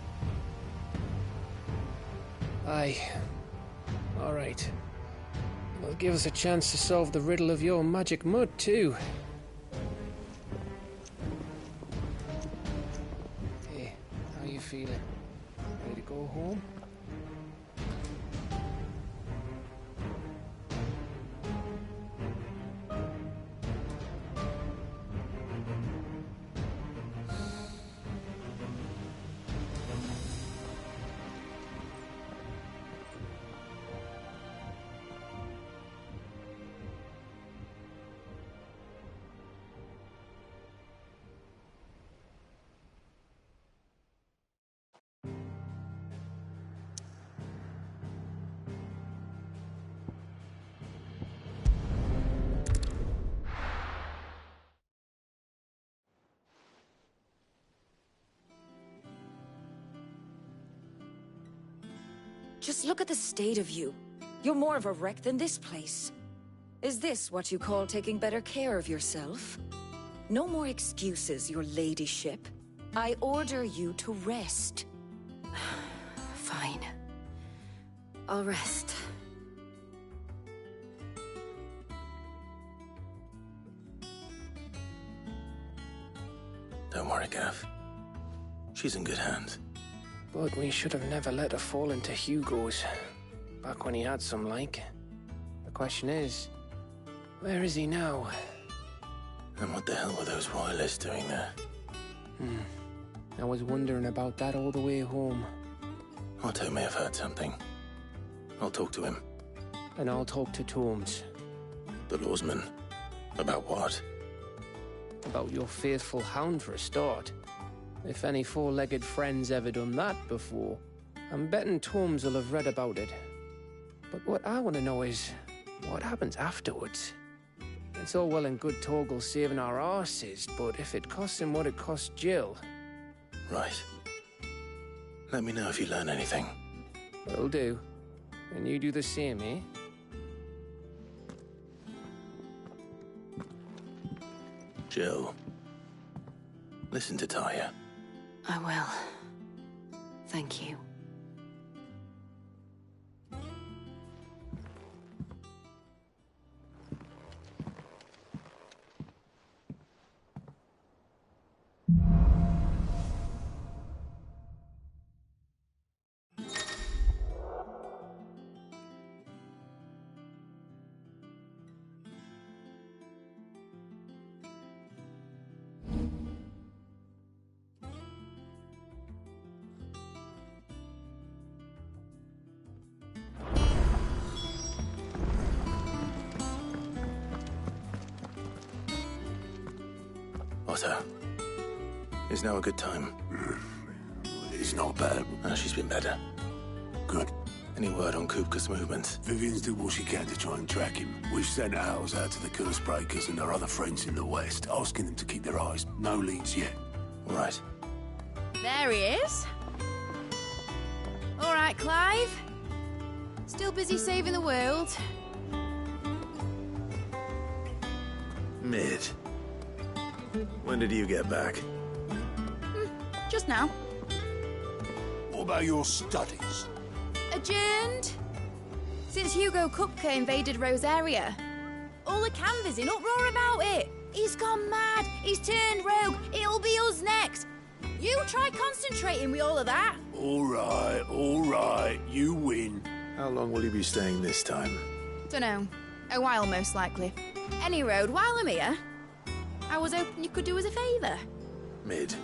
Speaker 22: Aye. All right. It'll give us a chance to solve the riddle of your magic mud, too. Hey, how you feeling? Ready to go home?
Speaker 11: Just look at the state of you. You're more of a wreck than this place. Is this what you call taking better care of yourself? No more excuses, your ladyship. I order you to rest. Fine. I'll rest.
Speaker 2: Don't worry, Gav. She's in good hands.
Speaker 22: But we should have never let her fall into Hugo's. Back when he had some like. The question is, where is he now?
Speaker 2: And what the hell were those royalists doing there?
Speaker 22: I was wondering about that all the way home.
Speaker 2: Otto may have heard something. I'll talk to him.
Speaker 22: And I'll talk to Tomes.
Speaker 2: The lawsman. About what?
Speaker 22: About your faithful hound for a start. If any four-legged friend's ever done that before, I'm betting Tomes will have read about it. But what I want to know is, what happens afterwards? It's all well and good Torgal saving our arses, but if it costs him what it cost Jill...
Speaker 2: Right. Let me know if you learn anything.
Speaker 22: Will do. And you do the same, eh?
Speaker 2: Jill, listen to Taya.
Speaker 7: I will. Thank you.
Speaker 2: Otto, is now a good time?
Speaker 5: It's not bad.
Speaker 2: She's been better.
Speaker 5: Good.
Speaker 2: Any word on Kupka's movements?
Speaker 5: Vivian's did what she can to try and track him. We've sent ours out to the curse breakers and our other friends in the west, asking them to keep their eyes. No leads yet.
Speaker 2: Right.
Speaker 14: There he is. All right, Clive. Still busy saving the world.
Speaker 2: Mid. When did you get back?
Speaker 14: Just now.
Speaker 5: What about your studies?
Speaker 14: Adjourned. Since Hugo Kupka invaded Rosaria. All the canvass in uproar about it. He's gone mad. He's turned rogue. It'll be us next. You try concentrating with all of that.
Speaker 5: All right. You win.
Speaker 2: How long will you be staying this time?
Speaker 14: Dunno. A while, most likely. Any road, while I'm here, I was hoping you could do us a favour.
Speaker 2: Mid.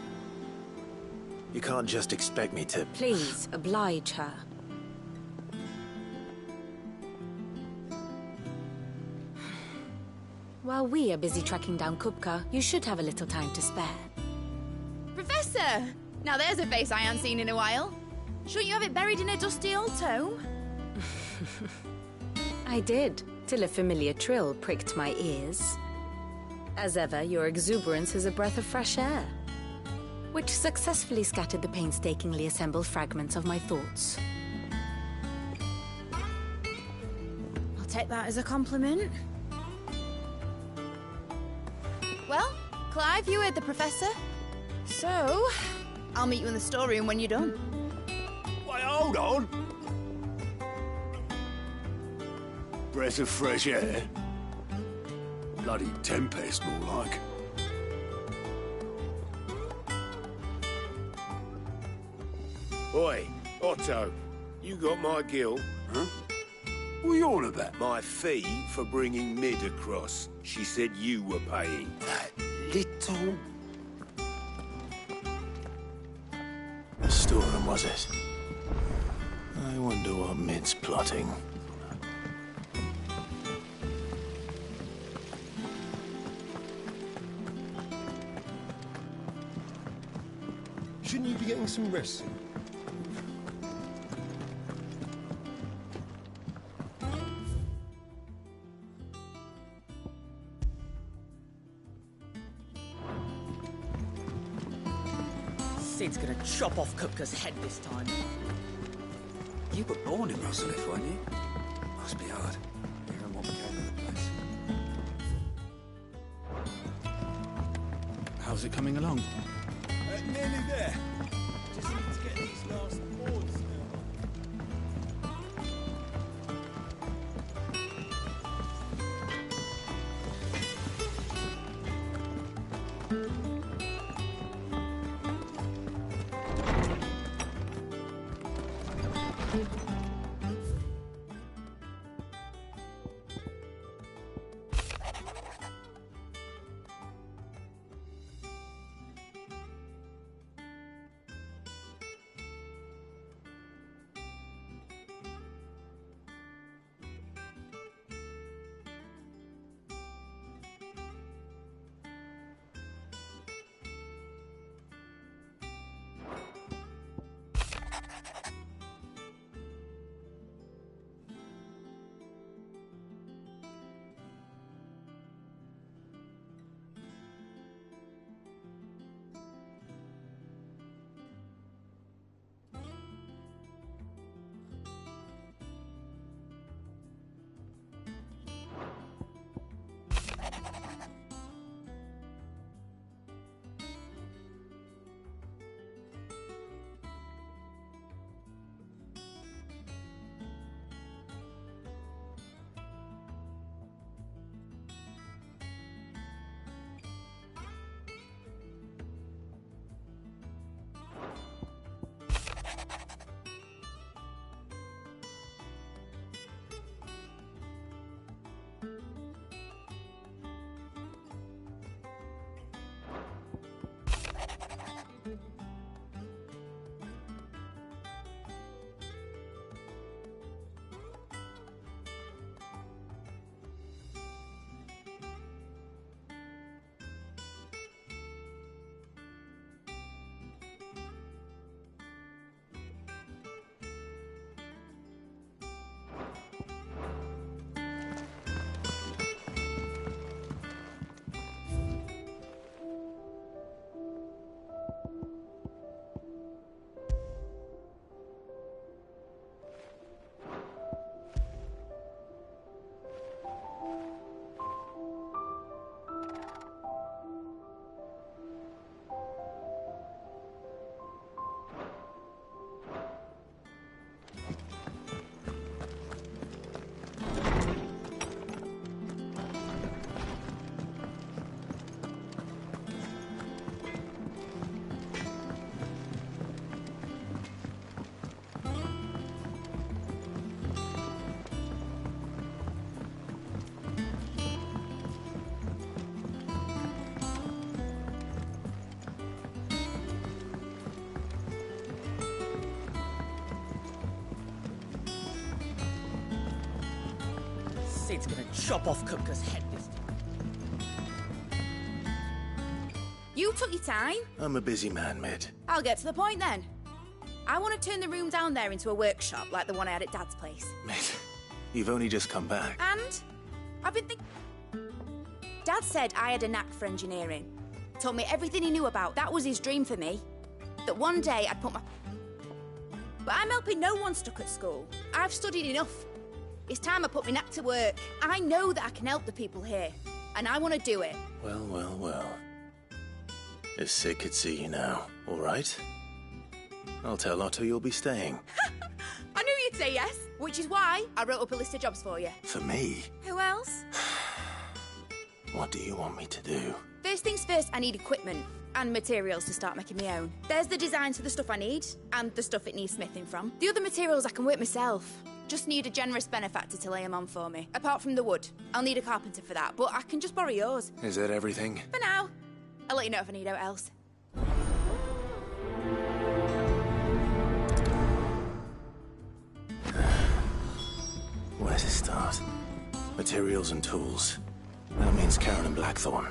Speaker 2: You can't just expect me to...
Speaker 11: Please, oblige her. While we are busy tracking down Kupka, you should have a little time to spare.
Speaker 14: Professor! Now there's a face I haven't seen in a while. Shouldn't you have it buried in a dusty old tome?
Speaker 11: I did, till a familiar trill pricked my ears. As ever, your exuberance is a breath of fresh air, which successfully scattered the painstakingly assembled fragments of my thoughts.
Speaker 14: I'll take that as a compliment. Well, Clive, you heard the Professor. So, I'll meet you in the storeroom when you're done.
Speaker 5: Wait, hold on. Breath of fresh air. Bloody tempest, more like.
Speaker 17: Oi, Otto, you got my gill?
Speaker 5: Huh? What are you on about?
Speaker 17: My fee for bringing Mid across. She said you were paying.
Speaker 2: That little... The storeroom, was it? I wonder what Mid's plotting.
Speaker 17: Shouldn't you be getting some rest soon?
Speaker 1: Sid's gonna chop off Kupka's head this time.
Speaker 23: You were born in Rosalith, weren't you? Must be hard, hearing what became of the place.
Speaker 13: How's it coming along?
Speaker 17: Nearly there. Just need to get these last boards now.
Speaker 1: Sid's gonna chop off Kupka's head this time.
Speaker 14: You took your time.
Speaker 2: I'm a busy man, Mid.
Speaker 14: I'll get to the point then. I want to turn the room down there into a workshop like the one I had at Dad's place.
Speaker 2: Mid, you've only just come back.
Speaker 14: And I've been thinking... Dad said I had a knack for engineering. Told me everything he knew about. That was his dream for me. That one day I'd put my... But I'm helping no one stuck at school. I've studied enough. It's time I put my knack to work. I know that I can help the people here. And I want to do it.
Speaker 2: Well, well, well. If Sid could see you now, all right? I'll tell Otto you'll be staying.
Speaker 14: I knew you'd say yes. Which is why I wrote up a list of jobs for you.
Speaker 2: For me?
Speaker 14: Who else?
Speaker 2: What do you want me to do?
Speaker 14: First things first, I need equipment and materials to start making my own. There's the designs for the stuff I need, and the stuff it needs smithing from. The other materials I can work myself. Just need a generous benefactor to lay them on for me. Apart from the wood. I'll need a carpenter for that, but I can just borrow yours.
Speaker 2: Is that everything?
Speaker 14: For now. I'll let you know if I need out else.
Speaker 2: Where to start? Materials and tools. That means Karen and Blackthorn.